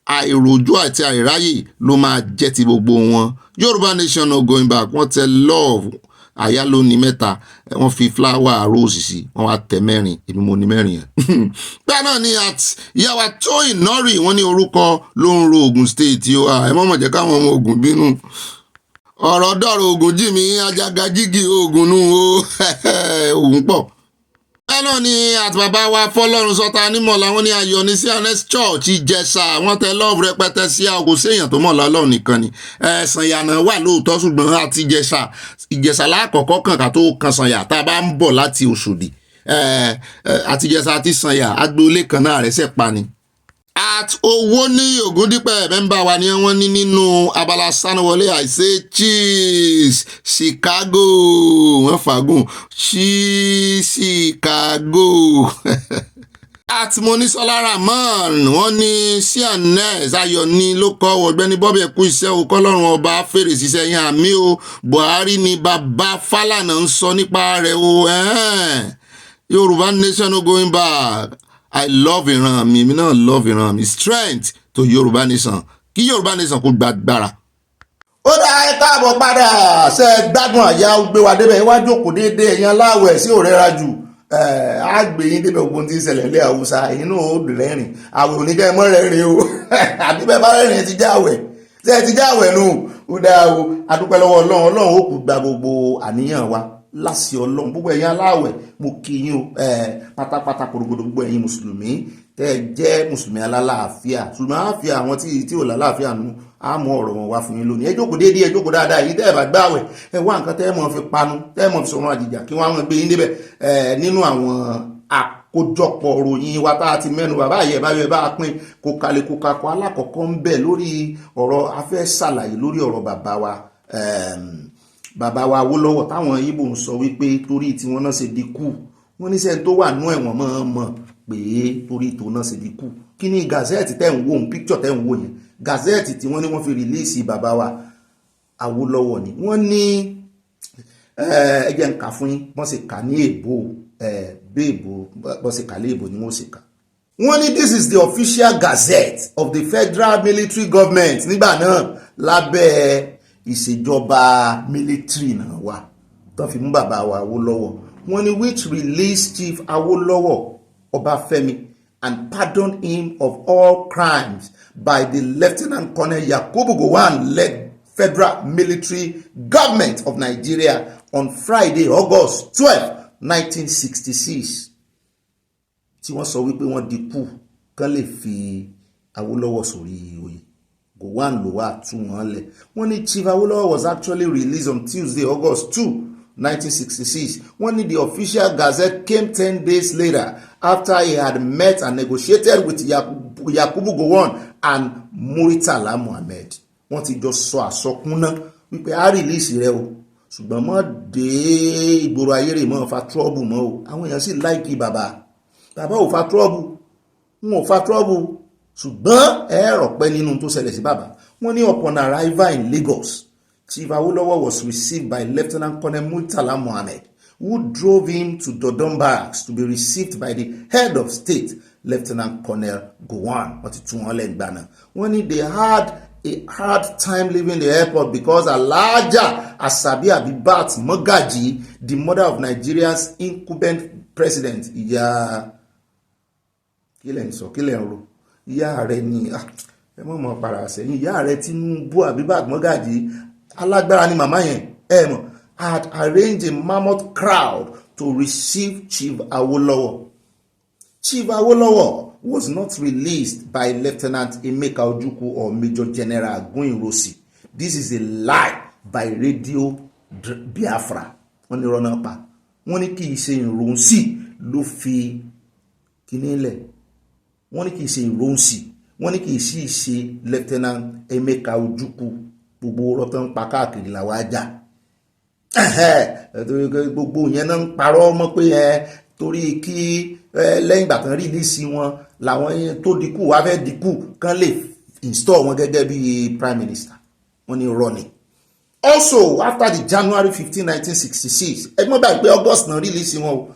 àìròjú àti àìráyè ló máa jẹ́ ti gbogbo wọn Yorùbá Nation no going back wọ́n tẹ love àyálò ní 3 wọ́n fi flower rose sí wọ́n wá tẹ 4 èmi mo ní 4 yẹn bẹ́ẹ̀ náà ni at ìyàwó Tóyìn Nọ́rì wọ́n ní orúkọ ló ń ro Ògùn state yóò ẹ mọ̀mọ̀ jẹ́ káwọn ọmọ Ògùn bínú ọ̀rọ̀ dọ̀rọ̀ Ògùn jì mí ajagajigi Ògùn nù o Ògùn pọ̀. Ẹnà ni àti bàbá wa Fọlọ́run sọta nímọ̀ làwọn ní ayọ̀ ní CNS Church Ìjẹ̀ṣà wọ́n tẹ love rẹpẹtẹ sí àgò séèyàn tó mọ̀ lọ́lọ́run nìkan ni Sànyà náà wà lóòótọ́ ṣùgbọ́n àti Ìjẹ̀ṣà lákọ̀ọ́kọ́ kàn ká tó kan Sànyà tá a bá ń bọ̀ láti Òṣòdì àti Ìjẹ̀ṣà àti Sànyà agboolé kan náà rẹ̀ ṣẹ̀ pa ni. At owó ní Ògúndípẹ̀ mẹ́mbà wa ni wọ́n ní nínú abala sanuwọlé àìsè cheese Chicago wọ́n fàágùn Chicago. At Monisola Rahman wọ́n ní cns ayọ̀ ní ló kọ́ Ọ̀gbẹ́ni Bobby ẹ̀kú iṣẹ́ o kọ́lọ́run ọba fèrè ṣiṣẹ́ yẹn àmì o Buhari ni bàbá Fálànà ń sọ nípa rẹ̀ o Yorùbá Nation no going back. I love ìran mi èmi náà love ìran mi strength to Yorùbá Nation kí Yorùbá Nation kó gbàgbára. Ó dá ẹ káàbọ̀ padà ṣe gbádùn àyà gbé wa débẹ̀ iwájú òkú déédéé ẹ̀yàn aláwẹ̀ sí òrẹ́ra jù àgbèyìn débẹ̀ ogun tí ń ṣẹlẹ̀ ilé Haúsá ẹ̀yìn náà ó dùn lẹ́rìn àwẹ̀ oníkẹ́ mọ́ rẹ́rìn o àbí bẹ́ẹ̀ bá rẹ́rìn ti jáwẹ̀ ṣe ti jáwẹ̀ nù ó dá o adúpẹ́ lọ́wọ́ Ọlọ́run ó kù gba gbogbo àníyàn wa láṣẹ Ọlọ́run gbogbo ẹ̀yin aláwẹ̀ mo kí yín o pátápátá korogodo gbogbo ẹ̀yin mùsùlùmí tẹ́ jẹ́ mùsùlùmí alálàáfíà ṣùgbọ́n àáfíà àwọn tí ò lálàáfíà nù á mú ọ̀rọ̀ wọn wá fún yín lónìí ẹ jókòó déédéé ẹ jókòó dáadáa yìí tẹ́ ẹ bá gbààwẹ̀ ẹ wá nǹkan tẹ́ ẹ mọ̀ fi panu tẹ́ ẹ mọ̀ fi sọ̀rọ̀ àjìjà kí wọ́n á gbé yín débẹ̀ nínú àwọn àkójọpọ̀ ròyìn wa tá a ti mẹ́nu bàbá yẹ bá a pín kó kalẹ̀ kó kakọ alákọ̀ọ́kọ́ ń bẹ lórí ọ̀rọ̀ afẹ́ ṣàlàyé lórí ọ̀rọ̀ bàbá wa Awólọ́wọ̀ táwọn Ìgbò ń sọ wípé torí tí wọ́n náà ṣe di kú wọ́n ní sẹ́ni tó wà nú ẹ̀wọ̀n mọ̀ pé torí tó náà ṣe di kú kí ni gazette tẹ́ ń wò ń picture tẹ́ ń wò yẹn gazette tí wọ́n ní wọ́n fi release bàbá wa Awólọ́wọ̀ ni wọ́n ní ẹjẹ́ ń kà fún yín wọ́n sì kà ní èbó béèbó wọ́n sì kà lé èbó ni wọ́n sì kà. Wọ́n ní this is the official gazette of the federal military government nígbà náà lábẹ́ ìṣèjọba military náà wà tó fi mú bàbá wa Awólọ́wọ̀ wọ́n ní which released Chief Awólọ́wọ̀ Ọbáfẹ́mi and pardoned him of all crimes by the Lieutenant Colonel Yakubu Gowon-led federal military government of Nigeria on Friday, August 12, 1966. tí wọ́n sọ wípé wọ́n di kú kán lè fi Awólọ́wọ̀ sórí oyè. Gowon ló wà tú wọn lẹ̀. Wọ́n ní Chief Awólọ́wọ̀ was actually released on Tuesday, August 2, 1966. Wọ́n ní the official gazette came 10 days later after he had met and negotiated with Yakubu Gowon and Muritala Muhammed. Wọ́n ti jọ sọ àsọkúnná wípé a release rẹ o, ṣùgbọ́n mọ́ dé ìgboro ayé rẹ̀ mọ́ fa trouble mọ́ o. Àwọn èèyàn sì láìkí bàbá ò fa trouble, wọn ò fa trouble, ṣùgbọ́n ẹ̀rọ pẹ́ nínú tó ṣẹlẹ̀ sí bàbá. Wọ́n ní upon arrival in Lagos, Chief Awolowo was received by Lieutenant Colonel Muritala Muhammed, who drove him to Dodon Barracks to be received by the head of state, Lieutenant Colonel Gowon. Wọ́n ti tún wọn lẹ́gbàá náà. Wọ́n ní they had a hard time leaving the airport because Alhaja Asabi Abibat Mogaji, the mother of Nigeria's incumbent president, ìyá kílẹ̀ ń ro ìyá rẹ̀ ni ẹ mọ̀ mọ̀ para sẹ́yìn, ìyá rẹ̀ Tinubu Abibat Mogaji, alágbára ni màmá yẹn had arranged a mammoth crowd to receive Chief Awolowo. Chief Awolowo was not released by Lieutenant Emeka Ojukwu or Major General Aguiyi-Ironsi. This is a lie by Radio Biafra. Wọ́n ní rọ́nà pa. Wọ́n ní kì í ṣe Ironsi ló fi kíní lẹ̀. Wọ́n ní kì í ṣe Ironsi. Wọ́n ní kì í sì ṣe Lieutenant Emeka Ojukwu. Gbogbo ọ̀rọ̀ tó ń pa káàkiri làwọn ajá. Gbogbo yẹn náà ń parọ́ mọ́ pé torí kí lẹ́yìn ìgbà kan release wọn làwọn tó dínkù wá fẹ́ dínkù kán lè install wọn gẹ́gẹ́ bí prime minister. Wọ́n ní running. Also, after the January 15, 1966, ẹgbọ́n báyìí pé August náà release wọn o,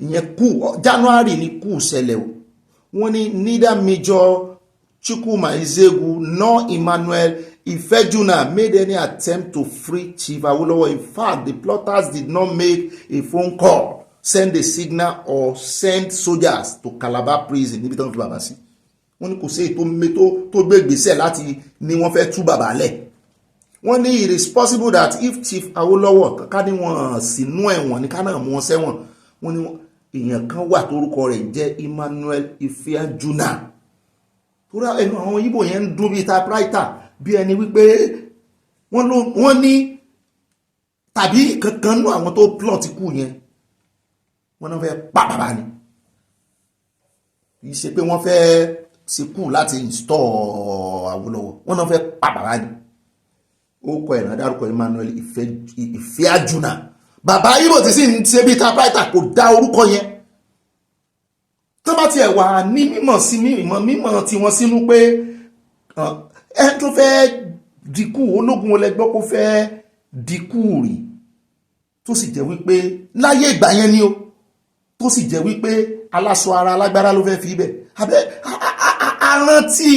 ìyẹn kú January ní kú ṣẹlẹ̀ o. Wọ́n ní neither Major Chukwuma Ezegu nor Emmanuel Ifejuna made any attempt to free Chief Awolowo. In fact, the plotters did not make a phone call, send a signal, or send soldiers to Calabar prison níbi tó ń fi bàbá sí. Wọ́n ní kò sí èyí tó gbé ìgbésẹ̀ láti ní wọ́n fẹ́ tú bàbá lẹ̀. Wọ́n ní it is possible that if Chief Awolowo ká ní wọn sínú ẹ̀wọ̀n ní ká náà mú wọn sẹ́wọ̀n. Wọ́n ní èèyàn kan wà tórúkọ rẹ̀ jẹ́ Emmanuel Ifejuna. Tóra ẹnu àwọn Ìgbò yẹn ń dún bíi typewriter bí ẹni wípé wọ́n ní tàbí kankan nú àwọn tó plot kú yẹn wọ́n náà fẹ́ pa bàbá ni. Kì í ṣe pé wọ́n fẹ́ ṣekú láti install Awolowo, wọ́n náà fẹ́ pa bàbá ni. Ó kọ ẹ̀rọ dárúkọ Emmanuel Ifejuna. Bàbá Ìgbò ti sì ń ṣe bí typewriter kò dá orúkọ yẹn. Tó bá tiẹ̀ wà ní mímọ̀ tí wọ́n sínú pé ẹ tó fẹ́ dínkù ológun olẹ́gbọ́ kó fẹ́ dínkù rí, tó sì jẹ́ wípé láyé ìgbà yẹn ni ó, tó sì jẹ́ wípé aláṣọ ara alágbára ló fẹ́ fi ibẹ̀. Àrántí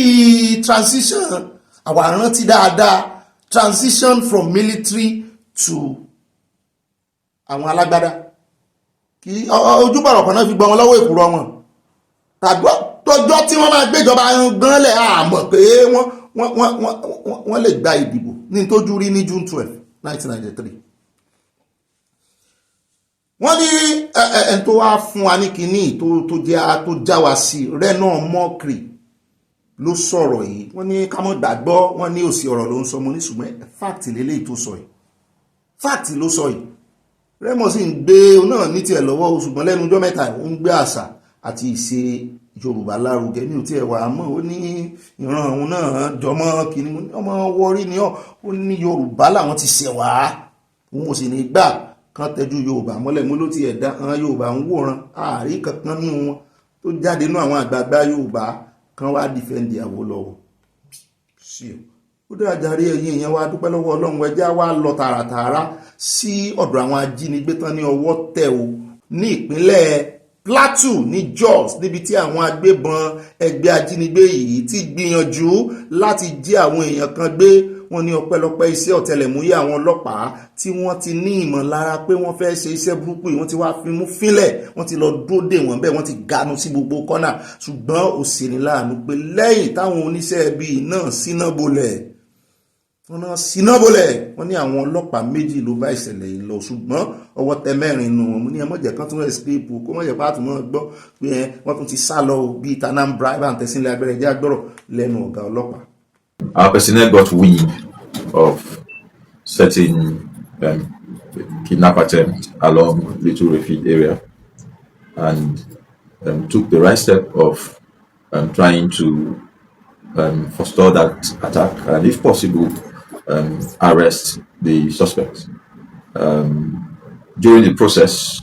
transition, àwọn àrántí dáadáa transition from military to àwọn alágbádá. Kí ojúbọ̀rọ̀ kan náà fi gbọ́ wọn lọ́wọ́ èkúrọ́ wọn. Tọ́jọ́ tí wọ́n máa gbéjọba gan lẹ̀ àmọ̀ pé wọ́n lè gba ìdìbò ní tójú rí ní June 12, 1993. Wọ́n ní ẹni tó wá fún wa ní kinní tó já wa sí Rena Mokri ló sọ̀rọ̀ yìí. Wọ́n ní ká mọ́ gbàgbọ́, wọ́n ní òsì ọ̀rọ̀ ló ń sọ, mo ní ṣùgbọ́n fact lélẹ́yìí tó sọ yìí, fact ló sọ yìí. Remo sì ń gbé náà ní tiẹ̀ lọ́wọ́, ṣùgbọ́n lẹ́nu ọjọ́ mẹ́ta ó ń gbé àṣà àti ìṣe Yorùbá lárugẹ. Mi ò tiẹ̀ wà mọ́, ó ní ìran òun náà jọmọ́ kìíní, ọmọ wọrí ni ó ní Yorùbá làwọn ti ṣẹ̀ wá, òun ò sì ní gbà kan tẹ́jú Yorùbá mọ́lẹ̀. Mo ló ti ẹ̀dá àwọn Yorùbá ń wòran, ààrí kankan nínú wọn tó jáde nínú àwọn àgbààgbà Yorùbá kan wá dìfẹ́ǹdì Awólọ́wọ̀. Sí ó dára jàre ẹ̀yin èèyàn wa, dúpẹ́ lọ́wọ́ Ọlọ́run. Ẹ jẹ́ wá lọ tààràtààrà sí ọ̀dọ̀ àwọn ajínigbé tán ní ọwọ́ tẹ̀ o ní ìpínlẹ̀ Plateau ní Jos, níbi tí àwọn agbébọn ẹgbẹ́ ajínigbé yìí ti gbìyànjú láti jí àwọn èèyàn kan gbé. Wọ́n ní ọpẹ́lọpẹ́ iṣẹ́ ọ̀tẹlẹ̀múyẹ́ àwọn ọlọ́pàá tí wọ́n ti ní ìmọ̀lára pé wọ́n fẹ́ ṣe iṣẹ́ burúkú yìí, wọ́n ti wá fimú fínlẹ̀, wọ́n ti lọ dúró dè wọ́n bẹ́ẹ̀, wọ́n ti ganu sí gbogbo kọ́nà. Ṣùgbọ́n ó ṣeni láàánú pé lẹ́yìn táwọn oníṣẹ́ ibi náà síná bolẹ̀, wọ́n náà síná bọ́lẹ̀ wọ́n ní àwọn ọlọ́pàá méjì ló bá ìṣẹ̀lẹ̀ yìí lọ ṣùgbọ́n ọwọ́ tẹ 4 nù wọn. Mo ní ẹ mọ̀jẹ̀ kan tún escape kó mọ̀jẹ̀ pàtó mọ́ gbọ́ pé wọ́n tún ti sá lọ bíi Tanambra ibà ń tẹ̀sílẹ̀ abẹ́rẹ́ jẹ́ àgbọ̀rọ̀ lẹ́nu ọ̀gá ọlọ́pàá. Our personnel got wind of certain kidnap attempt along Little Refi area and took the right step of trying to forestall that attack and, if possible, arrest the suspects. During the process,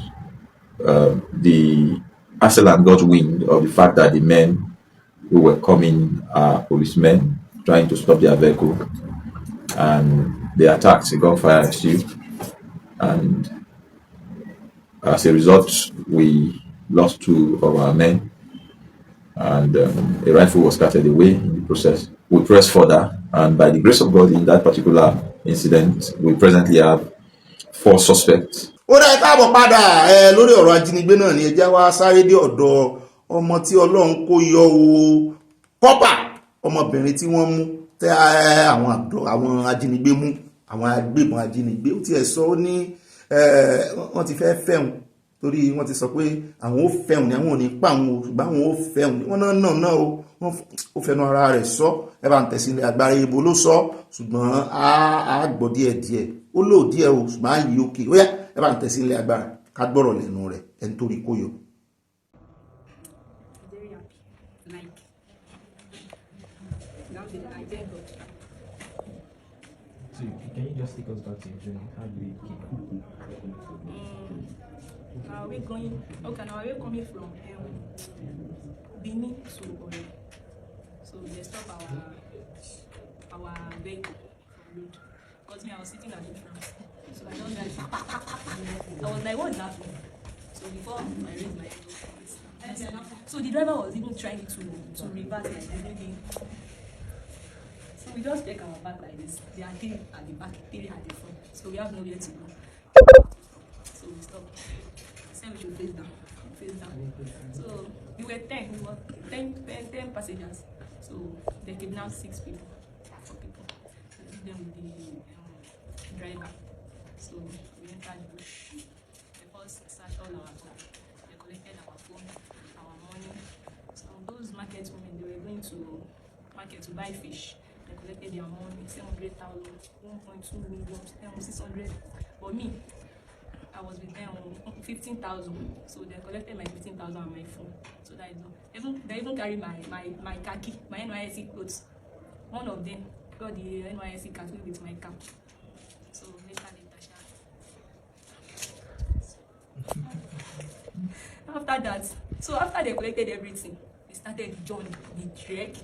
the assailant got wind of the fact that the men who were coming are policemen trying to stop their vehicle, and they attacked. A gunfire ensued, and as a result, we lost 2 of our men, and a rifle was carted away in the process. We pressed further, and by the grace of God, in that particular incident, we presently have 4 suspects. Ó dá káàbọ̀ padà lórí ọ̀rọ̀ ajínigbé náà ni ẹjá wá sáré dé ọ̀dọ̀ ọmọ tí Ọlọ́run kó yọ o Kọ́pà, ọmọbìnrin tí wọ́n mú tẹ́ àwọn ajínigbé mú, àwọn agbébọn ajínigbé. Ó tiẹ̀ sọ ó ní wọ́n ti fẹ́ fẹ́hùn torí wọ́n ti sọ pé àwọn ò fẹ́hùn ni àwọn ò ní pa àwọn o ṣùgbọ́n àwọn ò fẹ́hùn ni wọ́n náà o wọ́n ó fẹnu ara rẹ̀ sọ ẹ bá ń tẹ̀sílẹ̀ agbára ibo ló sọ ṣùgbọ́n a gbọ́ díẹ̀ ó lò díẹ̀ o ṣùgbọ́n a yí òkè ó yá ẹ bá ń tẹ̀sílẹ̀ agbára ká gbọ́rọ̀ lẹ́nu rẹ̀ ẹni torí kó yọ. So can you just take us back to your journey? How do you keep Are we going? Okay, now we're coming from Benin to Oyo. So they stop our vehicle from road. Because me, I was sitting at the front. So I don't like. I was like, what's that? So before I raised my elbow, so the driver was even trying to reverse like everything. So we just take our back like this. They are 3 at the back, 3 at the front. So we have nowhere to go. So we stop. We should face down. So we were 10 passengers. So they kidnapped 6 people, 4 people. They took them with the driver. So we entered the bush. They first searched all our phones. They collected our phone, our money. So those market women, they were going to market to buy fish. They collected their money, 700,000, 1.2 million, 600. But me, I was with them 15,000, so they collected my 15,000 on my phone. So that they even carry my khaki, my NYSC clothes. One of them got the NYSC khaki with my cap. So later. After that, so after they collected everything, they started the journey, the trek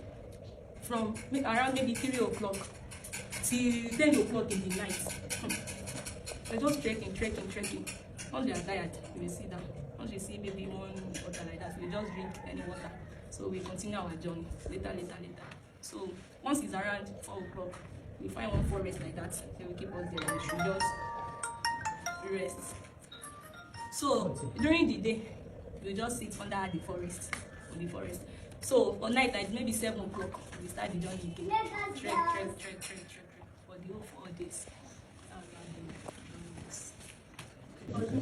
from around maybe 3 o'clock till 10 o'clock in the night. We're just trekking. Once they are tired, we will sit down. Once we see maybe one water like that, we just drink any water. So we continue our journey later. So once it's around 4 o'clock, we find one forest like that. They will keep us there. We should just rest. So during the day, we just sit under the forest. So for night, like maybe 7 o'clock, we start the journey again. Trek for the whole 4 days.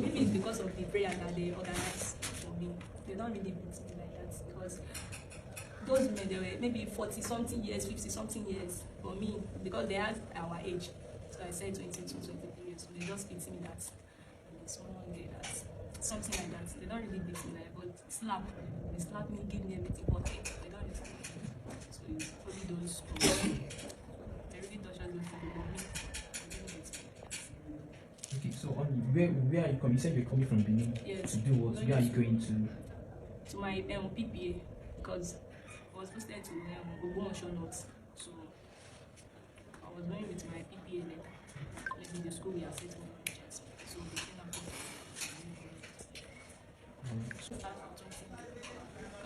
Maybe it's because of the prayer that they organize for me. They don't really beat me like that because those men, they were maybe 40-something years, 50-something years. For me, because they had our age, so I said 22, 23 years. So they just beat me that small day, that something like that. They don't really beat me like that, but they slap me, give me everything, but they don't really slap me. So it's only those who they really torture those people, but me. Okay, so where are you coming? You said you're coming from Benin. Yes. To do what? Where are you going to? To my PPA, because I was posted to Ogbeni North. So I was going with my PPA letter. Maybe the school we are setting my budgets. So they came out.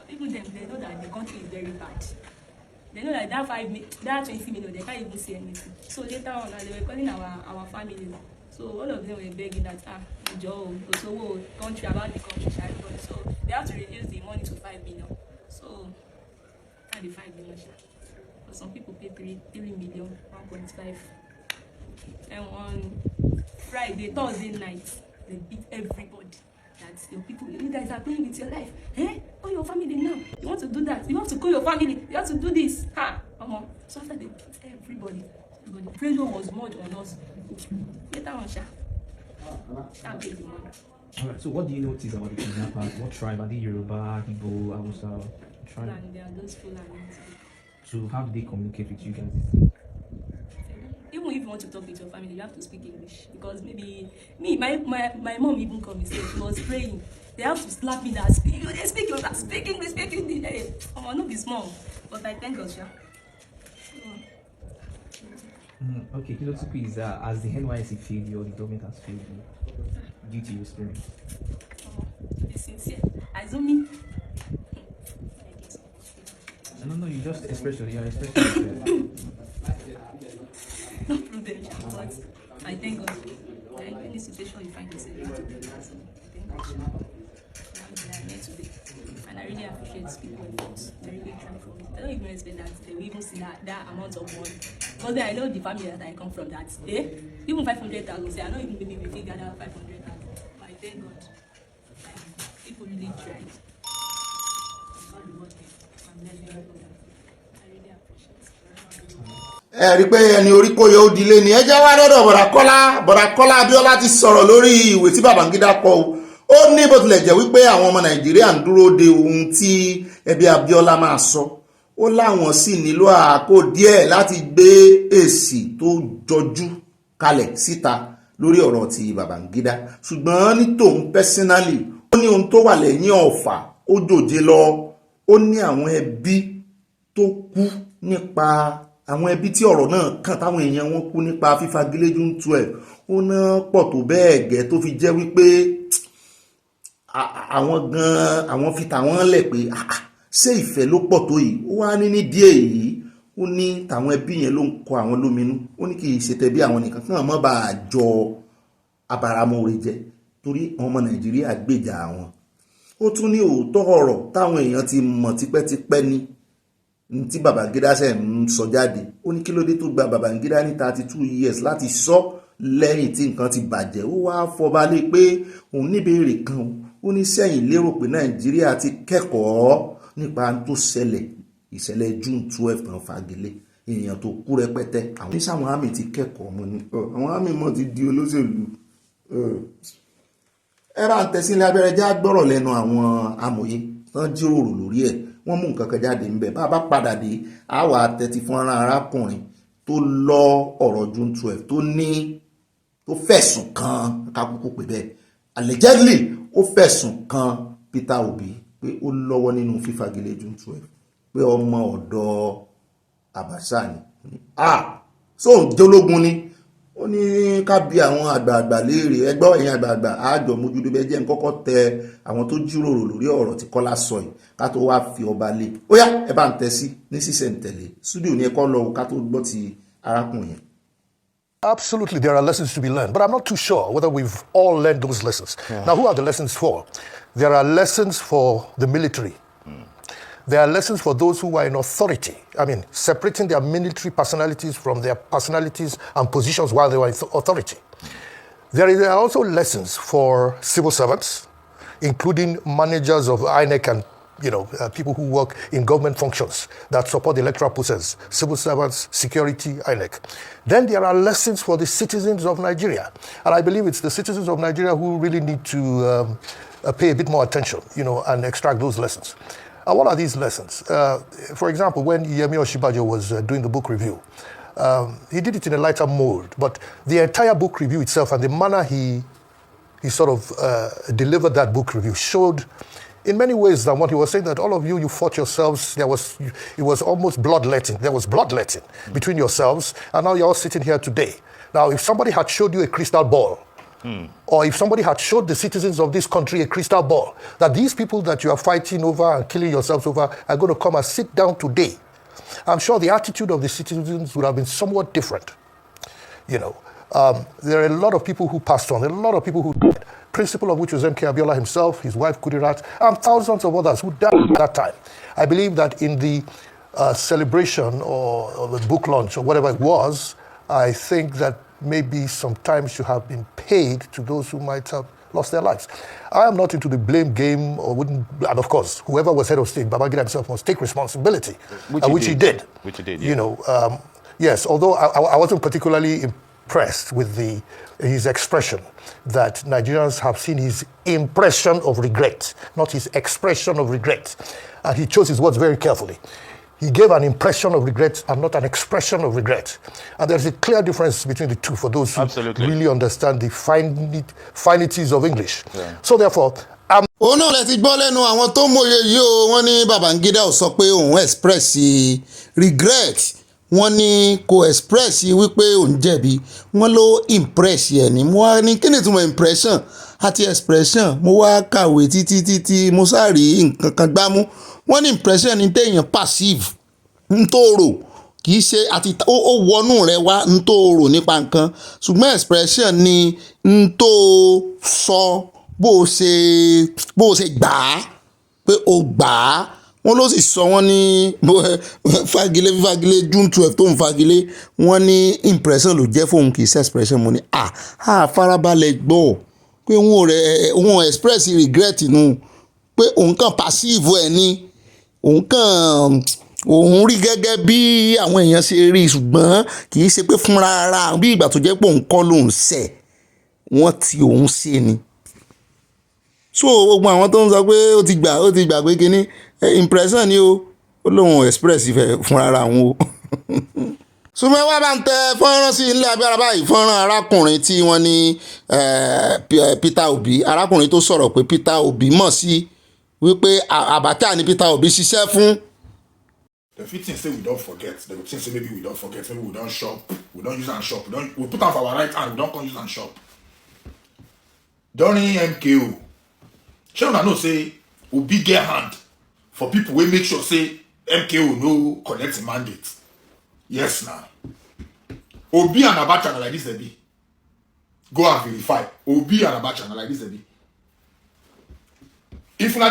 Even them, they know that the country is very bad. They know that that 20 million, they can't even say anything. So later on, they were calling our family. So all of them were begging that Joe, also country about the country. So they have to reduce the money to 5 million. So and the 5 million. But some people pay 3 million, 1.5. And on Friday, Thursday night, they beat everybody. That's your people. You guys are playing with your life. Eh? Oh, your family now. You want to do that? You have to call your family. You have to do this. Ha! So after they beat everybody, but the pressure was more on us. Later on, Sha. Alright, so what do you notice about the kidnappers? What tribe? Are they Yoruba, Igbo, Hausa? Fulani, they are those Fulani. So how do they communicate with you guys? Even if you want to talk with your family, you have to speak English. Because maybe my mom even called me, she was praying. They have to slap me that they speak Yoruba, speak English, speak English. Hey, I'm not be small, but I thank God, Sha. Okay, Kilotuku is as the NYSC failed you or the government has failed you due to your experience? Be sincere. Azumi. No, you just express yourself. No problem, Sha, but I thank God. In any situation you find yourself, you have to do that. So thank God, Sha. I'm here today. And I really appreciate people efforts. They really try for me. I don't even expect that they will even see that amount of money. Because then I know the family that I come from that. Even 500,000, say I know even maybe we figure that 500,000. But I thank God. People really tried. God reward them. I'm very for that. I really appreciate it. ẹ rí i pé ẹni orí kó yẹ ó dilé ni ẹ jẹ́ wá lọ́dọ̀ bọ̀dà Kọ́lá Abíọ́lá ti sọ̀rọ̀ lórí ìwé tí Babangida kọ o. Ó ní bó tilẹ̀ jẹ́ wípé àwọn ọmọ Nàìjíríà ń dúró de ohun tí ẹbí Abíọ́lá máa sọ, ó láwọn sì nílò àkókò díẹ̀ láti gbé èsì tó jọjú kalẹ̀ síta lórí ọ̀rọ̀ ti Babangida. Ṣùgbọ́n ní tòun personally, ó ní ohun tó wà lẹ́yìn ọ̀fà ó jòjé lọ. Ó ní àwọn ẹbí tó kú nípa àwọn ẹbí tí ọ̀rọ̀ náà kàn táwọn èèyàn wọn kú nípa fífagilé June 12. Ó ná pọ̀ tó bẹ́ẹ̀ gẹ́ tó fi jẹ́ wípé àwọn fi tàwọn lẹ̀ pé ṣé ìfẹ́ ló pọ̀ tó yìí. Ó wá ní nídìí èyí, ó ní tàwọn ẹbí yẹn ló ń kọ àwọn lóminú. Ó ní kì í ṣe tẹ̀bí àwọn nìkan kí wọ́n má bàa jọ abáramọ̀ọ́rẹ́ jẹ torí ọmọ Nàìjíríà gbèjà àwọn. Ó tún ní òótọ́ ọ̀rọ̀ táwọn èèyàn ti mọ̀ tipẹ́tipẹ́ ní tí Babangida ṣe ń sọ jáde. Ó ní kí ló dé tó gba Babangida ní 32 years láti sọ lẹ́yìn tí nǹkan ti bàjẹ́. Ó wá fọbalé pé òun níbèrè kan. Ó ní sẹ́yìn lérò pé Nàìjíríà ti kẹ́kọ̀ọ́ nípa tó ṣẹlẹ̀ ìṣẹ̀lẹ̀ June 12 tán fagilé èèyàn tó kú rẹpẹtẹ. Àwọn oníṣàwọn àmì ti kẹ́kọ̀ọ́ mọ́ ni àwọn àmì mọ́ ti di olóṣèlú. Ẹ̀rọ àtẹ̀sílẹ̀ abẹ́rẹ́ já gbọ́rọ̀ lẹ́nu àwọn amòye tán jíròrò lórí ẹ̀. Wọ́n mú nǹkan kan jáde ńbẹ̀. Bá a bá padà dé àwa tẹ́tí fún arákùnrin tó lọ ọ̀rọ̀ June 12 tó fẹ̀sùn kan kákúkú pé bẹ́ẹ̀ allegedly ó fẹ̀sùn kan Peter Obi pé ó lọ́wọ́ nínú fífagilé June 12 pé ọmọ ọ̀dọ̀ Abacha ni. Sóun jólógun ni. Ó ní ká bi àwọn àgbààgbà léèrè ẹgbọ́ ẹ̀yìn àgbààgbà àjọ mójúdó bẹ́ẹ̀ jẹ́ kọ́kọ́ tẹ àwọn tó jíròrò lórí ọ̀rọ̀ tí Kọ́lá sọ yìí ká tó wá fi ọba lé. Ó yá ẹ bá ń tẹ sí ní sísẹ̀ntẹ̀lé studio ní ẹ̀kọ́ lọ ká tó gbọ́ ti arákùnrin yẹn. Absolutely, there are lessons to be learned, but I'm not too sure whether we've all learned those lessons. Now, who are the lessons for? There are lessons for the military. There are lessons for those who are in authority. I mean, separating their military personalities from their personalities and positions while they were in authority. There are also lessons for civil servants, including managers of INEC and people who work in government functions that support the electoral process, civil servants, security, INEC. Then there are lessons for the citizens of Nigeria. And I believe it's the citizens of Nigeria who really need to pay a bit more attention, and extract those lessons. And what are these lessons? For example, when Yemi Oshibajo was doing the book review, he did it in a lighter mode, but the entire book review itself and the manner he sort of delivered that book review showed in many ways that what he was saying, that all of you fought yourselves, it was almost bloodletting. There was bloodletting between yourselves, and now you're all sitting here today. Now, if somebody had showed you a crystal ball, or if somebody had showed the citizens of this country a crystal ball, that these people that you are fighting over and killing yourselves over are going to come and sit down today, I'm sure the attitude of the citizens would have been somewhat different. There are a lot of people who passed on, there are a lot of people who died, principal of which was M.K. Abiola himself, his wife Kudirat, and thousands of others who died at that time. I believe that in the celebration or the book launch or whatever it was, I think that maybe sometimes should have been paid to those who might have lost their lives. I am not into the blame game, and of course, whoever was head of state, Babangida himself must take responsibility, which he did. Which he did, yeah. You know, yes, although I wasn't particularly impressed with his expression that Nigerians have seen his impression of regret, not his expression of regret. And he chose his words very carefully. He gave an impression of regret and not an expression of regret. And there's a clear difference between the two for those who really understand the finities of English. Yeah. So therefore, òun náà lẹ ti gbọ́ lẹ́nu àwọn tó mòye yìí o, wọ́n ní Babangida ò sọ pé òun express regret, wọ́n ní kò express wípé òun jẹ̀bi, wọ́n ló impress ẹ̀ ní. mo wá ní kí ni ìtumọ̀ impression àti expression, mo wá kàwé títí mo sáré nǹkan kan gbámú. Wọ́n ní impression ní téèyàn passive ń tó rò, kì í ṣe àti ó wọnú rẹ wá ń tó rò nípa nǹkan, ṣùgbọ́n expression ní ń tó sọ bó o ṣe gbà á, pé o gbà á. Wọ́n ló sì sọ wọ́n ní fagilé June 12 tó ń fagilé, wọ́n ní impression ló jẹ́ fóun, kì í ṣe expression. Mo ní farabalẹ̀ gbọ́ pé òun express regret nù, pé òun kàn passive ẹ̀ ni, òun rí gẹ́gẹ́ bí àwọn èèyàn ṣe rí, ṣùgbọ́n kì í ṣe pé fúnra ara bí ìgbà tó jẹ́ pé òun kọ́ lòun ṣẹ̀, wọ́n ti òun ṣe ni. So gbogbo àwọn tó ń sọ pé ó ti gbà pé kíní impression ni ó lóun express ìfẹ́ fúnra ara òun o. Súnmọ́ wá bá ń tẹ fọ́nrán sí ilé agbára báyìí, fọ́nrán arákùnrin tí wọ́n ní Peter Obi, arákùnrin tó sọ̀rọ̀ pé Peter Obi mọ̀ sí wípé Abacha ni Peter Obi ṣiṣẹ́ fún. The fit thing say we don't forget. The thing say maybe we don't forget. Maybe we don't shop. We don't use and shop. We put off our right hand. We don't come use and shop. During MKO, shey una know say Obi get hand for people wey make sure say MKO no collect the mandate. Yes now. Obi and Abacha na like this they be. Go and verify. Obi and Abacha na like this they be. If na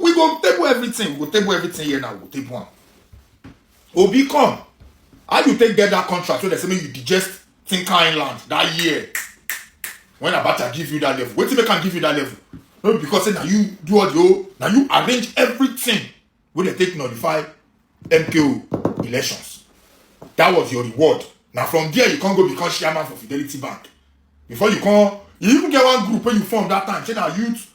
we go table everything. We go table everything here now. We go table one. Obi come. How you take get that contract so they say make you digest Tinker Island that year? When Abacha give you that level, wetin make am give you that level? No, because say now you do all now you arrange everything when they take notify MKO elections. That was your reward. Now from there you can't go become chairman for Fidelity Bank. Before you even get one group when you form that time. Say now youth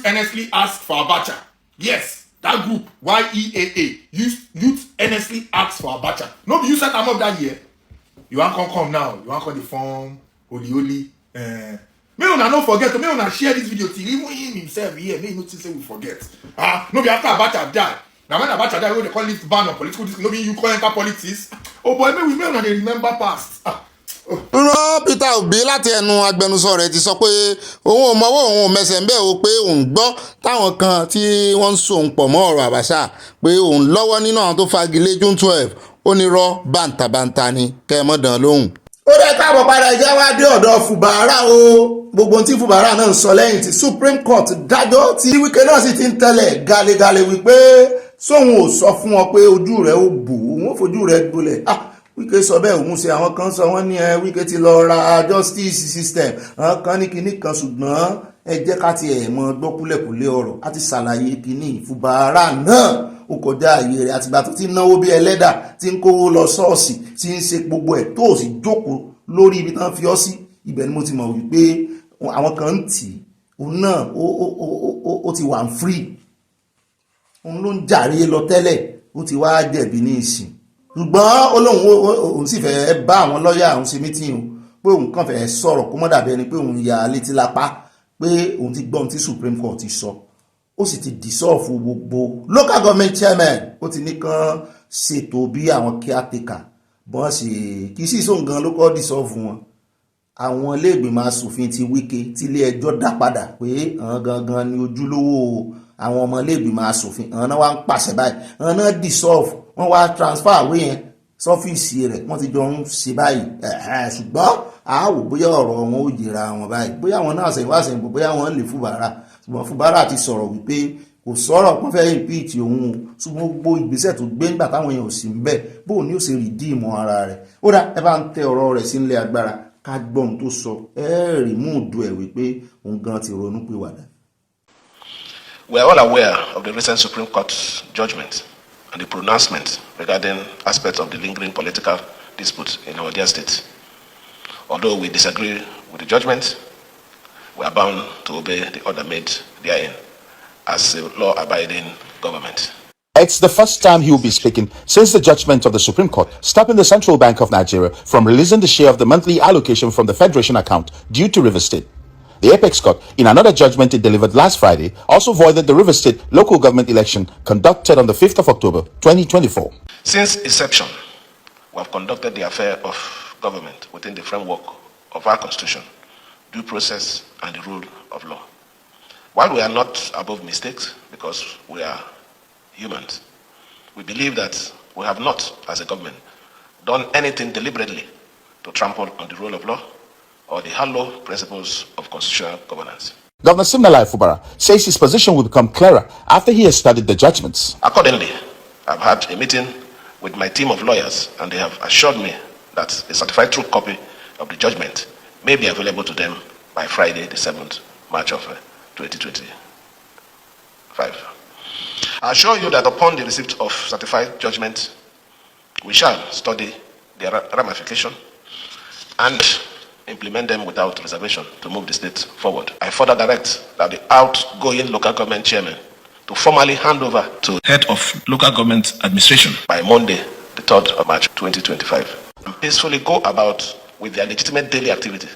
earnestly ask for Abacha. Yes, that group YEAA youth earnestly ask for Abacha. No, you set them up that year. You want come now. You want come the form holy. May una not forget. May una share this video till even him himself here. May not say we forget. No be after Abacha die. Now when Abacha die, they call it ban on political. No be you call enter politics. Oh boy, may una dey remember past. rán Peter Obi láti ẹnu agbẹnusọ rẹ̀ ti sọ pé òun ò mọwọ́ òun ò mẹsẹ̀ ń bẹ̀ o, pé òun gbọ́ táwọn kan tí wọ́n ń so òun pọ̀ mọ́ ọ̀rọ̀ Abacha pé òun lọ́wọ́ nínú àwọn tó fagilé June 12. Ó ní rọ́ bàǹtàbàǹtà ni kẹ́ ẹ mọ́ dán lóhùn. Ó dẹ̀ káàbọ̀ padà ìjà wá dé ọ̀dọ̀ Fubara o. Gbogbo tí Fubara náà ń sọ lẹ́yìn tí Supreme Court dájọ́ tí Wike náà sì ti ń tẹ́lẹ̀ galegale wípé sóhun ò sọ fún wọn pé ojú rẹ̀ ó bù òun ò fojú rẹ̀ gbolẹ̀. Wike sọ bẹ́ẹ̀ òun ṣe, àwọn kan sọ wọ́n ní Wike ti lọ ra justice system, àwọn kan ní kinní kan, ṣùgbọ́n ẹ jẹ́ ká ti mọ gbọ́ kúlẹ̀kúlẹ̀ ọ̀rọ̀ àti ṣàlàyé kinní Fubara náà ó kọjá àyè rẹ̀ àtìgbà tó ti náwó bí ẹlẹ́dà tí ń kówó lọ ṣọ́ọ̀ṣì tí ń ṣe gbogbo ẹ̀ tó sì jókòó lórí ibi tán fi ọ́ sí. Ibẹ̀ ni mo ti mọ̀ wípé àwọn kan ń tì òun náà ó ti wà ń free, òun ló ń jàre lọ tẹ́lẹ̀, ó ti wá jẹ̀bi ní ìsìn. Ṣùgbọ́n òun sì fẹ́ bá àwọn lọ́ọ̀yà òun ṣe mítìn o, pé òun kàn fẹ́ sọ̀rọ̀ kó mọ́ dàbí ẹni pé òun ya létí lápá, pé òun ti gbọ́ ohun tí Supreme Court ti sọ. Ó sì ti dissolve gbogbo local government chairman. Ó ti ní kàn ṣètò bí àwọn caretaker bọ́n ṣe kì í sì sóhun gan ló kọ́ dissolve wọn. Àwọn ilé ìgbìmọ̀ asòfin ti Wike tí ilé ẹjọ́ dá padà pé àwọn gangan ni ojúlówó àwọn ọmọ ilé ìgbìmọ̀ asòfin, àwọn náà wá ń pàṣẹ báyìí, àwọn náà dissolve, wọ́n wá transfer àwé yẹn sọ́fíìsì rẹ̀, wọ́n ti jọ ń ṣe báyìí. Ṣùgbọ́n àáwò bóyá ọ̀rọ̀ wọn ó yẹra wọn báyìí, bóyá wọn náà sẹ́yìn wá sẹ́yìn bóyá wọn lè Fubara. Ṣùgbọ́n Fubara ti sọ̀rọ̀ wípé kò sọ̀rọ̀ pọ́n fẹ́ impeach òun o ṣùgbọ́n gbogbo ìgbésẹ̀ tó gbé nígbà táwọn èèyàn ò sí ń bẹ̀ bóun ni ó ṣe redeem ara rẹ̀ ó dá ẹ bá ń tẹ ọ̀rọ̀ rẹ̀ sí ilé agbára ká gbọ́n tó sọ ẹ rí múùdù ẹ̀ wípé òun gan ti ronú pìwàdà. We are all aware of the recent Supreme Court judgment and the pronouncement regarding aspects of the lingering political dispute in our dear state. Although we disagree with the judgment, we are bound to obey the order made therein as a law-abiding government. It's the first time he will be speaking since the judgment of the Supreme Court stopping the Central Bank of Nigeria from releasing the share of the monthly allocation from the Federation account due to Rivers State. The Apex Court, in another judgment it delivered last Friday, also voided the Rivers State local government election conducted on the 5th of October, 2024. Since inception, we have conducted the affair of government within the framework of our Constitution, due process, and the rule of law. While we are not above mistakes, because we are humans, we believe that we have not, as a government, done anything deliberately to trample on the rule of law or the hallowed principles of constitutional governance. Governor Fubara says his position will become clearer after he has studied the judgments. Accordingly, I've had a meeting with my team of lawyers, and they have assured me that a certified true copy of the judgment may be available to them by Friday, the 7th March of 2025. I assure you that upon the receipt of certified judgment, we shall study their ramification and implement them without reservation to move the state forward. I further direct that the outgoing local government chairman to formally hand over to head of local government administration by Monday, the 3rd of March 2025, and peacefully go about with their legitimate daily activity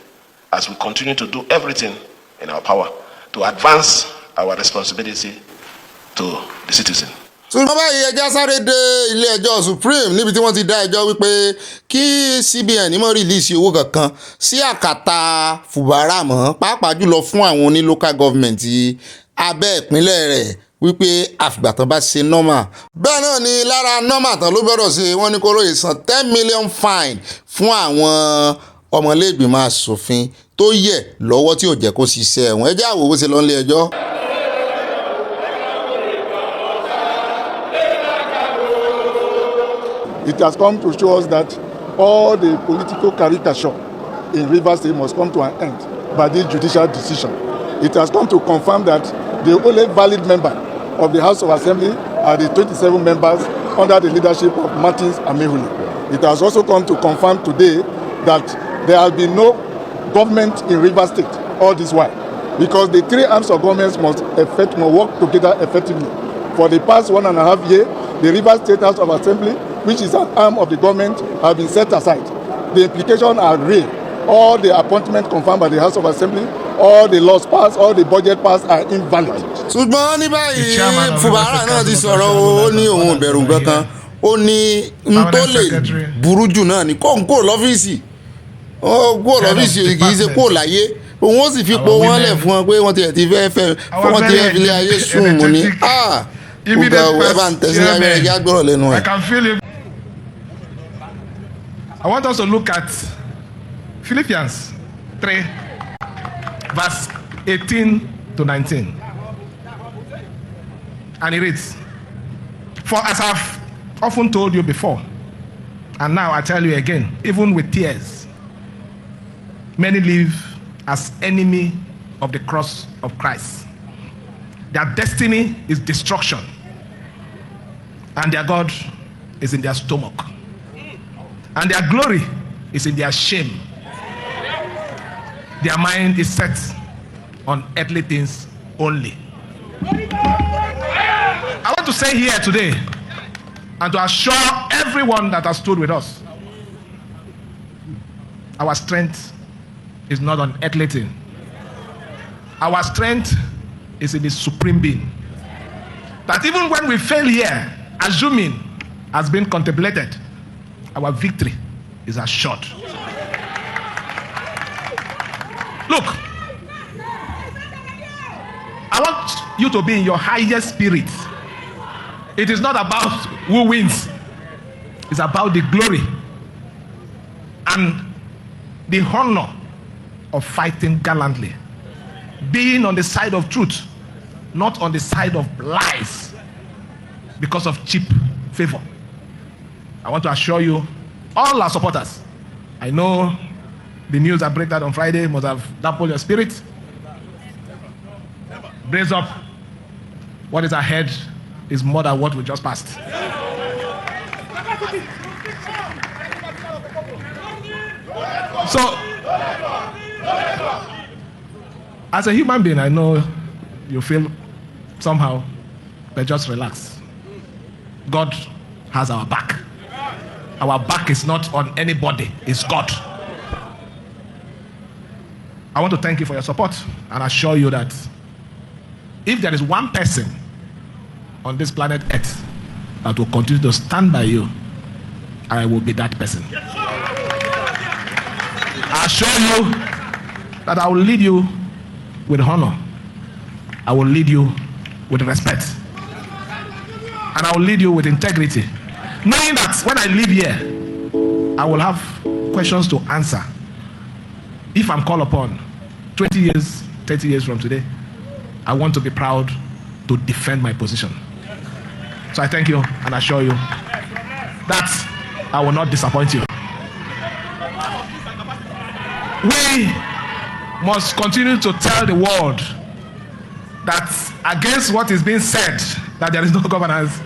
as we continue to do everything in our power to advance our responsibility to the citizen. ṣùgbọ́n báyìí ẹjọ́ sáré dé ilé ẹjọ́ supreme níbi tí wọ́n ti dá ẹjọ́ wípé kí CBN mọ́ rìlíìsì owó kankan sí àkàtà Fubara mọ́ pàápàá jùlọ fún àwọn oní local government abẹ́ ìpínlẹ̀ rẹ̀ wípé àfìgbà tán bá ṣe normal. Bẹ́ẹ̀ náà ni lára normal tán ló gbọ́dọ̀ ṣe wọ́n ní kó lóye san 10 million fine fún àwọn ọmọlẹ́gbìmọ̀ asòfin tó yẹ lọ́wọ́ tí ò jẹ́ kó ṣiṣẹ́ ẹ̀wọ̀n. Ẹjẹ́ àwò bó ṣe lọ nílé ẹjọ́. It has come to show us that all the political caricature in Rivers State must come to an end by this judicial decision. It has come to confirm that the only valid member of the House of Assembly are the 27 members under the leadership of Martins Amehuli. It has also come to confirm today that there has been no government in Rivers State all this while, because the three arms of government must work together effectively. For the past 1.5 years, the Rivers State House of Assembly, which is an arm of the government, has been set aside. The implications are real. All the appointments confirmed by the House of Assembly, all the laws passed, all the budget passed are invalid. ṣùgbọ́n ní báyìí Fubara náà ti sọ̀rọ̀ ó ní òun ìbẹ̀rù kankan ó ní n tó lè burú jù náà ní kó n kó lọ́fíìsì ó kó lọ́fíìsì kì í ṣe kó láyé òun ó sì fi po wọ́n lẹ̀ fún wọn pé wọ́n ti fẹ́ wọ́n ti fẹ́ filé ayé sùn mú ni gbogbo ẹ bá ń tẹ̀sí abẹ́rẹ́ kí á gbọ́rọ̀ lẹ́nu ẹ̀. I want us to look at Philippians 3, verse 18 to 19. And it reads, "For as I've often told you before, and now I tell you again, even with tears, many live as enemy of the cross of Christ. Their destiny is destruction, and their God is in their stomach. And their glory is in their shame. Their mind is set on earthly things only." I want to say here today, and to assure everyone that has stood with us, our strength is not on earthly things. Our strength is in the supreme being. That even when we fail here, assuming has been contemplated, our victory is assured. Look, I want you to be in your highest spirit. It is not about who wins. It's about the glory and the honor of fighting gallantly, being on the side of truth, not on the side of lies because of cheap favor. I want to assure you, all our supporters, I know the news that broke out on Friday must have dampened your spirit. Brace up. What is ahead is more than what we just passed. So, as a human being, I know you feel somehow, but just relax. God has our back. Our back is not on anybody, it's God. I want to thank you for your support and assure you that if there is one person on this planet Earth that will continue to stand by you, I will be that person. I assure you that I will lead you with honor. I will lead you with respect. And I will lead you with integrity. Knowing that when I leave here, I will have questions to answer. If I'm called upon 20 years, 30 years from today, I want to be proud to defend my position. So I thank you and assure you that I will not disappoint you. We must continue to tell the world that against what is being said, that there is no governance,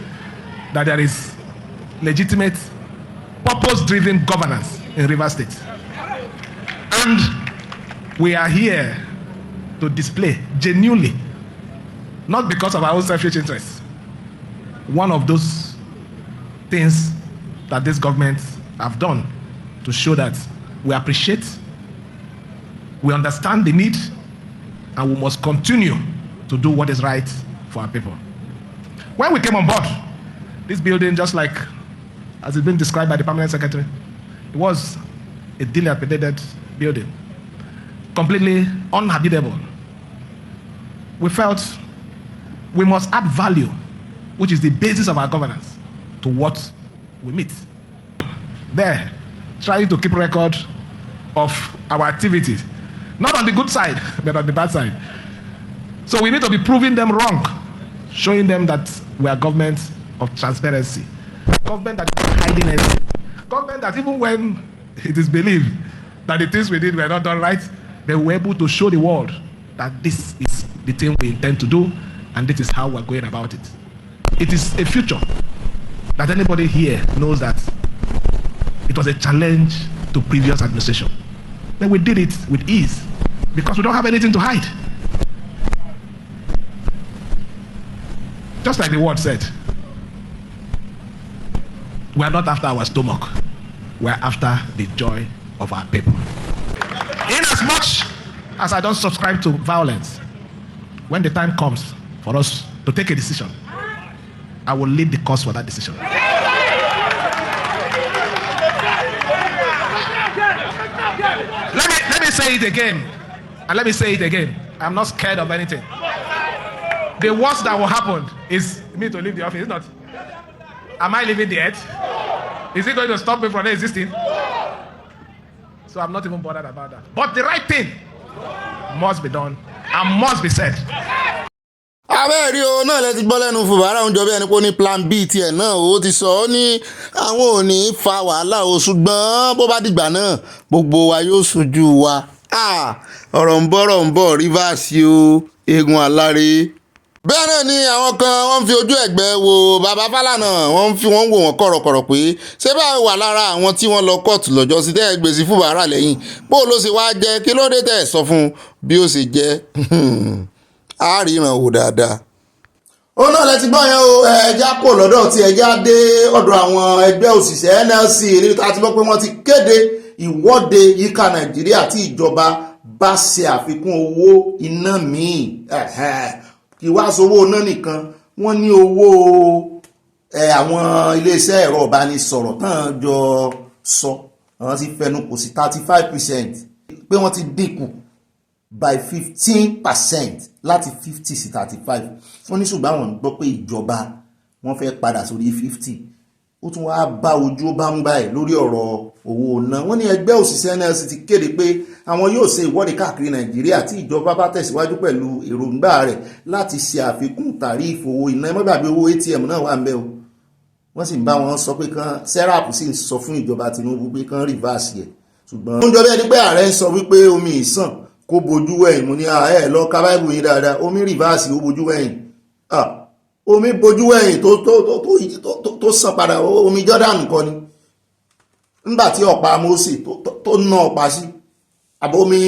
that there is legitimate, purpose-driven governance in Rivers State. And we are here to display genuinely, not because of our own selfish interests, one of those things that this government have done to show that we appreciate, we understand the need, and we must continue to do what is right for our people. When we came on board, this building, just like as it's been described by the permanent secretary, it was a dilapidated building, completely uninhabitable. We felt we must add value, which is the basis of our governance, to what we meet. There, trying to keep record of our activities, not on the good side, but on the bad side. So we need to be proving them wrong, showing them that we are government of transparency, government that is not hiding anything, government that even when it is believed that the things we did were not done right, they were able to show the world that this is the thing we intend to do, and this is how we're going about it. It is a future that anybody here knows that it was a challenge to previous administration. Then we did it with ease because we don't have anything to hide. Just like the word said, we are not after our stomach, we are after the joy of our people. In as much as I don't subscribe to violence, when the time comes for us to take a decision, I will lead the cause for that decision. Let me say it again, and let me say it again. I'm not scared of anything. The worst that will happen is me to leave the office. It's not. Am I leaving the earth? Is it going to stop me from existing? So I'm not even bothered about that. But the right thing must be done and must be said. Abẹ́ẹ̀rí o náà lẹ ti gbọ́ lẹ́nu Fubara ń jọ bí ẹni pé ó ní plan B tiẹ̀ náà ó ti sọ ọ́ ní àwọn ò ní fa wàhálà o ṣùgbọ́n bó bá dìgbà náà gbogbo wa yóò ṣojú wa. Ọ̀rọ̀ ń bọ̀ Rivers o eégún aláré. Bẹ́ẹ̀ náà ni àwọn kan wọ́n fi ojú ẹ̀gbẹ́ wo bàbá Fálànà wọ́n wò wọ́n kọ̀rọ̀kọ̀rọ̀ pé ṣé bá wà lára àwọn tí wọ́n lọ kóòtù lọ́jọ́ sí tẹ́ ẹ gbé sí Fubara lẹ́yìn bó ló ṣe wá jẹ́ kí ló dé tẹ́ ẹ sọ fún bí ó ṣe jẹ́ àríran wò dáadáa. Ó náà lẹ ti gbọ́ yẹn o ẹja kò lọ́dọ̀ tí ẹja dé ọ̀dọ̀ àwọn ẹgbẹ́ òṣìṣẹ́ NLC èyí tá a ti gbọ́ pé wọ́n ti kéde ìwọ́de yíká Nàìjíríà tí ìjọba bá ṣe àfikún owó iná míì kì í wá sówó iná nìkan wọ́n ní owó àwọn iléeṣẹ́ ẹ̀rọ ìbánisọ̀rọ̀ tán jọ sọ àwọn ti fẹnu kò sí 35% pé wọ́n ti dínkù by 15% láti 50 sí 35. Wọ́n ní ṣùgbọ́n àwọn gbọ́ pé ìjọba wọ́n fẹ́ padà sórí 50. ó tún wá bá ojú bá ń báyìí lórí ọ̀rọ̀ owó ná. Wọ́n ní ẹgbẹ́ òṣìṣẹ́ NLC ti kéde pé àwọn yóò ṣe ìwọ́de káàkiri Nàìjíríà tí ìjọba bá tẹ̀síwájú pẹ̀lú èròǹgbà rẹ̀ láti ṣe àfikún tàríìfù owó iná. Ẹ má gbàgbé owó ATM náà wà ń bẹ̀ o. Wọ́n sì ń bá wọn sọ pé kan serap sì ń sọ fún ìjọba Tinubu pé kan reverse yẹ. Ṣùgbọ́n ó ń jọ bẹ́ẹ̀ ni pé ààrẹ ń sọ wípé omi ìsàn kó bojú wẹ̀yìn. Mo ní ẹ lọ ka báìbù yín dáadáa, omi reverse ó bojú wẹ̀yìn. Omi bojú wẹ̀yìn tó sàn padà, omi Jordan kọ́ ni nígbàtí ọ̀pá Mósè tó ná ọ̀pá sí, àbọ̀ omi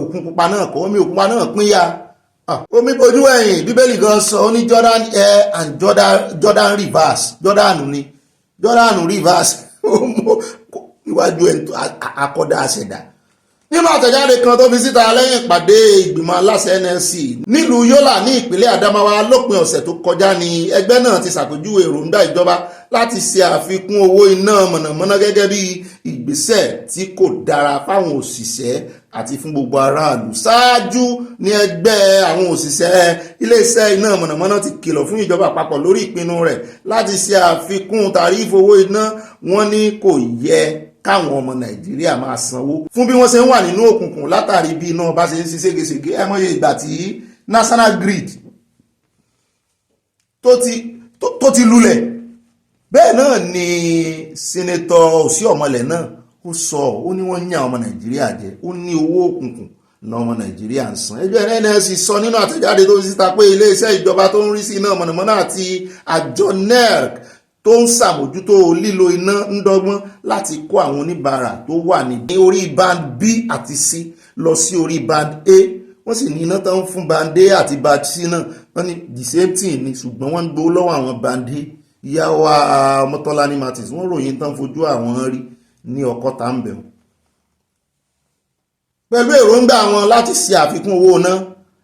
òkun pupa náà kọ́, omi òkun pupa náà pín ya. Omi bojú wẹ̀yìn, Bíbélì gan sọ ó ní Jordan air and Jordan reverse. Jordan ni Jordan reverse níwájú akọ́dá àṣẹ̀dá. Nínú àtẹ̀jáde kan tó fi síta lẹ́yìn ìpàdé ìgbìmọ̀ aláṣẹ NLC nílùú Yola ní ìpínlẹ̀ Adamawa lópin ọ̀sẹ̀ tó kọjá ni ẹgbẹ́ náà ti ṣàpèjúwe èròǹgbà ìjọba láti ṣe àfikún owó iná mọ̀nàmọ́ná gẹ́gẹ́ bí ìgbésẹ̀ tí kò dára fáwọn òṣìṣẹ́ àti fún gbogbo aráàlú. Ṣáájú ní ẹgbẹ́ àwọn òṣìṣẹ́ iléeṣẹ́ iná mọ̀nàmọ́ná ti kìlọ̀ fún ìjọba àpapọ̀ lórí ìpinnu rẹ̀ láti ṣe àfikún tàríìfù owó iná. Wọ́n ní kò yẹ káwọn ọmọ Nàìjíríà máa sanwó fún bí wọ́n ṣe ń wà nínú òkùnkùn látàrí bí iná bá ṣe ń ṣe ségesège. Ẹ mọye ìgbà tí National Grid tó ti lulẹ̀. Bẹ́ẹ̀ náà ni Sẹ́nẹ́tọ̀ Oshiomhole náà ó sọ, ó ní wọ́n yàn ọmọ Nàìjíríà jẹ, ó ní owó òkùnkùn náà ọmọ Nàìjíríà ń san. Ẹgbẹ́ NLC sọ nínú àtẹ̀jáde tó síta pé iléeṣẹ́ ìjọba tó ń rí sí iná mọ̀nàmọ́ná àti àjọ NERC tó ń ṣàmójútó lílo iná ń dọ́gbọ́n láti kó àwọn oníbàárà tó wà ní orí band B àti C lọ sí orí band A. Wọ́n sì ní iná tó ń fún band A àti band C náà, wọ́n ní the same thing ni, ṣùgbọ́n wọ́n ń gbowó lọ́wọ́ àwọn band A. Ìyàwó Mọ́tọ́lání Martins wọ́n ròyìn tán fojú àwọn rí ní Ọ̀kọ́ta ń bẹ̀rù. Pẹ̀lú èròǹgbà wọn láti ṣe àfikún owó náà,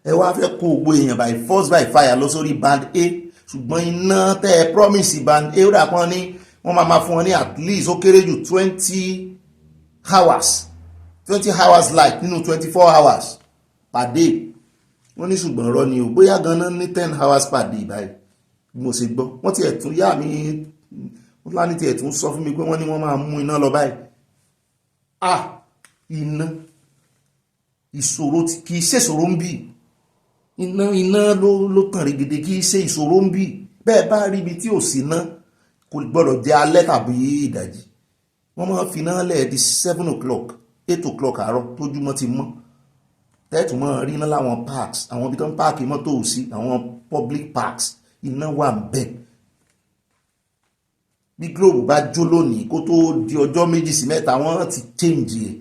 ẹ wá fẹ́ kó gbogbo èèyàn by force by fire lọ sórí band A. Ṣùgbọ́n iná tẹ́ ẹ promise band A ó dà kan ní wọ́n máa fún wọn ní at least ó kéré jù 20 hours light nínú 24 hours per day. Wọ́n ní ṣùgbọ́n rọ́ ni o, bóyá ganan ní 10 hours per day báyìí mo ṣe gbọ́. Wọ́n ti ẹ̀tún yá mi, wọ́n láni ti ẹ̀tún sọ fún mi pé wọ́n ní wọ́n máa mú iná lọ báyìí. Iná ìṣòro kì í ṣe ìṣòro ń bì. Iná ló tàn rí gidi, kì í ṣe ìṣòro ń bì. Bẹ́ẹ̀ bá rí ibi tí ò sí iná kò gbọ́dọ̀ jẹ́ alẹ́ tàbí ìdajì. Wọ́n máa fi iná lẹ̀ di 7 o'clock 8 o'clock àárọ̀ tójúmọ́ ti mọ́. Tẹ́ẹ̀tù máa rí iná láwọn parks, àwọn ibi tó ń páàkì mọ́tò sí, àwọn public parks, iná wà ń bẹ̀. Bí globe bá jó lónìí kó tó di ọjọ́ 2 sí 3 wọ́n ti change ẹ̀.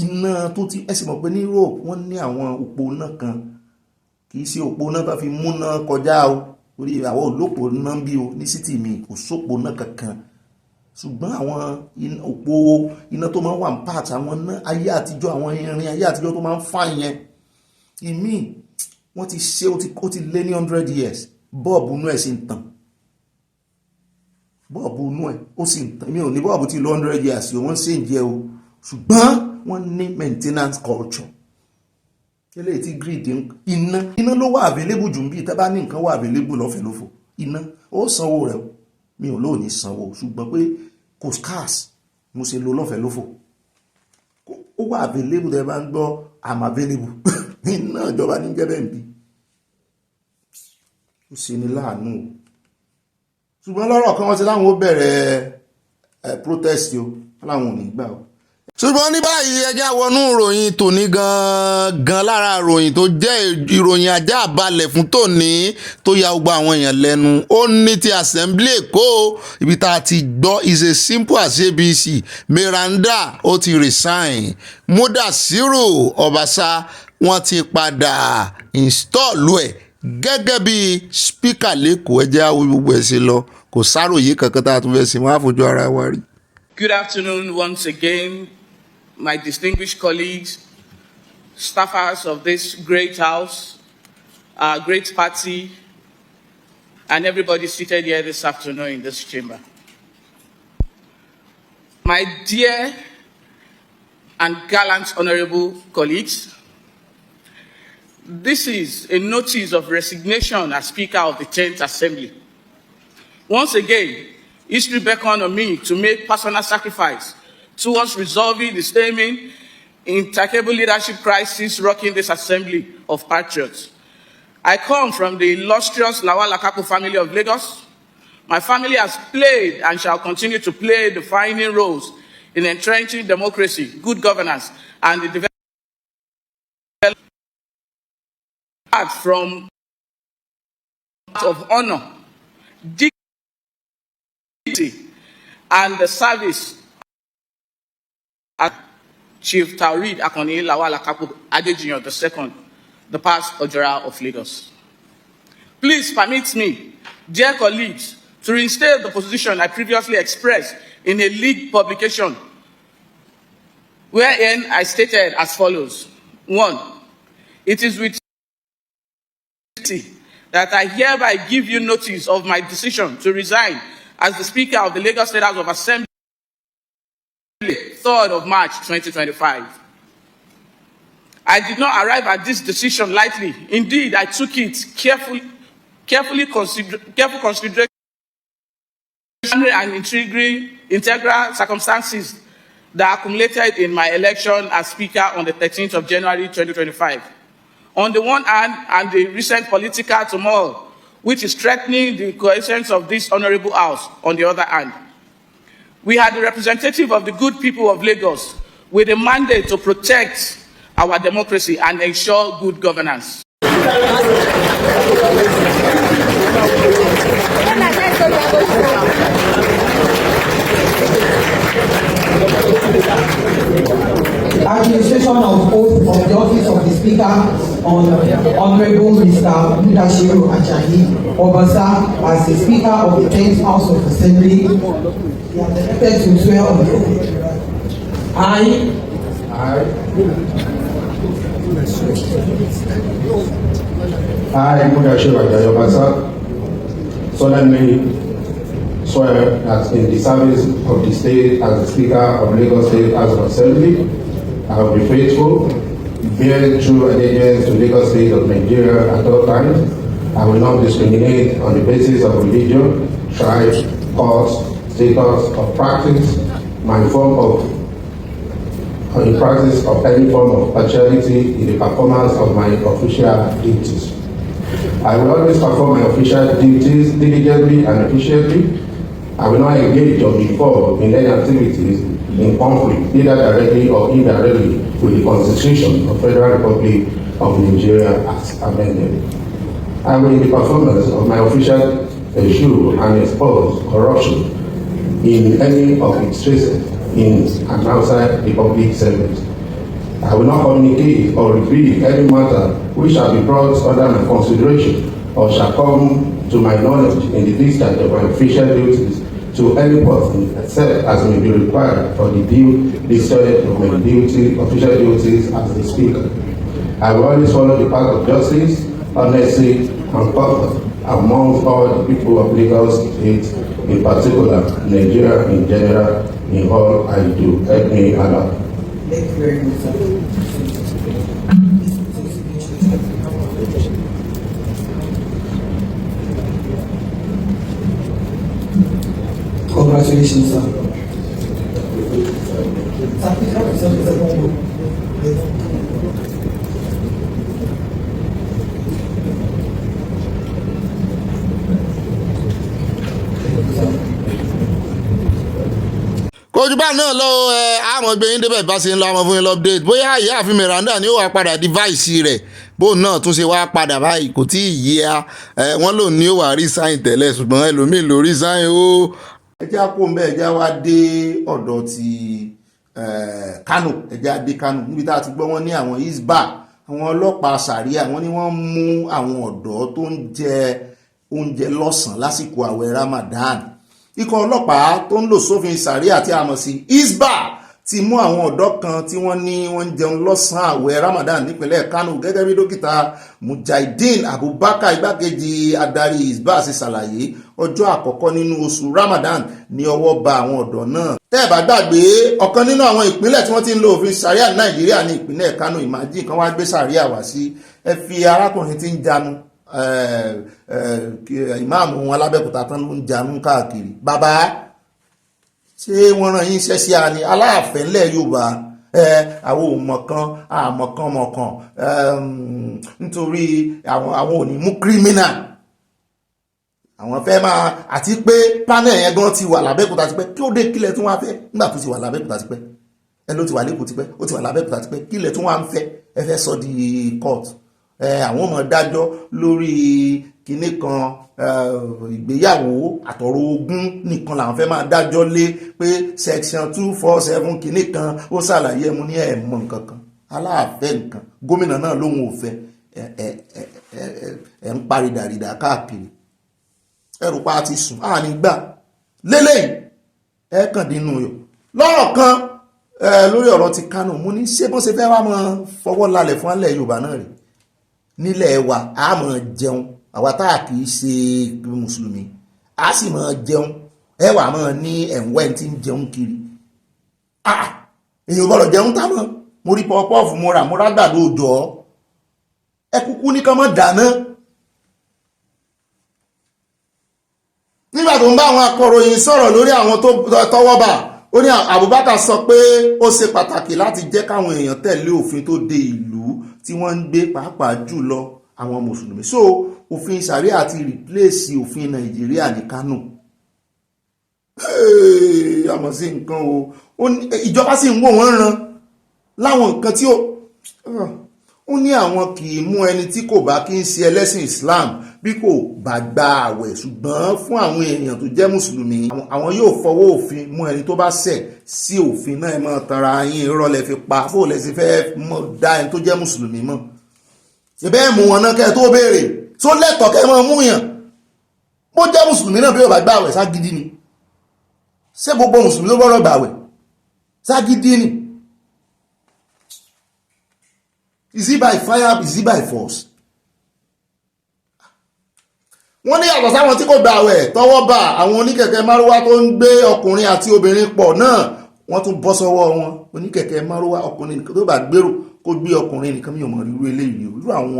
Iná tó ti ẹ̀sìn mọ̀ pé ní Europe wọ́n ní àwọn òpó náà kan, kì í ṣe òpó náà tó fi múná kọjá o, orí àwọn olóòpó náà bí o ní city mi kò sópó náà kankan. Ṣùgbọ́n àwọn òpó iná tó máa ń wà ní parks, àwọn náà ayé àtijọ́, àwọn irin ayé àtijọ́ tó máa ń fà yẹn, ìmí wọ́n ti ṣe ó ti lé ní 100 years. Bọ́ọ̀bù inú ẹ̀ sì ń tàn. Bọ́ọ̀bù inú ẹ̀ ó sì ń tàn. Mi ò ní bọ́ọ̀bù tí lọ 100 years yóò wọ́n sì ń jẹ́ o, ṣùgbọ́n wọ́n ní maintenance culture. Eléyìí tí grid iná ló wà available jù ń bí, tẹ́ bá ní nǹkan wà available lọ́fẹ̀ẹ́ lófò. Iná ó sanwó rẹ̀ o, mi ò lóò ní sanwó, ṣùgbọ́n pé kò scarce mo ṣe lo lọ́fẹ̀ẹ́ lófò. Ó wà available, tẹ́ bá ń gbọ́ am available. Iná ìjọba ní jẹ́bẹ̀ ń bí. Ó ṣe ní láàánú o. Ṣùgbọ́n lọ́rọ̀ kan wọ́n ti láwọn ó bẹ̀rẹ̀ protest o, láwọn ò ní gbà o. Ṣùgbọ́n ní báyìí ẹjẹ́ wọnú ìròyìn tòní gan lára ìròyìn tó jẹ́ ìròyìn ajá balẹ̀ fún tòní tó ya gbogbo àwọn èèyàn lẹ́nu. Ó ní ti assembly Èkó, ibi tá a ti gbọ́ is a simple as ABC. Meranda ó ti resign. Mudasiru Obasa wọ́n ti padà install ẹ̀ gẹ́gẹ́ bí speaker lẹ́kọ̀ọ́. Ẹjẹ́ àwọn gbogbo ẹ̀ ṣe lọ, kò sáròyé kankan tá a tún fẹ́ ṣe, wọ́n á fojú ara wa rí. Good afternoon once again, my distinguished colleagues, staffers of this great house, our great party, and everybody seated here this afternoon in this chamber. My dear and gallant honorable colleagues, this is a notice of resignation as Speaker of the 10th Assembly. Once again, history beckoned on me to make personal sacrifice towards resolving the steaming, implacable leadership crisis rocking this assembly of patriots. I come from the illustrious Lawal Akapo family of Lagos. My family has played and shall continue to play defining roles in entrenching democracy, good governance, and the development from of honor, dignity, and the service at Chief Taurid Akoni Lawal Akapo Adejinyo II, the past Ojora of Lagos. Please permit me, dear colleagues, to reinstate the position I previously expressed in a leaked publication, wherein I stated as follows. 1. It is with that I hereby give you notice of my decision to resign as the Speaker of the Lagos State House of Assembly, 3rd of March 2025. I did not arrive at this decision lightly. Indeed, I took it careful consideration and integral circumstances that accumulated in my election as Speaker on the 13th of January 2025. On the one hand, and the recent political turmoil, which is threatening the cohesion of this honorable house, on the other hand. We had the representative of the good people of Lagos with a mandate to protect our democracy and ensure good governance. Administration of oath of the office of the Speaker on Honorable Mr. Mudashiru Ajinigbe Obasa as the Speaker of the 10th House of Assembly. He has elected to swear on the oath. I Mudashiru Ajinigbe Obasa, solemnly swear that in the service of the state as the Speaker of Lagos State House of Assembly, I will be faithful, bear true allegiance to Lagos State of Nigeria at all times. I will not discriminate on the basis of religion, tribe, cause, status, or practice, in practice of any form of partiality in the performance of my official duties. I will always perform my official duties diligently and efficiently. I will not engage or be involved in any activities in conflict, either directly or indirectly, with the Constitution of Federal Republic of Nigeria as amended. I will, in the performance of my official issue and expose corruption in any of its traces in and outside the public service. I will not communicate or reveal any matter which shall be brought under my consideration or shall come to my knowledge in the discharge of my official duties to any person except as may be required for the due discharge of my official duties as the Speaker. I will always follow the path of justice, honesty, and comfort amongst all the people of Lagos State, in particular, Nigeria in general, in all I do. Help me, Allah. Thank you very much, sir. Congratulations, sir. kojú bá náà lọ àwọn gbẹ̀yìn débẹ̀ bá ṣe ń lọ àwọn fún yín lọ́pdate bóyá ìyáàfin Meranda ni ó wà padà device rẹ̀ bóun náà tún ṣe wá padà báyìí kò tí ì yé a wọ́n lòun ní ó wà resign tẹ́lẹ̀ ṣùgbọ́n ẹlòmíì ló resign o. ẹ jẹ́ àpò ń bẹ́ ẹ jẹ́ wá dé ọ̀dọ̀ ti Kano ẹ jẹ́ dé Kano níbi tá a ti gbọ́ wọ́n ní àwọn isba àwọn ọlọ́pàá sàríà wọ́n ní wọ́n mú àwọn ọ̀dọ́ tó ń jẹ oúnjẹ lọ́sàn-án lásìkò àwẹ̀ Ramadan. Ikọ̀ ọlọ́pàá tó ń lò sófin sàríà tí a mọ̀ sí isba ti mú àwọn ọ̀dọ́ kan tí wọ́n ní wọ́n ń jẹun lọ́sàn-án àwẹ̀ Ramadan nípínlẹ̀ Kano gẹ́gẹ́ bí dókítà Mujahideen Abubakar igbákejì adarí isba ṣe ṣàlàyé ọjọ́ àkọ́kọ́ nínú oṣù Ramadan ní ọwọ́ ba àwọn ọ̀dọ́ náà. tẹ́ ẹ bá gbàgbé ọ̀kan nínú àwọn ìpínlẹ̀ tí wọ́n ti ń lo òfin sàríà ní Nàìjíríà ní ìpínlẹ̀ Kano. Ìmájì kan wá gbé sàríà wá sí ẹ fi arákùnrin tí ń janu ìmáàmù wọn alábẹ́kúta tán ló ń janú káàkiri bàbá ṣé wọ́n rán yín iṣẹ́ sí àní aláàfẹ́ ńlẹ̀ Yorùbá àwọn àmọ̀kan nítorí àwọn ò ní mú kírímínà àwọn fẹ́ máa àti pé panel yẹn gan ti wà lábẹ́kúta tipẹ́ kí ó dé kílẹ̀ tí wọ́n á fẹ́ nígbà tó ti wà lábẹ́kúta tipẹ́ ẹ ló ti wà lẹ́kọ̀ọ́ tipẹ́ ó ti wà lábẹ́kúta tipẹ́ kílẹ̀ tí wọ́n á ń fẹ́ ẹ fẹ́ sọ di court àwọn ọmọ dájọ́ lórí kinní kan ìgbéyàwó àtọ̀rọ̀ ogún nìkan làwọn fẹ́ máa dájọ́ lé pé section 247 kinní kan ó ṣàlàyé mu ní ẹ̀mọ́ nǹkan kan aláàfẹ́ nǹkan gómìnà náà lóhun ò fẹ́ ẹ̀ ń parí dàrídà káàkiri ẹrù pa ti sùn àní gbà lélẹ́yìn ẹ̀ẹ́kàndínú yọ lọ́rọ̀ kan lórí ọ̀rọ̀ ti Kánò mú ní ṣé bó ṣe fẹ́ wá máa fọwọ́ lálẹ̀ fún alẹ́ Yorùbá náà rèé nílẹ̀ wa a máa jẹun àwa tá a kì í ṣe mùsùlùmí a sì máa jẹun ẹwà máa ní ẹ̀wẹ́ tí ń jẹun kiri èyàn gbọ́dọ̀ jẹun tá mọ́ mo rí pọ́pọ́ọ̀fù mo rà gbàdo òjò ẹ kúkú ní kán mọ́ dáná nígbà tó ń bá àwọn akọ̀ròyìn sọ̀rọ̀ lórí àwọn tó tọwọ́ bà ó ní Abubakar sọ pé ó ṣe pàtàkì láti jẹ́ káwọn èèyàn tẹ̀lé òfin tó de ìlú tí wọ́n ń gbé pàápàá jùlọ àwọn mùsùlùmí so òfin Sharia ti replace òfin Nàìjíríà ní Kánò àmọ́ sí nǹkan o ìjọba sì ń wò wọ́n ran láwọn nǹkan tí ó ní àwọn kì í mú ẹni tí kò bá kí ń ṣe ẹlẹ́sìn Islam bí kò bá gba àwẹ̀ ṣùgbọ́n fún àwọn èèyàn tó jẹ́ mùsùlùmí àwọn yóò fọwọ́ òfin mú ẹni tó bá ṣẹ̀ sí òfin náà ẹ máa tanra yín irọ́ lẹ fi pa fóòlù ẹ sì fẹ́ dá ẹni tó jẹ́ mùsùlùmí mọ̀ ṣẹbẹ́ mú wọn náà kẹ́ tó béèrè tó lẹ́tọ̀ọ́ kẹ́ máa mú yàn bó jẹ́ mùsùlùmí náà bí ó bá gba àwẹ̀ ságídí ni ṣé gbogbo mùsùlùmí ló gbọ́dọ̀ gba àwẹ̀ ságídí ni is it by fire is it by force wọ́n ní yàtọ̀ sáwọn tí kò gba àwẹ̀ tọwọ́ bá àwọn oníkẹ̀kẹ́ márúwá tó ń gbé ọkùnrin àti obìnrin pọ̀ náà wọ́n tún bọ́ sọ́wọ́ wọn oníkẹ̀kẹ́ márúwá ọkùnrin tó bá gbèrò kó gbé ọkùnrin nìkan mi ò mọ̀ irú eléyìí irú àwọn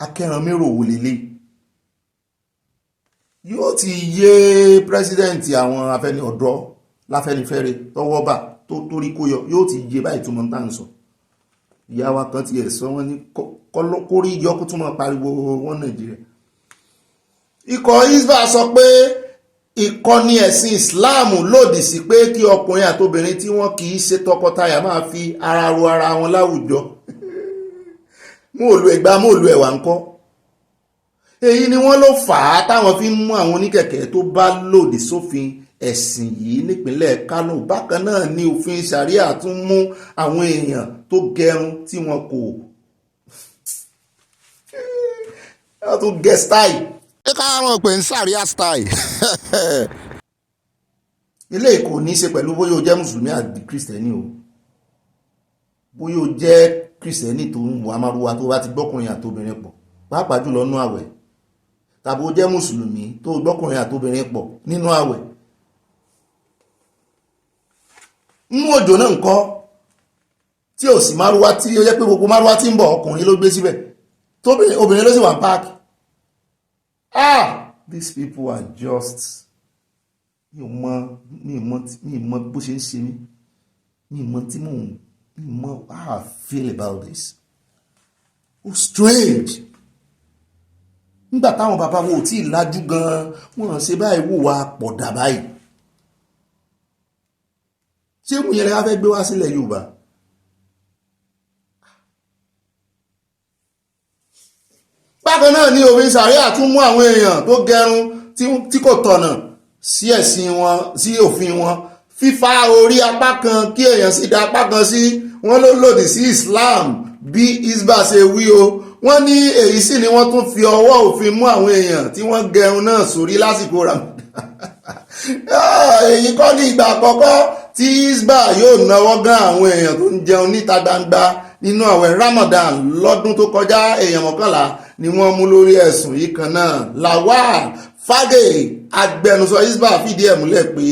akẹ́ranmérò wò lélẹ̀ yóò ti yé pírẹsidẹ́ǹtì àwọn afẹ́ni ọ̀dọ́ láfẹ́nifẹ́re tọwọ́ bá tó torí kó yọ yóò ti yé báyìí tó mọ̀ tá à ń sọ ìyá wa kan ti ẹ̀ sọ wọ́n ní kórí yọ kó tún máa pariwo wọn Nàìjíríà ikọ̀ Hisba sọ pé ìkọ́ni ẹ̀sìn Islam lòdì sí pé kí ọkùnrin àtobìnrin tí wọ́n kì í ṣe tọkọtaya máa fi ara ro ara wọn láwùjọ mú òlu ẹ̀gbá mú òlu ẹ̀wà ńkọ́ èyí ni wọ́n ló fà á táwọn fi ń mú àwọn oníkẹ̀kẹ́ tó bá lòdì sófin ẹ̀sìn yìí nípínlẹ̀ Kánò bákan náà ni òfin Sharia tún mú àwọn èèyàn tó gẹrun tí wọn kò tún gẹ style ẹ ká wọn pè ń Sharia style ilé kò ní í ṣe pẹ̀lú bóyá o jẹ́ mùsùlùmí àbí kìrìsìtẹ́nì o bóyá o jẹ́ kìrìsìtẹ́nì tó ń wà márùwá tó bá ti gbọ́kùnrin àtobìnrin pọ̀ pàápàá jùlọ nínú àwẹ̀ tàbí o jẹ́ mùsùlùmí tó gbọ́kùnrin àtobìnrin pọ̀ nínú àwẹ̀ nínú òjò náà ńkọ́ tí ò sí márùwá tí ó jẹ́ pé gbogbo márùwá tí ń bọ̀ ọkùnrin ló gbé síbẹ̀ obìnrin ló sì wà ń páàkì these people are just mi mọ bó ṣe ń ṣe mí mi mọ tí mò ń mọ how I feel about this oh strange nígbà táwọn bàbá wo ò tí ì lajú gan wọn ṣe báyìí wò wá pọ̀ dà báyìí ṣé mo yẹn lè wá fẹ́ gbé wá sílẹ̀ Yorùbá bákan náà ni òfin Sharia tún mú àwọn èèyàn tó gẹrun tí kò tọ̀nà sí ẹ̀sìn wọn sí òfin wọn fífá orí apá kan kí èèyàn sì dá apá kan sí wọn ló lòdì sí Islam bí Hisba ṣe wí o wọ́n ní èyí sì ni wọ́n tún fi ọwọ́ òfin mú àwọn èèyàn tí wọ́n gẹrun náà sórí lásìkò Ramadan èyí kọ́ ní ìgbà àkọ́kọ́ tí Hisba yóò náwó gan àwọn èèyàn tó ń jẹun níta gbangba nínú àwẹ̀ Ramadan lọ́dún tó kọjá èèyàn 11 ni wọ́n mú lórí ẹ̀sùn yìí kan náà Lawal Fage agbẹnusọ Hisba fìdí ẹ̀ múlẹ̀ pé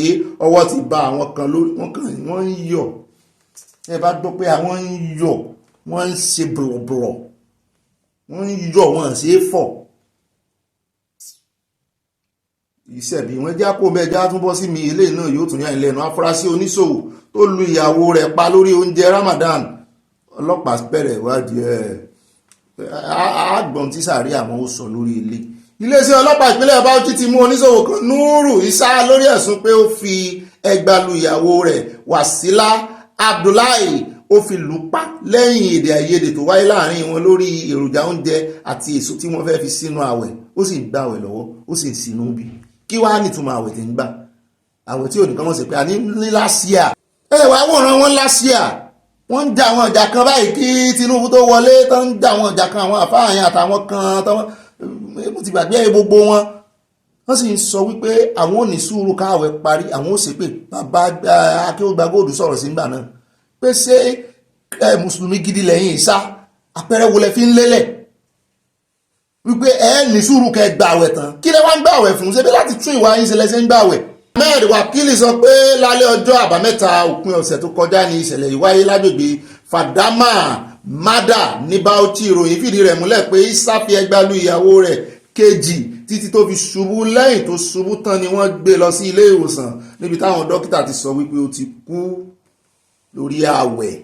ọwọ́ ti bá àwọn kan lórí wọ́n ń yọ̀ ẹ bá gbọ́ pé àwọn ń yọ̀ wọ́n ń ṣe bọ̀lọ̀bọ̀lọ̀ wọ́n ń yọ wọn ṣe é fọ̀ ìṣẹ̀bí wọn já kó mẹ́já tún bọ́ sí mi eléyìí náà yóò tún yà ìlẹ́nu afurasí oníṣòwò tó lu ìyàwó rẹ̀ pa lórí oúnjẹ Ramadan ọlọ́pàá bẹ̀rẹ̀ ìwádìí àgbọ̀n tí sàárẹ̀ àwọn ó sọ lórí ilé iléeṣẹ́ ọlọ́pàá ìpínlẹ̀ Bauchi ti mú oníṣòwò kan Nuru Isa lórí ẹ̀sùn pé ó fi ẹgba lu ìyàwó rẹ̀ Wasila Abdullahi ó fi lù pa lẹ́yìn èdè àìyedè tó wáyé láàrin wọn lórí èròjà oúnjẹ àti èso tí wọ́n fẹ́ fi sínú àwẹ̀ ó sì ń gbà àwẹ̀ lọ́wọ́ ó sì ń sinú bí kí wàá nìtumọ̀ àwẹ̀ tí ń gbà àwẹ̀ tí ò nìkan mọ̀ sí pé a ní lásìá wàá wòran wọn lásìá wọ́n ń ja àwọn ìjà kan báyìí kí Tinubu tó wọlé tó ń ja àwọn ìjà kan àwọn àfáàyàn àtàwọn kan tọ́wọ́n mo ti gbàgbé gbogbo wọn wọ́n sì ń sọ wípé àwọn ò ní sùúrù káwẹ̀ parí àwọn ò sì pé bàbá Akéwògbà Gold sọ̀rọ̀ sí nígbà náà pé ṣé mùsùlùmí gidi lẹ́yìn Ìsá àpẹẹrẹ wo lẹ fi ń lélẹ̀ wípé ní sùúrù kẹ́ gbàwẹ̀ tán kí lẹ wá ń gbàwẹ̀ fún ṣebí láti tún ìwà yín ṣe lẹ́sẹ̀ ń gbàwẹ̀. Ahmed Wakili sọ pé lálẹ́ ọjọ́ àbámẹ́ta òpin ọ̀sẹ̀ tó kọjá ní ìṣẹ̀lẹ̀ ìwáyé lágbègbè Fadama Mada ní Bauchi ìròyìn fìdí rẹ̀ múlẹ̀ pé Isa fi ẹgba lu ìyàwó rẹ̀ kejì títí tó fi ṣubú lẹ́yìn tó ṣubú tán ni wọ́n gbé lọ sí ilé ìwòsàn níbi táwọn dókítà ti sọ wípé ó ti kú lórí àwẹ̀.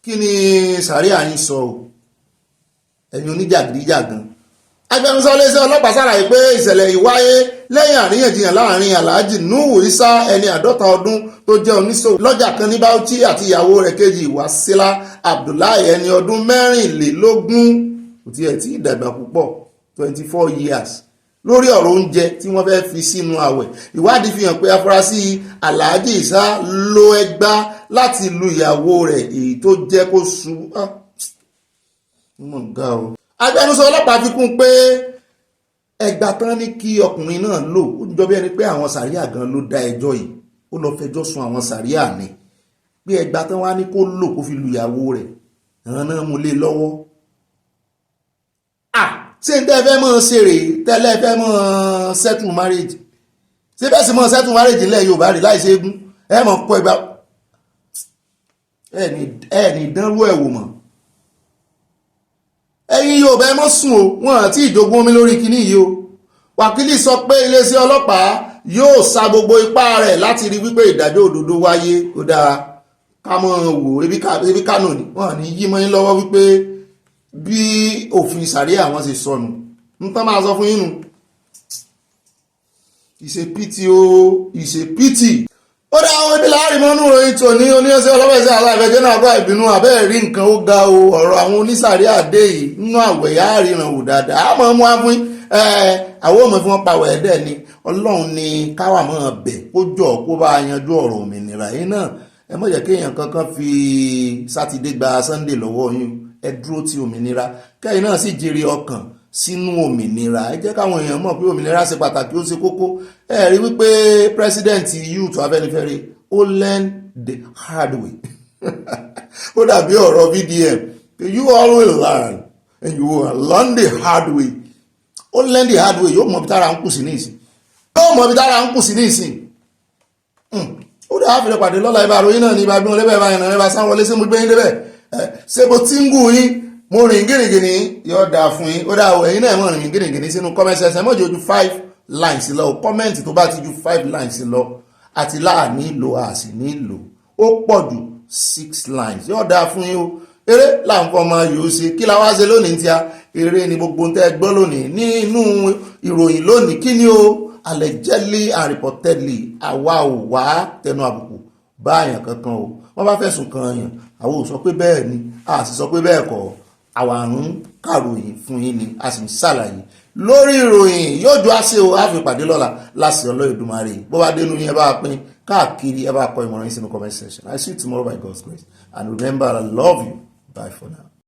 Kí ni sàríà yín sọ o ẹ̀yin oníjàgídíjàgan. Agbẹnusọ iléeṣẹ́ ọlọ́pàá ṣàlàyé pé ìṣẹ̀lẹ̀ ìwáyé lẹ́yìn àríyànjiyàn láàrin Alhaji Nuhu Isa ẹni 50 ọdún tó jẹ́ oníṣòwò lọ́jà kan ní Bauchi àti ìyàwó rẹ̀ kejì Wasila Abdullahi ẹni ọdún 24 kò tiẹ̀ tí ìdàgbà púpọ̀ 24 years lórí ọ̀rọ̀ oúnjẹ tí wọ́n fẹ́ fi sínú àwẹ̀. Ìwádìí fi hàn pé afurasí Alhaji Isa lo ẹgbá láti lu ìyàwó rẹ̀ èyí tó jẹ́ kó ṣubú. Agbẹnusọ ọlọ́pàá fi kún pé ẹgbà tán ní kí ọkùnrin náà lò ó jọ bí ẹni pé àwọn sàríà gan ló dá ẹjọ́ yìí ó lọ fẹjọ́ sùn àwọn sàríà ni pé ẹgbà tán wá ní kó lò kó fi lu ìyàwó rẹ̀ àwọn náà mú lé lọ́wọ́. Ṣé n tẹ́ fẹ́ mọ́ ṣeré tẹ́lẹ̀ fẹ́ mọ́ settle marriage ṣé bẹ́ẹ̀ sì mọ́ settle marriage nílẹ̀ Yorùbá rí láì ṣe égún ẹ mọ̀ kọ́ ẹgbà ẹ ní dánrú ẹ̀ wò mọ́. Ẹ̀yin Yorùbá ẹ mọ́ sùn o wọ́n àti ìjogún omi lórí kinní yìí o. Wákìlì sọ pé iléeṣẹ́ ọlọ́pàá yóò sa gbogbo ipá rẹ̀ láti rí wípé ìdájọ́ òdodo wáyé ó dáa ká mọ́ wò ebi kánò ni wọ́n ní yí mọ́ yín lọ́wọ́ wípé bí òfin sàríà àwọn ṣe sọnù ń tán máa sọ fún yín nù. Ìṣèpìtì o ìṣèpìtì ó dá àwọn ibi láàrin mọ́nú ròyìn tò ní oníyẹ́sẹ́ ọlọ́pẹ̀ẹ́sẹ́ aláìfẹ́jẹ́ náà bá ìbínú abẹ́ẹ̀ rí nǹkan ó ga o ọ̀rọ̀ àwọn onísàrí àdé yìí nínú àwẹ̀ yá ríran wò dáadáa àmọ́ mú àfún àwọn ọmọ fún wọn pàwọ̀ ẹ̀dẹ́ ni Ọlọ́run ni káwà mọ́ bẹ̀ kó jọ kó bá yanjú ọ̀rọ̀ òmìnira yìí náà ẹ má jẹ́ kéèyàn kankan fi sátidé gba Sunday lọ́wọ́ yín ẹ dúró ti òmìnira kẹ́yìn náà sì jèrè ọkàn sínú òmìnira ẹ jẹ́ káwọn èèyàn mọ̀ pé òmìnira ṣe pàtàkì ó ṣe kókó ẹ rí wípé president youth Afẹ́nifẹ́re ó learn the hard way ó dàbí ọ̀rọ̀ VDM you always learn and you will learn the hard way ó learn the hard way yóò mọ̀ bí tára ń kù sí ní ìsìn ó dà á fi pàdé lọ́la ibà ròyìn náà ní ibà bí wọn lébẹ̀ bá yẹn bá sáwọn wọlé sí mo gbé yín débẹ̀ ṣé mo ti ń gùn yín mo rìn gìrìgìrì yóò dáa fún yín ó dáa ẹ̀yin náà mọ̀ rìn gìrìgìrì sínú comment section mọ̀ jẹ́ ojú 5 lines lọ comment tó bá ti ju 5 lines lọ àti láàní lò àsì nílò ó pọ̀ jù 6 lines yóò dáa fún yín o eré láǹfọ̀ ọmọ yóò ṣe kí la wá ṣe lónìí tí a eré ni gbogbo tẹ́ gbọ́ lónìí nínú ìròyìn lónìí kí ni o allegedly and reportedly àwa ò wá tẹnu àbùkù báyàn kankan o wọ́n bá fẹ̀sùn kan yàn àwọn ò sọ pé bẹ́ẹ̀ ni a sì sọ pé bẹ́ẹ̀ kọ́ àwa ń kàròyìn fún yín ni a sì ń ṣàlàyé lórí ìròyìn yóò jọ àṣẹ o a fi pàdé lọ́la láti Olódùmarè bó bá dénú yín ẹ bá pín káàkiri ẹ bá kọ ìmọ̀ràn yín sínú comment section I see you tomorrow by God's grace and remember I love you bye for now.